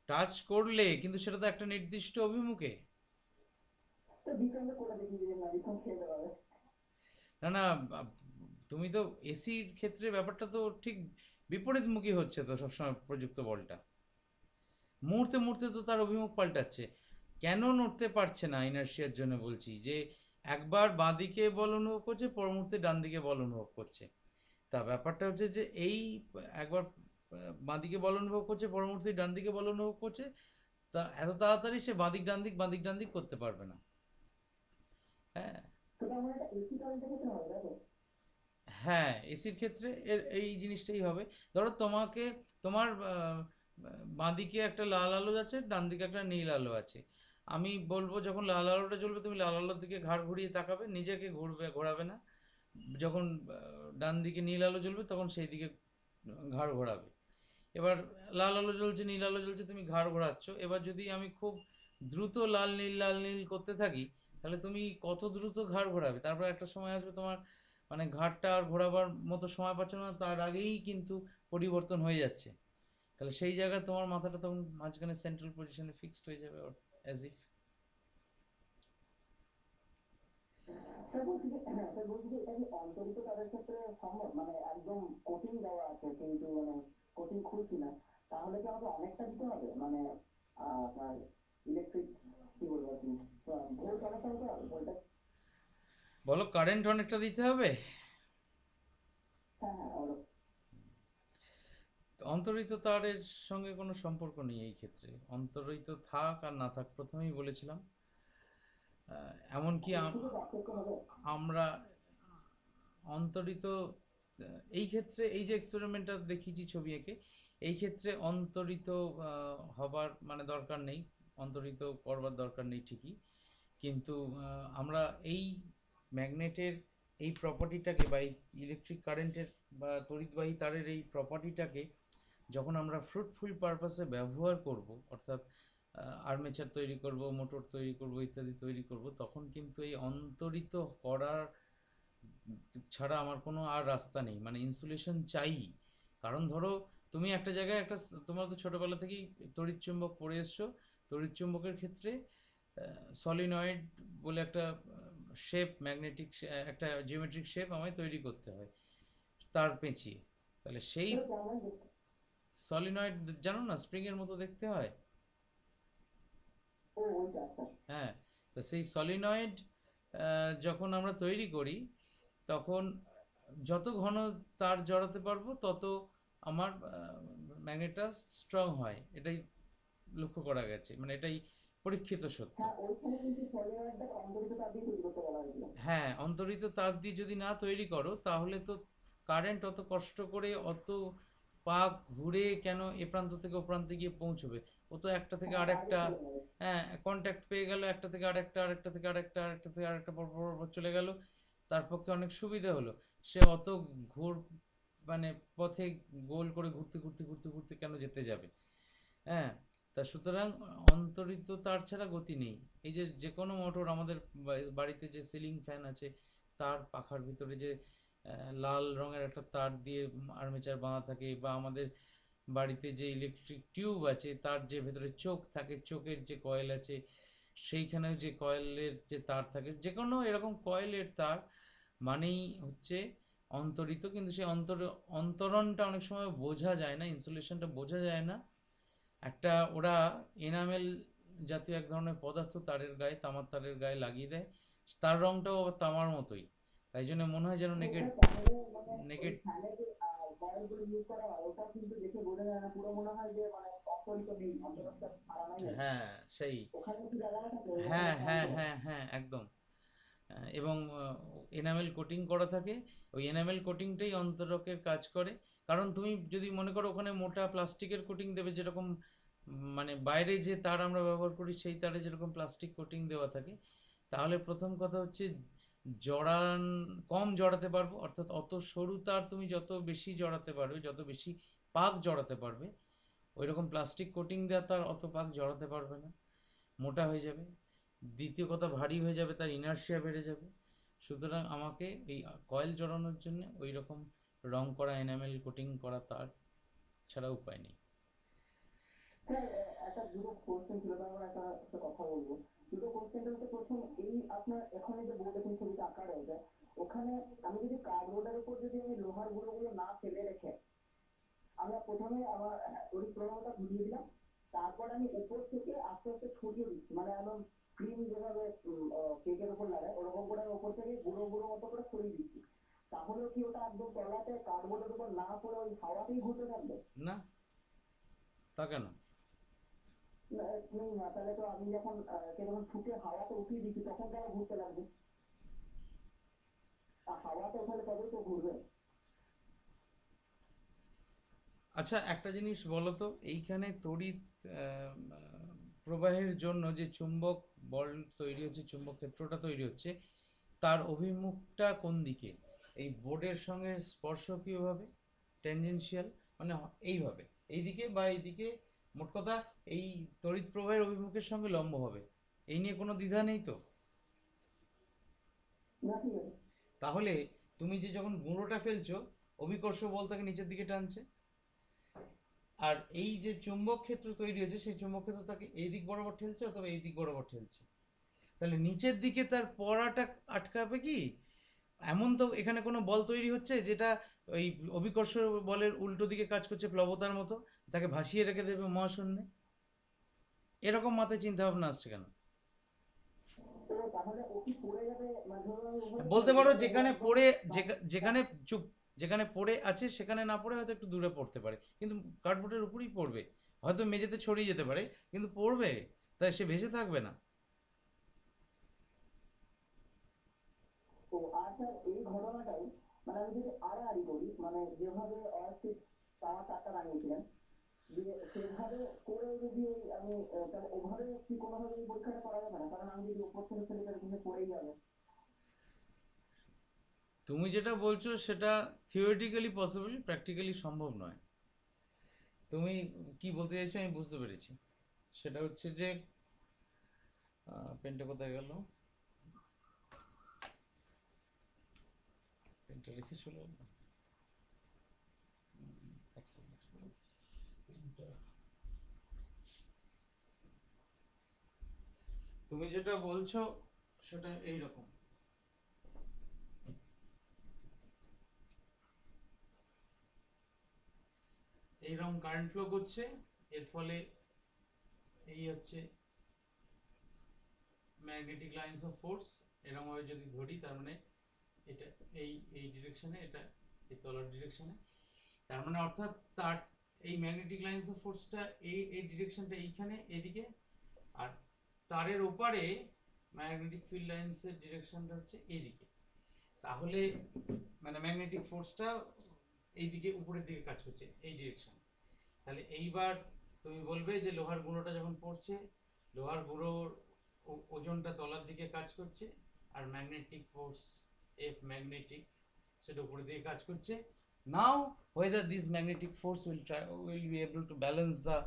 টাচ করলে কিন্তু সেটা তো একটা নির্দিষ্ট অভিমুখে। স্যার বিক্রমটা করে দেখি যে না, বিক্রম খেয়ে দেওয়া না না, তুমি তো এসির ক্ষেত্রে ব্যাপারটা তো ঠিক বিপরীতমুখী হচ্ছে তো সবসময় প্রযুক্ত বলটা, মুহূর্তে মুহূর্তে তো তার অভিমুখ পাল্টাচ্ছে। কেন নড়তে পারছে না ইনার্শিয়ার জন্য বলছি, যে একবার বাঁদিকে বল অনুভব করছে, পর মুহূর্তে ডান দিকে বল অনুভব করছে। তা ব্যাপারটা হচ্ছে যে এই একবার বাঁদিকে বল অনুভব করছে, পর মুহূর্তে ডান দিকে বল অনুভব করছে, তা এত তাড়াতাড়ি সে বাঁদিক ডান দিক করতে পারবে না। হ্যাঁ সেটা আমার একটা এসি কারেন্টের ক্ষেত্রে হবে, তাই তো? হ্যাঁ, এসির ক্ষেত্রে এই জিনিসটাই হবে। ধরো তোমাকে, তোমার বাঁদিকে একটা লাল আলো যাচ্ছে, ডান দিকে একটা নীল আলো আছে, আমি বলবো যখন লাল আলোটা জ্বলবে তুমি লাল আলোর দিকে ঘাড় ঘুরিয়ে তাকাবে, নিজেকে ঘোরাবে না। যখন ডান দিকে নীল আলো জ্বলবে তখন সেই দিকে ঘাড় ঘোরাবে। এবার লাল আলো জ্বলছে, নীল আলো জ্বলছে, তুমি ঘাড় ঘোরাচ্ছ, এবার যদি আমি খুব দ্রুত লাল নীল করতে থাকি, তাহলে তুমি কত দ্রুত ঘাড় ঘোরাবে? তারপর একটা সময় আসবে তোমার মানে ঘাড়টা আর ঘোরাবার মতো সময় পাচ্ছ না, তার আগেই কিন্তু পরিবর্তন হয়ে যাচ্ছে। তাহলে সেই জায়গায় তোমার মাথাটা তখন মাঝখানে সেন্ট্রাল পজিশনে ফিক্সড হয়ে যাবে, অ্যাজ ইফ। স্যার বলছি যে, হ্যাঁ স্যার বলছি যে এটা কি অন্তরিত তাদের ক্ষেত্রে সম্ভব, মানে একদম কোটিং দেওয়া আছে কিন্তু মানে কোটিং খুলছি না, তাহলে কি আমাকে অনেকটা দিতে হবে, মানে আপনার ইলেকট্রিক কি বলবো আর কি, ভোল্ট অনেকটা দিতে হবে, ভোল্টেজ? বলো, কারেন্ট অনেকটা দিতে হবে? হ্যাঁ হ্যাঁ ওরকম। অন্তরিত তারের সঙ্গে কোনো সম্পর্ক নেই এই ক্ষেত্রে, অন্তরিত থাক আর না থাক, প্রথমেই বলেছিলাম। এমনকি আমরা অন্তরিত, এই ক্ষেত্রে এই যে এক্সপেরিমেন্টটা দেখিয়েছি ছবি এঁকে, এই ক্ষেত্রে অন্তরিত হবার মানে দরকার নেই, অন্তরিত করবার দরকার নেই ঠিকই, কিন্তু আমরা এই ম্যাগনেটের এই প্রপার্টিটাকে বা এই ইলেকট্রিক কারেন্টের বা তড়িৎবাহী তারের এই প্রপার্টিটাকে যখন আমরা ফ্রুটফুল পারপাসে ব্যবহার করব, অর্থাৎ আর্মেচার তৈরি করব, মোটর তৈরি করব, ইত্যাদি তৈরি করব, তখন কিন্তু এই অন্তরিত করার ছাড়া আমার কোনো আর রাস্তা নেই, মানে ইনসুলেশন চাই। কারণ ধরো তুমি একটা জায়গায় একটা, তোমরা তো ছোটোবেলা থেকেই তড়িৎচুম্বক পড়ে এসছো, তড়িৎচুম্বকের ক্ষেত্রে সলিনয়েড বলে একটা শেপ, ম্যাগনেটিক একটা জিওমেট্রিক শেপ আমায় তৈরি করতে হয় তার পেঁচিয়ে। তাহলে সেই সলিনয়েড জানো না, স্প্রিংয়ের মতো দেখতে হয়। হ্যাঁ, তো সেই সলিনয়েড যখন আমরা তৈরি করি তখন যত ঘন তার জড়াতে পারবো তত আমার ম্যাগনেটটা স্ট্রং হয়, এটাই লক্ষ্য করা গেছে, মানে এটাই পরীক্ষিত সত্য। হ্যাঁ, অন্তরিত তার দিয়ে যদি না তৈরি করো তাহলে তো কারেন্ট অত কষ্ট করে অত পাক ঘুরে কেন এ প্রান্ত থেকে ও প্রান্তে গিয়ে পৌঁছবে, ও তো একটা থেকে আরেকটা, হ্যাঁ, কন্ট্যাক্ট পেয়ে গেল, একটা থেকে আরেকটা, আরেকটা থেকে আরেকটা, আরেকটা থেকে আরেকটা, পর পর পর চলে গেল, তার পক্ষে অনেক সুবিধা হলো। সে অত ঘুর মানে পথে গোল করে ঘুরতে ঘুরতে ঘুরতে ঘুরতে কেন যেতে যাবে? হ্যাঁ, তা সুতরাং অন্তরিত তার ছাড়া গতি নেই। এই যে যে কোনো মোটর, আমাদের বাড়িতে যে সিলিং ফ্যান আছে, তার পাখার ভিতরে যে লাল রঙের একটা তার দিয়ে আর্মেচার বাঁধা থাকে, বা আমাদের বাড়িতে যে ইলেকট্রিক টিউব আছে তার যে ভেতরে চোখ থাকে, চোখের যে কয়েল আছে সেইখানেও যে কয়েলের যে তার থাকে, যে কোনো এরকম কয়েলের তার মানেই হচ্ছে অন্তরিত। কিন্তু সেই অন্তরণটা অনেক সময় বোঝা যায় না, ইনসুলেশনটা বোঝা যায় না। একটা ওরা এনামেল জাতীয় এক ধরনের পদার্থ তারের গায়ে, তামার তারের গায়ে লাগিয়ে দেয়, তার রংটাও আবার তামার মতোই, তাই জন্য মনে হয় যেন নেকেড তাহলে মানে ওই নেকেড ফ্যানে যে কয়েলগুলো ইউজ করা হয় ওটা কিন্তু দেখে বোঝা যায় না, পুরো মনে হয় যে মানে অন্তরিত নেই, অন্তরটা ছাড়া নাই আর কি। হ্যাঁ সেই, ওখানে কি জায়গাটা থাকে ওরকম হ্যাঁ একটা হ্যাঁ অন্তর। হ্যাঁ হ্যাঁ একদম। এবং এনামেল কোটিং করা থাকে, ওই এনামেল কোটিংটাই অন্তরকের কাজ করে। কারণ তুমি যদি মনে করো ওখানে মোটা প্লাস্টিকের কোটিং দেবে, যেরকম মানে বাইরে যে তার আমরা ব্যবহার করি সেই তারে যেরকম প্লাস্টিক কোটিং দেওয়া থাকে, তাহলে প্রথম কথা হচ্ছে জড়ান কম জড়াতে পারবো, অর্থাৎ অত সরু তার তুমি যত বেশি জড়াতে পারবে, যত বেশি পাক জড়াতে পারবে, ওই রকম প্লাস্টিক কোটিং দেওয়া তার অত পাক জড়াতে পারবে না, মোটা হয়ে যাবে। দ্বিতীয় কথা, ভারী হয়ে যাবে, তার ইনার্শিয়া বেড়ে যাবে। সুতরাং আমাকে এই কয়েল জড়ানোর জন্য ওই রকম রং করা এনামেল কোটিং করা তার ছাড়া উপায় নেই। স্যার একটা দুটো কোশ্চেন ছিল, তারপর একটা একটা কথা বলবো। দুটো কোশ্চেনটা হচ্ছে, প্রথম এই আপনার এখানে যে বোর্ড এখন ছবিটা আঁকা রয়েছে, ওখানে আমি যদি কার্ডবোর্ডের উপর যদি আমি লোহার গুঁড়োগুলো না ফেলে রেখে, আমরা প্রথমে আমার ওই প্রণামটা ঘুরিয়ে দিলাম, তারপর আমি উপর থেকে আস্তে আস্তে ছড়িয়ে দিচ্ছি, মানে একদম ক্রিম যেভাবে কেকের উপর লাগায় ওরকম করে আমি উপর থেকে গুঁড়ো গুঁড়ো মতো করে ছড়িয়ে দিচ্ছি, তাহলে কি ওটা একদম তলাতে কার্ডবোর্ডের উপর না পড়ে ওই হাওয়াতেই ঘুরতে থাকবে? না, তা কেন? নেই না, তাহলে তো আমি যখন যখন ছুটে হাওয়াতে উঠিয়ে দিচ্ছি তখন কেন ঘুরতে লাগবে? আর হাওয়াতে ওঠালে তবেই তো ঘুরবে। আচ্ছা একটা জিনিস বলো তো, এইখানে তড়িৎ আহ, প্রবাহের জন্য যে চুম্বক বল তৈরি হচ্ছে, চুম্বক ক্ষেত্রটা তৈরি হচ্ছে, তার অভিমুখটা কোন দিকে? এই বোর্ডের সঙ্গে স্পর্শকীয়ভাবে ট্যানজেনশিয়াল, মানে এইভাবে, এইদিকে বা এইদিকে, মোট কথা এই তড়িৎ প্রবাহের অভিমুখের সঙ্গে লম্ব হবে। এই নিয়ে কোনো দ্বিধা নেই তো? না ঠিক আছে। তাহলে তুমি যে যখন গুঁড়োটা ফেলছো, অভিকর্ষ বল তাকে নিচের দিকে টানছে, আর এই যে চুম্বক ক্ষেত্র তৈরি হচ্ছে সেই চুম্বক ক্ষেত্র তাকে এই দিক বরাবর ঠেলছে অথবা এই দিক বরাবর ঠেলছে। তাহলে নিচের দিকে তার পড়াটা আটকাবে কি? এমন তো এখানে কোনো বল তৈরি হচ্ছে যেটা ওই অভিকর্ষ বলের উল্টো দিকে কাজ করছে, প্লবতার মতো, তাকে ভাসিয়ে রেখে দেবে মহাশূন্যে। এরকম মাথায় চিন্তা ভাবনা আসছে কেন? তো তাহলে ও কি পড়ে যাবে, মানে ধরুন আমি ওভাবে বলতে ফেলছি পারো তাহলে ও যেখানে একদম পড়ে, যেখানে চুপ, যেখানে পড়ে আছে সেখানে না পড়ে হয়তো একটু দূরে পড়তে পারে, কিন্তু কার্ডবোর্ডের উপরেই পড়বে। হয়তো মেঝেতে ছড়িয়ে যেতে পারে, কিন্তু পড়বে, তাই সে ভেসে থাকবে না। তো আর স্যার এই ঘটনাটাই, মানে আমি যদি আড়াআড়ি করি, মানে যেভাবে অস্থির পাওয়ার তারটা বানিয়েছিলেন, দিয়ে সেভাবে করে যদি আমি তাহলে ওভাবে কি কোনোভাবে এই পরীক্ষাটা করা যাবে না? কারণ আমি যদি উপর থেকে ফেলে তাহলে কিন্তু পড়েই যাবে। তুমি যেটা বলছো সেটা থিওরিটিক্যালি পসিবল, প্র্যাকটিক্যালি সম্ভব নয়। তুমি কি বলতে চাইছো আমি বুঝতে পেরেছি। সেটা হচ্ছে যে পেনটা কোথায় গেল, পেনটা রেখে চলে এলাম। এক সেকেন্ড। তুমি যেটা বলছো সেটা এইরকম, এইরকম কারেন্ট ফ্লো করছে, এর ফলে এই হচ্ছে ম্যাগনেটিক লাইন্স অফ ফোর্স। এরকম ভাবে যদি ধরি তার মানে এটা এই এই ডিরেকশনে, এটা এই তলার ডিরেকশনে, তার মানে অর্থাৎ তার এই ম্যাগনেটিক লাইন্স অফ ফোর্সটা এই এই ডিরেকশনটা এইখানে এদিকে, আর তারের ওপারে ম্যাগনেটিক ফিল্ড লাইন্সের ডিরেকশনটা হচ্ছে এইদিকে। তাহলে মানে ম্যাগনেটিক ফোর্সটা এইদিকে উপরের দিকে কাজ করছে এই ডিরেকশন। তাহলে এইবার তুমি বলবে যে লোহার গুঁড়োটা যখন পড়ছে, লোহার গুঁড়োর ওজনটা তলার দিকে কাজ করছে, আর ম্যাগনেটিক ফোর্স এফ ম্যাগনেটিক সেটা উপরের দিকে কাজ করছে। নাও whether this magnetic force will be able to balance the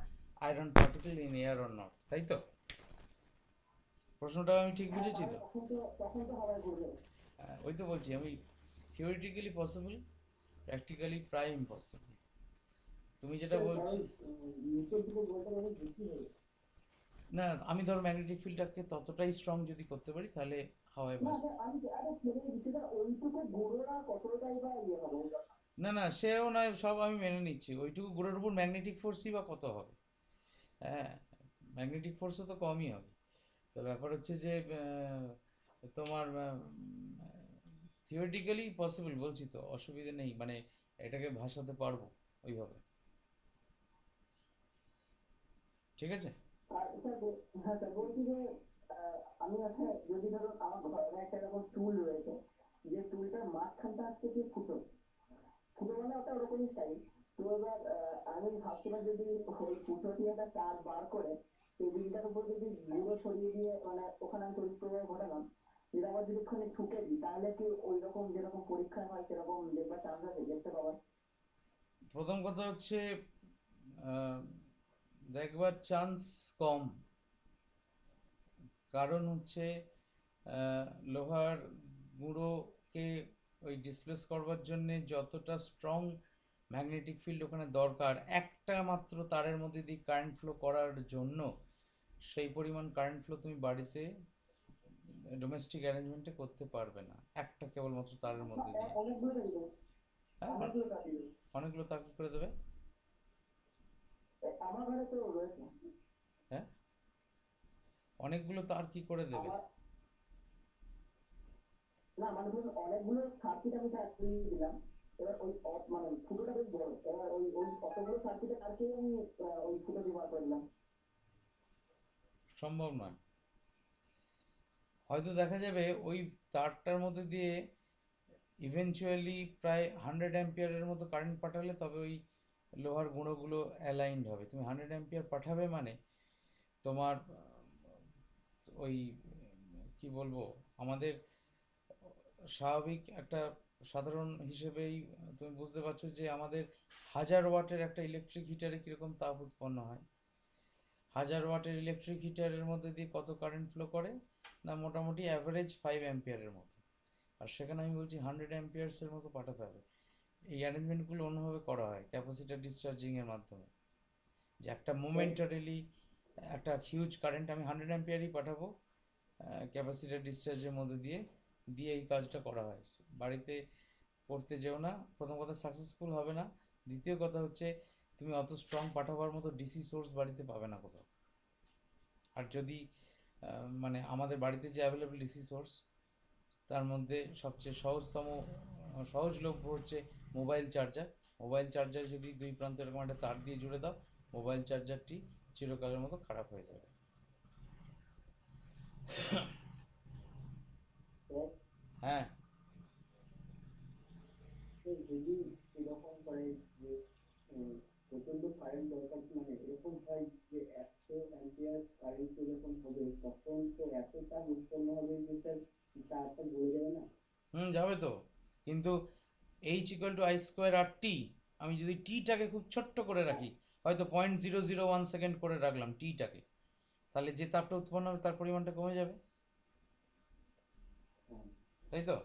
iron particle in air or not, তাই তো? প্রশ্নটা আমি ঠিক বুঝেছি তো? তখন তো হাওয়ায় ঘুরবে। ওই তো বলছি আমি, থিওরিটিক্যালি পসিবল, প্র্যাকটিক্যালি প্রায় ইম্পসিবল। তুমি যেটা বলছো, নিচের দিকে বলতে গেলে বেশি হবে। না আমি ধরো ম্যাগনেটিক ফিল্ডটাকে ততটাই স্ট্রং যদি করতে পারি তাহলে হাওয়ায় না ভাস, আমি আরে ছেড়ে দিচ্ছি না, ওইটুকু গুঁড়োরা কতটাই বা ইয়ে হবে। না না সেও নয়, সব আমি মেনে নিচ্ছি, ওইটুকু গুঁড়োর উপর ম্যাগনেটিক ফোর্সই বা কত হবে? হ্যাঁ, ম্যাগনেটিক ফোর্সও তো কমই হবে। তো ব্যাপার হচ্ছে যে তোমার থিওরিটিক্যালি পসিবল বলছি তো, অসুবিধা নেই, মানে এটাকে ভাসাতে পারবো ওইভাবে, ঠিক আছে? আর স্যার হ্যাঁ স্যার বলছি যে আমি একটা যদি ধরো আমার ঘরে একটা এরকম টুল রয়েছে, যে টুলটার মাঝখানটা হচ্ছে কি ফুটো, ফুটো মানে ওটা ওরকমই স্টাইল। তো এবার আমি ভাবছিলাম যদি ওই ফুটো দিয়ে একটা তার বার করে টেবিলটার উপর যদি গুঁড়ো সরিয়ে দিয়ে মানে ওখানে আমি তড়িৎ প্রবাহ ঘটালাম, যদি আবার যদি ওখানে ঠুকে দিই তাহলে কি ওই রকম যেরকম পরীক্ষায় হয় সেরকম দেখবার চান্স আছে দেখতে পাবার? প্রথম কথা হচ্ছে আহ, দেখবার চান্স কম, কারণ হচ্ছে লোহার গুঁড়োকে ওই ডিসপ্লেস করবার জন্যে যতটা স্ট্রং ম্যাগনেটিক ফিল্ড ওখানে দরকার একটা মাত্র তারের মধ্যে দিয়ে কারেন্ট ফ্লো করার জন্য, সেই পরিমাণ কারেন্ট ফ্লো তুমি বাড়িতে ডোমেস্টিক অ্যারেঞ্জমেন্টে করতে পারবে না একটা কেবলমাত্র তারের মধ্যে দিয়ে। অনেকগুলো দিল, হ্যাঁ অনেকগুলো তার দিল। অনেকগুলো তার কি করে দেবে? আমার ঘরে তো রয়েছে। হ্যাঁ, অনেকগুলো তার কি করে দেবে? আমার না মানে ধরুন অনেকগুলো সার্কিট আমি চালিয়ে দিলাম, এবার ওই মানে ফুটোটা বেশ বড়, এবার ওই ওই অতগুলো সার্কিটে তারকে আমি ওই ফুটো ব্যবহার করে দিলাম। সম্ভব নয়। হয়তো দেখা যাবে ওই তারটার মধ্যে দিয়ে ইভেনচুয়ালি প্রায় 100 অ্যাম্পিয়ারের মতো কারেন্ট পাঠালে তবে ওই লোহার গুঁড়োগুলো অ্যালাইন্ড হবে। তুমি 100 অ্যাম্পিয়ার পাঠাবে মানে তোমার ওই কি বলবো, আমাদের স্বাভাবিক একটা সাধারণ হিসেবেই তুমি বুঝতে পারছো যে আমাদের 1000 ওয়াটের একটা ইলেকট্রিক হিটারে কীরকম তাপ উৎপন্ন হয়। 1000 ওয়াটের ইলেকট্রিক হিটারের মধ্যে দিয়ে কত কারেন্ট ফ্লো করে না, মোটামুটি অ্যাভারেজ 5 অ্যাম্পিয়ারের মতো, আর সেখানে আমি বলছি 100 অ্যাম্পিয়ার্সের মতো পাঠাতে হবে। এই অ্যারেঞ্জমেন্টগুলো অন্যভাবে করা হয় ক্যাপাসিটার ডিসচার্জিংয়ের মাধ্যমে, যে একটা মোমেন্টারিলি একটা হিউজ কারেন্ট আমি 100 অ্যাম্পিয়ারই পাঠাবো ক্যাপাসিটার ডিসচার্জের মধ্যে দিয়ে দিয়ে এই কাজটা করা হয়। বাড়িতে করতে যেও না, প্রথম কথা সাকসেসফুল হবে না, দ্বিতীয় কথা হচ্ছে তুমি অত স্ট্রং পাঠাবার মতো ডিসি সোর্স বাড়িতে পাবে না কোথাও। আর যদি মানে আমাদের বাড়িতে যে অ্যাভেলেবল ডিসি সোর্স তার মধ্যে সবচেয়ে সহজতম সহজলভ্য হচ্ছে মোবাইল চার্জার। মোবাইল চার্জার যদি দুই প্রান্তে এরকম একটা তার দিয়ে জুড়ে দাও, মোবাইল চার্জারটি চিরকালের মতো খারাপ হয়ে যাবে। হ্যাঁ, যদি এরকম করে যে প্রচন্ড কারেন্ট দরকার, মানে এরকম হয় যে 100 অ্যাম্পিয়ার কারেন্ট যখন হবে তখন তো এত চাপ উৎপন্ন হবে যে স্যার তারটা বলে যাবে না। যাবে তো, কিন্তু H=I²R/T, আমি যদি টিটাকে খুব ছোট্ট করে রাখি, হয়তো 0.001 সেকেন্ড করে রাখলাম টিটাকে, তাহলে যে তাপটা উৎপন্ন হবে তার পরিমাণটা কমে যাবে, তাই তো?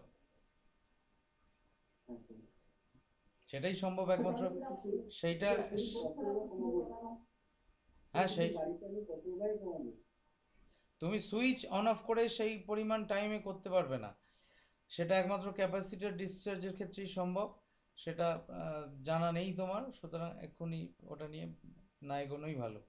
সেটাই সম্ভব একমাত্র, সেইটা হ্যাঁ সেই তুমি সুইচ অন অফ করে সেই পরিমাণ টাইমে করতে পারবে না, সেটা একমাত্র ক্যাপাসিটার ডিসচার্জের ক্ষেত্রেই সম্ভব। সেটা জানা নেই তোমার, সুতরাং এক্ষুনি ওটা নিয়ে না এগোনোই ভালো।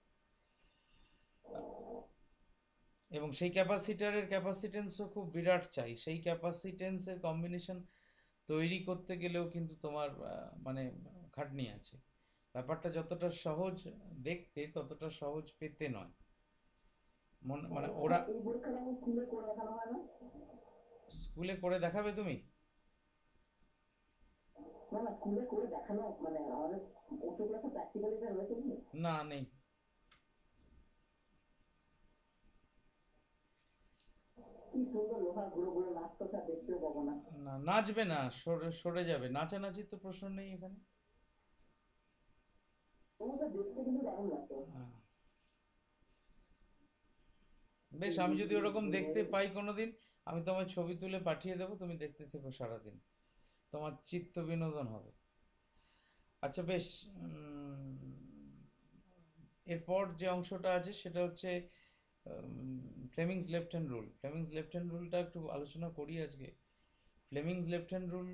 এবং সেই ক্যাপাসিটারের ক্যাপাসিটেন্সও খুব বিরাট চাই, সেই ক্যাপাসিটেন্সের কম্বিনেশন তৈরি করতে গেলেও কিন্তু তোমার মানে খাটনি আছে। ব্যাপারটা যতটা সহজ দেখতে ততটা সহজ পেতে নয়। মানে ওরা এই পরীক্ষাটা আমি স্কুলে করে দেখানো হয় না? স্কুলে করে দেখাবে তুমি? না না স্কুলে করে দেখানো মানে আমাদের উচ্চ ক্লাসে প্র্যাকটিক্যালিটা রয়েছে কি? না নেই, কি সুন্দর লোহা ঘুরে ঘুরে নাচতো স্যার, দেখতেও পাবো না। না, নাচবে না, সরে সরে যাবে, নাচানাচির তো প্রশ্ন নেই এখানে। তবু স্যার দেখতে কিন্তু দারুণ লাগতো। হ্যাঁ। বেশ, আমি যদি ওরকম দেখতে পাই কোনোদিন, আমি তোমার ছবি তুলে পাঠিয়ে দেবো, তুমি দেখতে থেকো সারাদিন, তোমার চিত্ত বিনোদন হবে। আচ্ছা বেশ, এরপর যে অংশটা আছে সেটা হচ্ছে Fleming's left hand rule. Fleming's left hand রুলটা একটু আলোচনা করি আজকে। ফ্লেমিংস লেফট হ্যান্ড রুল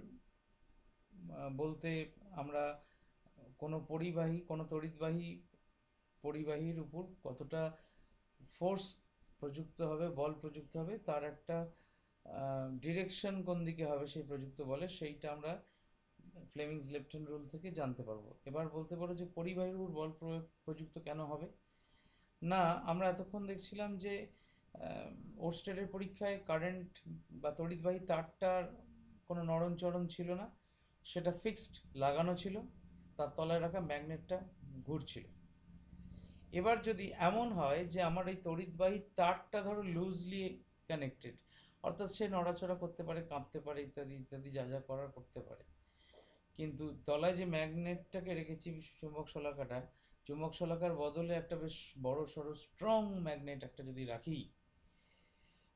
বলতে আমরা কোনো পরিবাহী, কোনো তড়িৎবাহী পরিবাহীর উপর কতটা ফোর্স প্রযুক্ত হবে, বল প্রযুক্ত হবে, তার একটা ডিরেকশন কোন দিকে হবে সেই প্রযুক্ত বলে, সেইটা আমরা ফ্লেমিংস লেফট হ্যান্ড রুল থেকে জানতে পারবো। এবার বলতে পারো যে পরিবাহীর উপর বল প্রযুক্ত কেন হবে না। আমরা এতক্ষণ দেখছিলাম যে ওরস্টেডের পরীক্ষায় কারেন্ট বা তড়িৎবাহী তারটার কোনো নড়নচড়ন ছিল না, সেটা ফিক্সড লাগানো ছিল, তার তলায় রাখা ম্যাগনেটটা ঘুরছিল। এবার যদি এমন হয় যে আমার এই তড়িৎবাহী তারটা ধরো লুজলি কানেক্টেড, অর্থাৎ সে নড়াচড়া করতে পারে, কাঁপতে পারে, ইত্যাদি ইত্যাদি যা যা করার করতে পারে, কিন্তু তলায় যে ম্যাগনেটটাকে রেখেছি চুম্বক শলাকাটা, চুম্বক শলাকার বদলে একটা বেশ বড় সড়ো স্ট্রং ম্যাগনেট একটা যদি রাখি,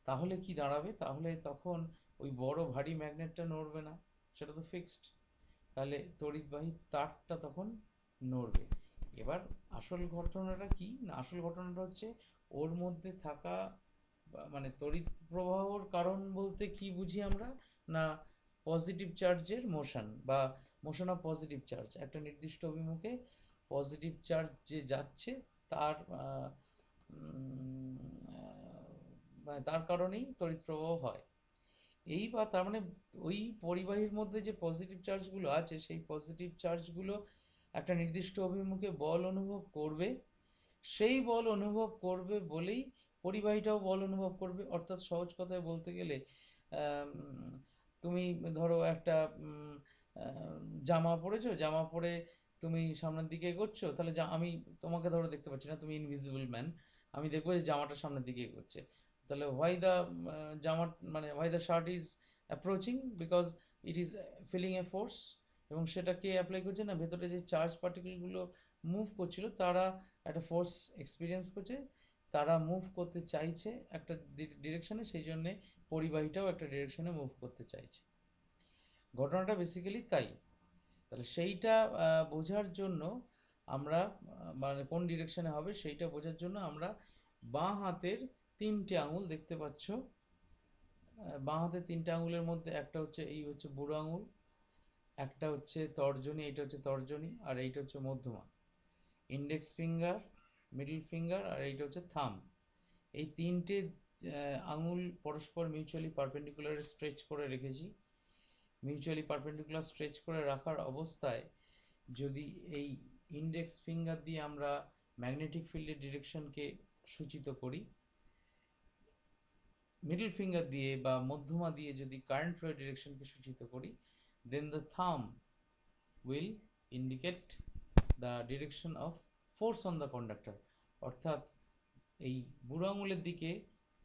তাহলে কি দাঁড়াবে? তাহলে তখন ওই বড় ভারী ম্যাগনেটটা নড়বে না, সেটা তো ফিক্সড, তাহলে তড়িৎবাহী তারটা তখন নড়বে। এবার আসল ঘটনাটা কি না, আসল ঘটনাটা হচ্ছে ওর মধ্যে থাকা মানে তড়িৎ প্রবাহর কারণ বলতে কি বুঝি আমরা না, পজিটিভ চার্জের মোশন বা মোশন অফ পজিটিভ চার্জ, একটা নির্দিষ্ট অভিমুখে পজিটিভ চার্জ যে যাচ্ছে তার মানে তার কারণেই তড়িৎ প্রবাহ হয়। এই বা তার মানে ওই পরিবাহীর মধ্যে যে পজিটিভ চার্জগুলো আছে, সেই পজিটিভ চার্জগুলো একটা নির্দিষ্ট অভিমুখে বল অনুভব করবে, সেই বল অনুভব করবে বলেই পরিবাহীটাও বল অনুভব করবে। অর্থাৎ সহজ কথায় বলতে গেলে তুমি ধরো একটা জামা পরেছো, জামা পরে তুমি সামনের দিকে এগোচ্ছ, তাহলে আমি তোমাকে ধরো দেখতে পাচ্ছি না, তুমি ইনভিজিবল ম্যান, আমি দেখবো যে জামাটা সামনের দিকে এগোচ্ছে, তাহলে জামা মানে why the shirt is approaching, because it is feeling a force, এবং সেটা কে অ্যাপ্লাই করছে না, ভেতরে যে চার্জ পার্টিকেলগুলো মুভ করছিল তারা একটা ফোর্স এক্সপিরিয়েন্স করছে, তারা মুভ করতে চাইছে একটা ডিরেকশনে, সেই জন্যে পরিবাহীটাও একটা ডিরেকশনে মুভ করতে চাইছে। ঘটনাটা বেসিক্যালি তাই। তাহলে সেইটা বোঝার জন্য আমরা মানে কোন ডিরেকশনে হবে সেইটা বোঝার জন্য আমরা বাঁ হাতের তিনটে আঙুল দেখতে পাচ্ছ। বাঁ হাতের তিনটে আঙুলের মধ্যে একটা হচ্ছে এই হচ্ছে বুড়ো আঙুল, একটা হচ্ছে তর্জনী, এইটা হচ্ছে তর্জনী, আর এইটা হচ্ছে মধ্যমা। ইন্ডেক্স ফিঙ্গার, মিডল ফিঙ্গার, আর এইটা হচ্ছে থাম। এই তিনটে আঙুল পরস্পর মিউচুয়ালি পারপেন্ডিকুলার স্ট্রেচ করে রেখেছি। মিউচুয়ালি পারপেন্ডিকুলার স্ট্রেচ করে রাখার অবস্থায় যদি এই ইন্ডেক্স ফিঙ্গার দিয়ে আমরা ম্যাগনেটিক ফিল্ডের ডিরেকশনকে সূচিত করি, মিডল ফিঙ্গার দিয়ে বা মধ্যমা দিয়ে যদি কারেন্ট ফ্লোর ডিরেকশনকে সূচিত করি, দেন দ্য থাম will indicate the direction of force on the conductor. অর্থাৎ এই বুড়ো আঙুলের দিকে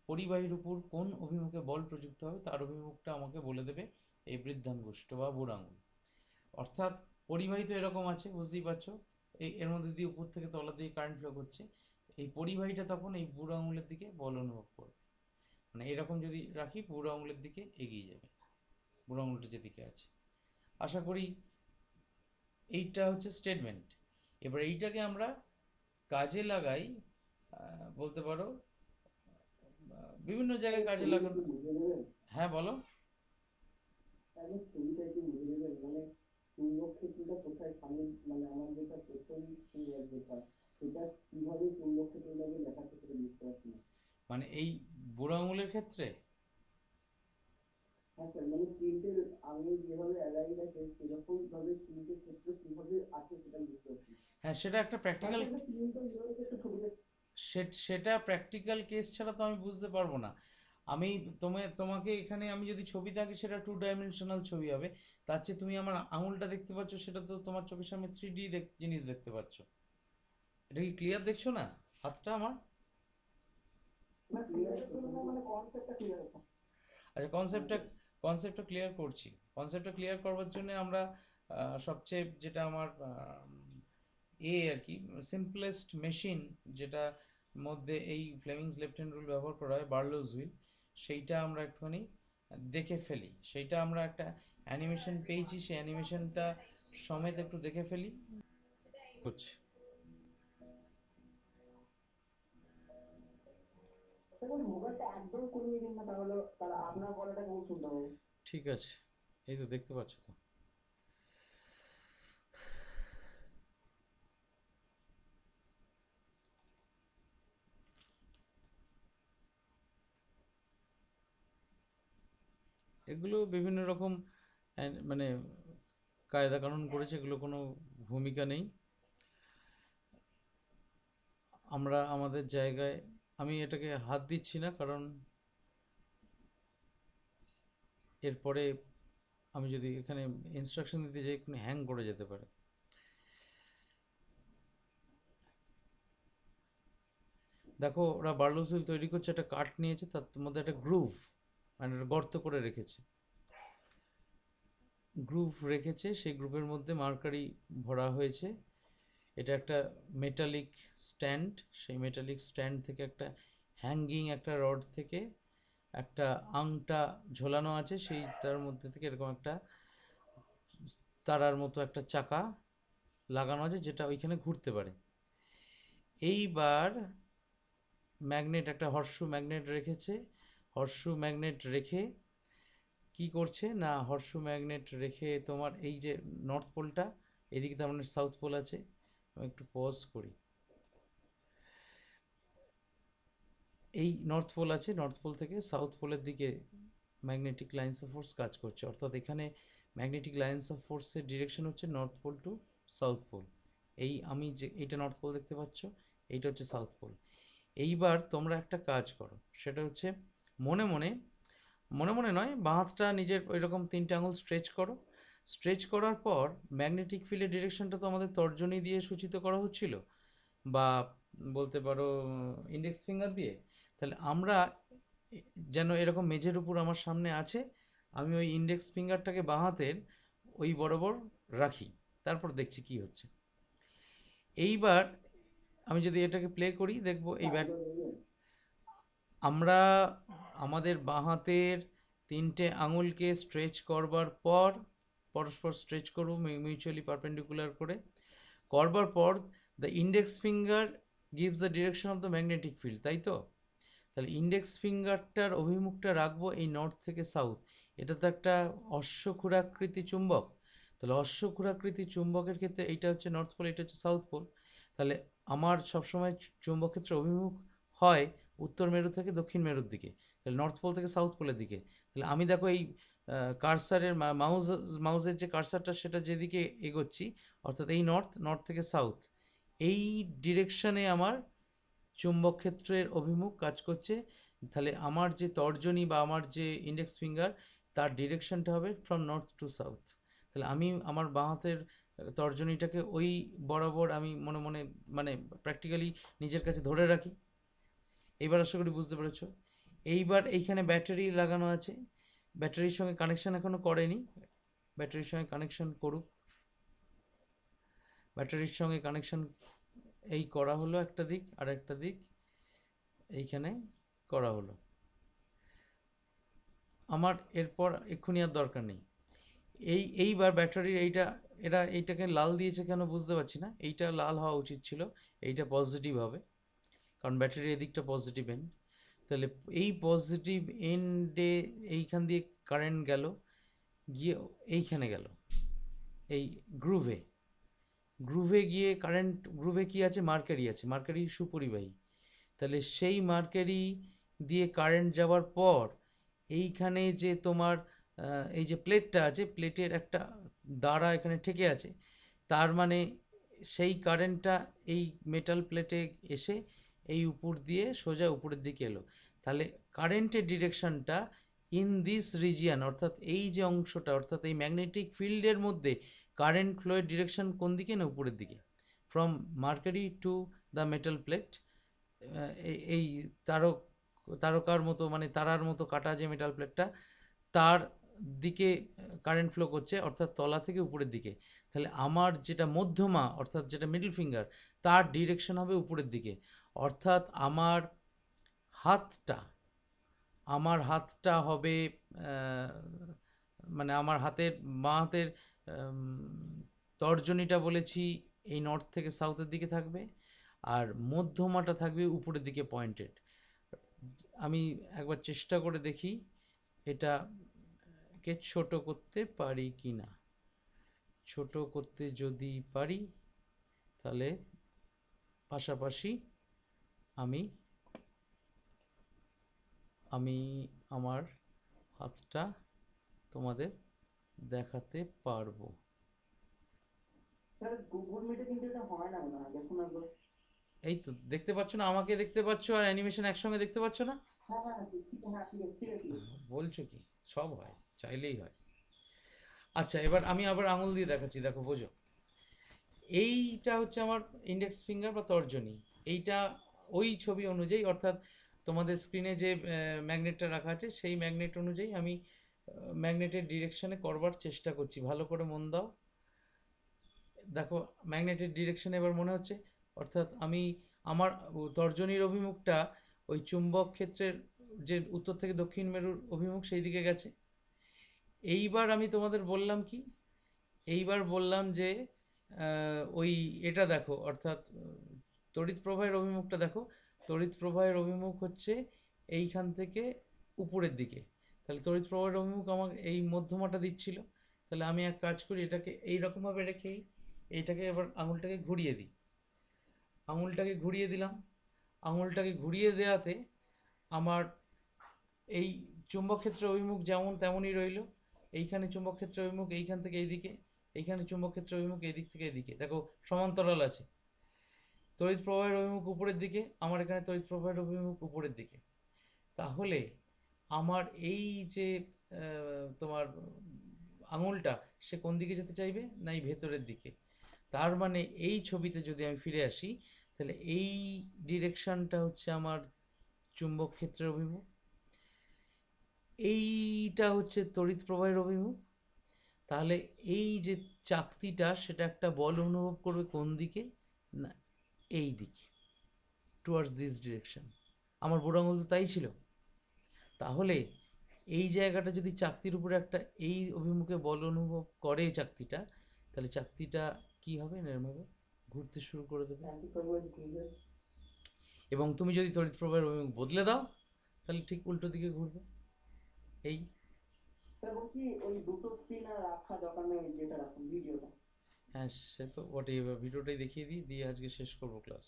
পরিবাহীর উপর কোন অভিমুখে বল প্রযুক্ত হবে তার অভিমুখটা আমাকে বলে দেবে এই বৃদ্ধাঙ্গুষ্ঠ বা বুড়ো আঙুল। অর্থাৎ পরিবাহী তো এরকম আছে, বুঝতেই পারছো, এর মধ্যে দিয়ে উপর থেকে তলা দিয়ে কারেন্ট ফ্লো করছে, এই পরিবাহীটা তখন এই বুড়ো আঙুলের দিকে বল অনুভব করবে, মানে এরকম যদি রাখি বুড়ো আঙুলের দিকে এগিয়ে যাবে, বুড়ো আঙুলটা যেদিকে আছে। আশা করি এইটা হচ্ছে স্টেটমেন্ট। এবার এইটাকে আমরা কাজে লাগাই, বলতে পারো বিভিন্ন জায়গায় কাজে লাগানো। বুঝে দেবেন হ্যাঁ বলো। তাহলে ছবিটা একটু বুঝে দেবেন, মানে চুম্বক ক্ষেত্রটা কোথায়, সামনে মানে আমার যেটা প্রথম ফিঙ্গার যেটা, সেটা কিভাবে চুম্বক ক্ষেত্রটাকে দেখাচ্ছে সেটা বুঝতে পারছি না। মানে এই বুড়ো আঙুলের ক্ষেত্রে হ্যাঁ স্যার, মানে তিনটে আঙুল যেভাবে অ্যালাইন আছে সেরকম ভাবে তিনটে ক্ষেত্র কিভাবে আছে সেটা বুঝতে পারছি না। হ্যাঁ, সেটা একটা প্র্যাকটিক্যাল, আচ্ছা, তিনটে রয়েছে একটু ছবিটা। সেটা প্র্যাকটিক্যাল কেস ছাড়া তো আমি বুঝতে পারবো না। আমি তোমাকে এখানে আমি যদি ছবি থাকি সেটা 2 ডাইমেনশনাল ছবি হবে, তার চেয়ে তুমি আমার আঙুলটা দেখতে পাচ্ছ, সেটা তো তোমার চোখের সামনে 3D জিনিস দেখতে পাচ্ছ। এটা কি ক্লিয়ার দেখছো না হাতটা আমার? না, ক্লিয়ার হচ্ছে না, মানে কনসেপ্টটা ক্লিয়ার হচ্ছে। আচ্ছা, কনসেপ্টটা ক্লিয়ার করবার জন্য আমরা সবচেয়ে যেটা আমার আর কি সিম্পলেস্ট মেশিন যেটা মধ্যে এই ফ্লেমিংস লেফট হ্যান্ড রুল ব্যবহার করা হয়, বার্লোস হুইল, সেইটা আমরা একটুখানি দেখে ফেলি। সেইটা আমরা একটা অ্যানিমেশন পেয়েছি, সেই অ্যানিমেশনটা সমেত একটু দেখে ফেলি হচ্ছে। দেখুন মোবাইলটা একদম কমিয়ে দিন না, তাহলে তারা আপনার গলাটা কেমন শুনতে হবে। ঠিক আছে, এই তো দেখতে পাচ্ছ তো। এগুলো বিভিন্ন রকম মানে কায়দা কানুন করেছে, এগুলো কোনো ভূমিকা নেই। আমরা আমাদের জায়গায়, আমি এটাকে হাত দিচ্ছি না, কারণ এরপরে আমি যদি এখানে ইনস্ট্রাকশন দিতে যাই কোনো হ্যাং করে যেতে পারে। দেখো, ওরা বার্লোস হুইল তৈরি করছে, একটা কাঠ নিয়েছে, তার মধ্যে একটা গ্রুভ মানে একটা গর্ত করে রেখেছে, সেই গ্রুপের মধ্যে মার্কারি ভরা হয়েছে। এটা একটা মেটালিক স্ট্যান্ড, সেই মেটালিক স্ট্যান্ড থেকে একটা হ্যাঙ্গিং একটা রড থেকে একটা আংটা ঝোলানো আছে, সেইটার মধ্যে থেকে এরকম একটা তারার মতো একটা চাকা লাগানো আছে যেটা ওইখানে ঘুরতে পারে। এইবার ম্যাগনেট, একটা হর্সু ম্যাগনেট রেখেছে। হর্সু ম্যাগনেট রেখে কি করছে না, হর্সু ম্যাগনেট রেখে তোমার এই যে নর্থ পোলটা, এদিকে তার মানে সাউথ পোল আছে। আমি একটু পজ করি। এই নর্থ পোল আছে, নর্থ পোল থেকে সাউথ পোলের দিকে ম্যাগনেটিক লাইন্স অফ ফোর্স কাজ করছে, অর্থাৎ এখানে ম্যাগনেটিক লাইন্স অফ ফোর্সের ডিরেকশন হচ্ছে north pole to south pole. এই আমি যে এইটা নর্থ পোল দেখতে পাচ্ছ, এইটা হচ্ছে সাউথ পোল। এইবার তোমরা একটা কাজ করো, সেটা হচ্ছে মনে মনে, মনে মনে নয়, বাঁ হাতটা নিজের ওইরকম 3টে আঙুল স্ট্রেচ করো। স্ট্রেচ করার পর ম্যাগনেটিক ফিল্ডের ডিরেকশনটা তো আমাদের তর্জনী দিয়ে সূচিত করা হচ্ছিল, বা বলতে পারো ইন্ডেক্স ফিঙ্গার দিয়ে। তাহলে আমরা যেন এরকম মেঝের উপর আমার সামনে আছে, আমি ওই ইন্ডেক্স ফিঙ্গারটাকে বাঁ হাতের ওই বরাবর রাখি, তারপর দেখছি কি হচ্ছে। এইবার আমি যদি এটাকে প্লে করি, দেখবো এই আমরা আমাদের বাঁ হাতের 3টে আঙুলকে স্ট্রেচ করবার পর, পরস্পর স্ট্রেচ করব মিউচুয়ালি পারপেন্ডিকুলার করে, করবার পর the index finger gives the direction of the magnetic field, তাই তো? তাহলে ইন্ডেক্স ফিঙ্গারটার অভিমুখটা রাখবো এই নর্থ থেকে সাউথ। এটা তো একটা অশ্বক্ষুরাকৃতি চুম্বক, তাহলে অশ্বক্ষুরাকৃতি চুম্বকের ক্ষেত্রে এইটা হচ্ছে নর্থ পোল, এটা হচ্ছে সাউথ পোল। তাহলে আমার সবসময় চুম্বক ক্ষেত্রে অভিমুখ হয় উত্তর মেরু থেকে দক্ষিণ মেরুর দিকে, তাহলে নর্থ পোল থেকে সাউথ পোলের দিকে। তাহলে আমি দেখো এই কার্সারের মাউসের যে কার্সারটা সেটা যেদিকে এগোচ্ছি, অর্থাৎ এই নর্থ থেকে সাউথ, এই ডিরেকশনে আমার চুম্বক ক্ষেত্রের অভিমুখ কাজ করছে। তাহলে আমার যে তর্জনী বা আমার যে ইন্ডেক্স ফিঙ্গার, তার ডিরেকশনটা হবে ফ্রম নর্থ টু সাউথ। তাহলে আমি আমার বাঁ হাতের তর্জনীটাকে ওই বরাবর আমি মনে মনে মানে প্র্যাকটিক্যালি নিজের কাছে ধরে রাখি। এইবার আশা করি বুঝতে পেরেছো। এইবার এইখানে ব্যাটারি লাগানো আছে, ব্যাটারির সঙ্গে কানেকশান এখনও করেনি, ব্যাটারির সঙ্গে কানেকশান করুক। ব্যাটারির সঙ্গে কানেকশান এই করা হলো একটা দিক, আর একটা দিক এইখানে করা হলো। আমার এরপর এক্ষুনি আর দরকার নেই। এইবার ব্যাটারির এইটাকে লাল দিয়েছে কেন বুঝতে পারছি না। এইটা লাল হওয়া উচিত ছিল, এইটা পজিটিভ হবে, কারণ ব্যাটারির এদিকটা পজিটিভ এন্ড। তাহলে এই পজিটিভ এন্ডে এইখান দিয়ে কারেন্ট গেল, গিয়ে এইখানে গেল এই গ্রুভে গিয়ে কারেন্ট, গ্রুভে কি আছে, মার্কারি আছে, মার্কারি সুপরিবাহী। তাহলে সেই মার্কারি দিয়ে কারেন্ট যাওয়ার পর এইখানে যে তোমার এই যে প্লেটটা আছে, প্লেটের একটা দ্বারা এখানে ঠেকে আছে, তার মানে সেই কারেন্টটা এই মেটাল প্লেটে এসে এই উপর দিয়ে সোজা উপরের দিকে এলো। তাহলে কারেন্টের ডিরেকশনটা ইন দিস রিজিয়ান, অর্থাৎ এই যে অংশটা, অর্থাৎ এই ম্যাগনেটিক ফিল্ডের মধ্যে কারেন্ট ফ্লোয়ের ডিরেকশন কোন দিকে না উপরের দিকে, from mercury to the metal plate. এই তারক তারকার মতো মানে তারার মতো কাটা যে মেটাল প্লেটটা, তার দিকে কারেন্ট ফ্লো করছে, অর্থাৎ তলা থেকে উপরের দিকে। তাহলে আমার যেটা মধ্যমা অর্থাৎ যেটা মিডল ফিঙ্গার, তার ডিরেকশন হবে উপরের দিকে। অর্থাৎ হাতটা আমার হাতটা হবে মানে আমার হাতের বাঁ হাতের তর্জনীটা বলেছি এই নর্থ থেকে সাউথের দিকে থাকবে, আর মধ্যমাটা থাকবে উপরের দিকে পয়েন্টেড। আমি একবার চেষ্টা করে দেখি এটাকে ছোট করতে পারি কি না। ছোট করতে যদি পারি তাহলে পাশাপাশি আমি আমি আমার হাতটা তোমাদের দেখাতে পারবো। স্যার গুগল মিটে কিন্তু এটা হয় না মনে হয়, দেখুন একবার। এই তো দেখতে পাচ্ছ না, আমাকে দেখতে পাচ্ছ আর অ্যানিমেশন একসঙ্গে দেখতে পাচ্ছ না? হ্যাঁ হ্যাঁ ঠিক আছে, হ্যাঁ ঠিক আছে ঠিক আছে ঠিক আছে। বলছো কি, সব হয়, চাইলেই হয়। আচ্ছা, এবার আমি আবার আঙুল দিয়ে দেখাচ্ছি, দেখো বোঝো। এইটা হচ্ছে আমার ইন্ডেক্স ফিঙ্গার বা তর্জনী। এইটা ওই ছবি অনুযায়ী, অর্থাৎ তোমাদের স্ক্রিনে যে ম্যাগনেটটা রাখা আছে সেই ম্যাগনেট অনুযায়ী আমি ম্যাগনেটের ডিরেকশনে করবার চেষ্টা করছি। ভালো করে মন দাও, দেখো ম্যাগনেটের ডিরেকশন এবার মনে হচ্ছে। অর্থাৎ আমি আমার তর্জনীর অভিমুখটা ওই চুম্বক ক্ষেত্রের যে উত্তর থেকে দক্ষিণ মেরুর অভিমুখ সেই দিকে গেছে। এইবার আমি তোমাদের বললাম কি, এইবার বললাম যে ওই এটা দেখো, অর্থাৎ তড়িৎ প্রবাহের অভিমুখটা দেখো। তড়িৎ প্রবাহের অভিমুখ হচ্ছে এইখান থেকে উপরের দিকে। তাহলে তড়িৎ প্রবাহের অভিমুখ আমার এই মধ্যমাটা দিচ্ছিল। তাহলে আমি এক কাজ করি, এটাকে এইরকমভাবে রেখেই এইটাকে এবার আঙুলটাকে ঘুরিয়ে দিই। আঙুলটাকে ঘুরিয়ে দিলাম। আঙুলটাকে ঘুরিয়ে দেওয়াতে আমার এই চুম্বক ক্ষেত্রের অভিমুখ যেমন তেমনই রইল। এইখানে চুম্বক ক্ষেত্রের অভিমুখ এইখান থেকে এইদিকে, এইখানে চুম্বক ক্ষেত্রের অভিমুখ এই দিক থেকে এদিকে, দেখো সমান্তরাল আছে। তড়িৎ প্রবাহের অভিমুখ উপরের দিকে, আমার এখানে তড়িৎ প্রবাহের অভিমুখ উপরের দিকে। তাহলে আমার এই যে তোমার আঙুলটা, সে কোন দিকে যেতে চাইবে না এই ভেতরের দিকে। তার মানে এই ছবিতে যদি আমি ফিরে আসি, তাহলে এই ডিরেকশনটা হচ্ছে আমার চুম্বক ক্ষেত্রের অভিমুখ, এইটা হচ্ছে তড়িৎ প্রবাহের অভিমুখ। তাহলে এই যে চাকতিটা সেটা একটা বল অনুভব করবে কোন দিকে না এই দিকে, টুয়ার্ডস দিস ডিরেকশন। আমার বুড়ো আঙুল তো তাই ছিল। তাহলে এই জায়গাটা যদি চাকতির উপরে একটা এই অভিমুখে বল অনুভব করে চাকতিটা, তাহলে চাকতিটা কি হবে, এরমভাবে ঘুরতে শুরু করে দেবে। এবং তুমি যদি তড়িৎ প্রবাহের অভিমুখ বদলে দাও তাহলে ঠিক উল্টো দিকে ঘুরবে। এই স্যার বলছি ওই দুটো স্ক্রিন আর রাখা দরকার নেই, যেটা রাখুন ভিডিওটা। হ্যাঁ, সে তো বটেই। এবার ভিডিওটাই দেখিয়ে দিই, দিয়ে আজকে শেষ করবো ক্লাস।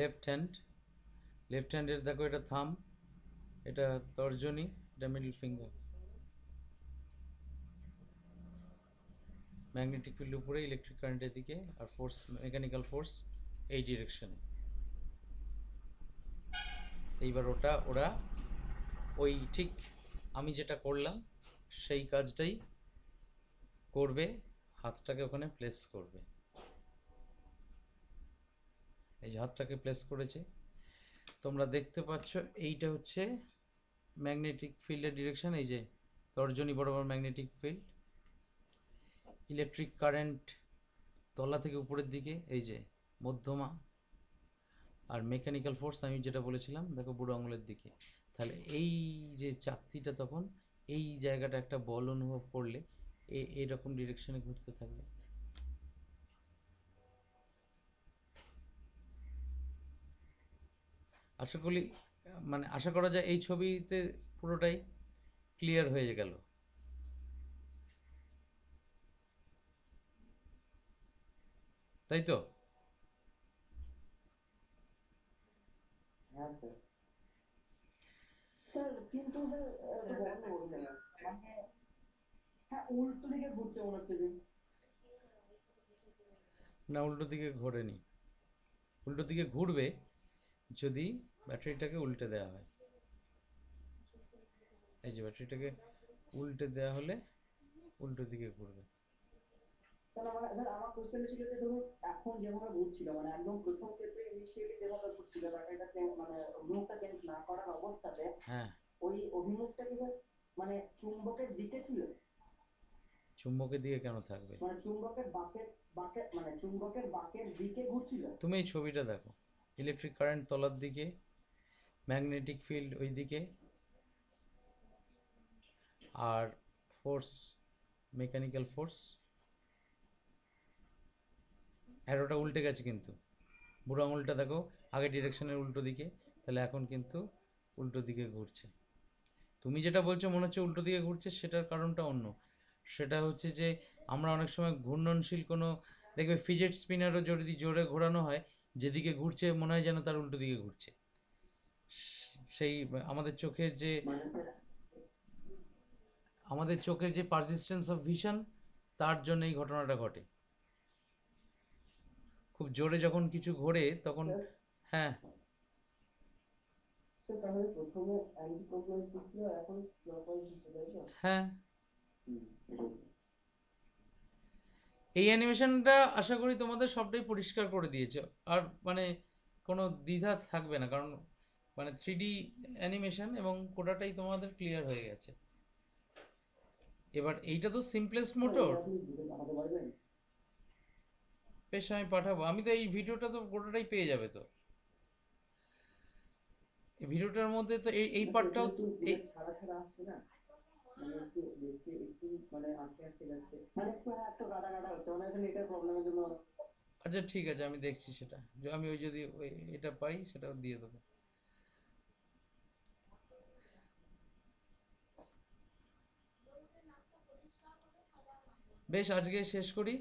লেফট হ্যান্ডের দেখো, এটা থাম, এটা তর্জনী, এটা মিডল ফিঙ্গার। ম্যাগনেটিক ফিল্ড উপরে, ইলেকট্রিক কারেন্টের দিকে, আর ফোর্স, মেকানিক্যাল ফোর্স এই ডিরেকশনে। এইবার ওরা ওই ঠিক আমি যেটা করলাম সেই কাজটাই করবে, হাতটাকে ওখানে প্লেস করবে। এই যে হাতটাকে প্লেস করেছে, তোমরা দেখতে পাচ্ছ এইটা হচ্ছে ম্যাগনেটিক ফিল্ডের ডিরেকশন। এই যে তর্জনী বরাবর ম্যাগনেটিক ফিল্ড, ইলেকট্রিক কারেন্ট তলা থেকে উপরের দিকে, এই যে মধ্যমা, আর মেকানিক্যাল ফোর্স আমি যেটা বলেছিলাম দেখো বুড়ো আঙুলের দিকে। তাহলে এই যে চাকতিটা তখন এই জায়গাটা একটা বল অনুভব করলে এইরকম ডিরেকশনে ঘুরতে থাকবে। আশা করি মানে আশা করা যায় এই ছবিতে পুরোটাই ক্লিয়ার হয়ে গেল। তাই তো? হ্যাঁ স্যার। স্যার কিন্তু স্যার একটা গন্ডগোল স্যার, মানে হ্যাঁ উল্টো দিকে ঘুরছে মনে হচ্ছে যে। না, উল্টো দিকে ঘোরেনি। উল্টো দিকে ঘুরবে যদি ব্যাটারিটাকে উল্টে দেওয়া হয়। এই যে ব্যাটারিটাকে উল্টে দেওয়া হলে উল্টো দিকে ঘুরবে। স্যার মানে স্যার আমার কোশ্চেন ছিল যে ধরুন এখন যেভাবে ঘুরছিল মানে একদম প্রথম ক্ষেত্রে ইনিশিয়ালি যেভাবে ঘুরছিল ব্যাটারিটা মানে অভিমুখটা চেঞ্জ না করার অবস্থাতে হ্যাঁ, ওই অভিমুখটা কি স্যার মানে চুম্বকের দিকে ছিল? চুম্বকের দিকে কেন থাকবে? মানে চুম্বকের বাঁকের বাঁকের মানে চুম্বকের বাঁকের দিকে ঘুরছিল? তুমি এই ছবিটা দেখো, ইলেকট্রিক কারেন্ট তলার দিকে, ম্যাগনেটিক ফিল্ড ওই দিকে, আর ফোর্স, মেকানিক্যাল ফোর্স, অ্যারোটা উল্টে গেছে কিন্তু। বুড়ো আঙুলটা দেখো আগে ডিরেকশনের উল্টো দিকে, তাহলে এখন কিন্তু উল্টো দিকে ঘুরছে। তুমি যেটা বলছো মনে হচ্ছে উল্টো দিকে ঘুরছে, সেটার কারণটা অন্য। সেটা হচ্ছে যে আমরা অনেক সময় ঘূর্ণনশীল কোনো, দেখবে ফিজেট স্পিনারও যদি জোরে ঘোরানো হয়, যেদিকে ঘুরছে মনে হয় যেন তার উল্টো দিকে ঘুরছে। সেই আমাদের চোখের যে মানে স্যার পারসিস্টেন্স অফ ভিশন, তার জন্য এই ঘটনাটা ঘটে। খুব জোরে যখন কিছু ঘোরে তখন, স্যার হ্যাঁ, স্যার তাহলে প্রথমে অ্যান্টি ক্লকওয়াইজ দিচ্ছিল এখন ক্লকওয়াইজ দিচ্ছে তাই তো? হ্যাঁ, এটাই। এই অ্যানিমেশনটা আশা করি তোমাদের সবটাই পরিষ্কার করে দিয়েছে। আর মানে কোনো দ্বিধা থাকবে না, কারণ মানে 3D অ্যানিমেশন এবং কোডাটাই তোমাদের ক্লিয়ার হয়ে গেছে। এবার এইটা তো সিম্পলেস্ট স্যার মোটর। এটা আপনি দিতে পাঠাতে পারবেন? বেশ, আমি পাঠাবো। আমি তো এই ভিডিওটা তো গোটাটাই পেয়ে যাবে তো। এই ভিডিওটার মধ্যে তো এই না স্যার পার্টটাও এখানে একটু এই, ছাড়া ছাড়া আসছে না, মানে একটু দেখতে একটু মানে আটকে আটকে যাচ্ছে, মানে একটু হ্যাঁ একটু গাদা গাদা হচ্ছে মানে এখানে এটার প্রবলেমের জন্য। আচ্ছা ঠিক আছে, আমি দেখছি সেটা। আমি ওই যদি ওই এটা পাই সেটাও দিয়ে দেবো। বেশ, আজকে শেষ করি।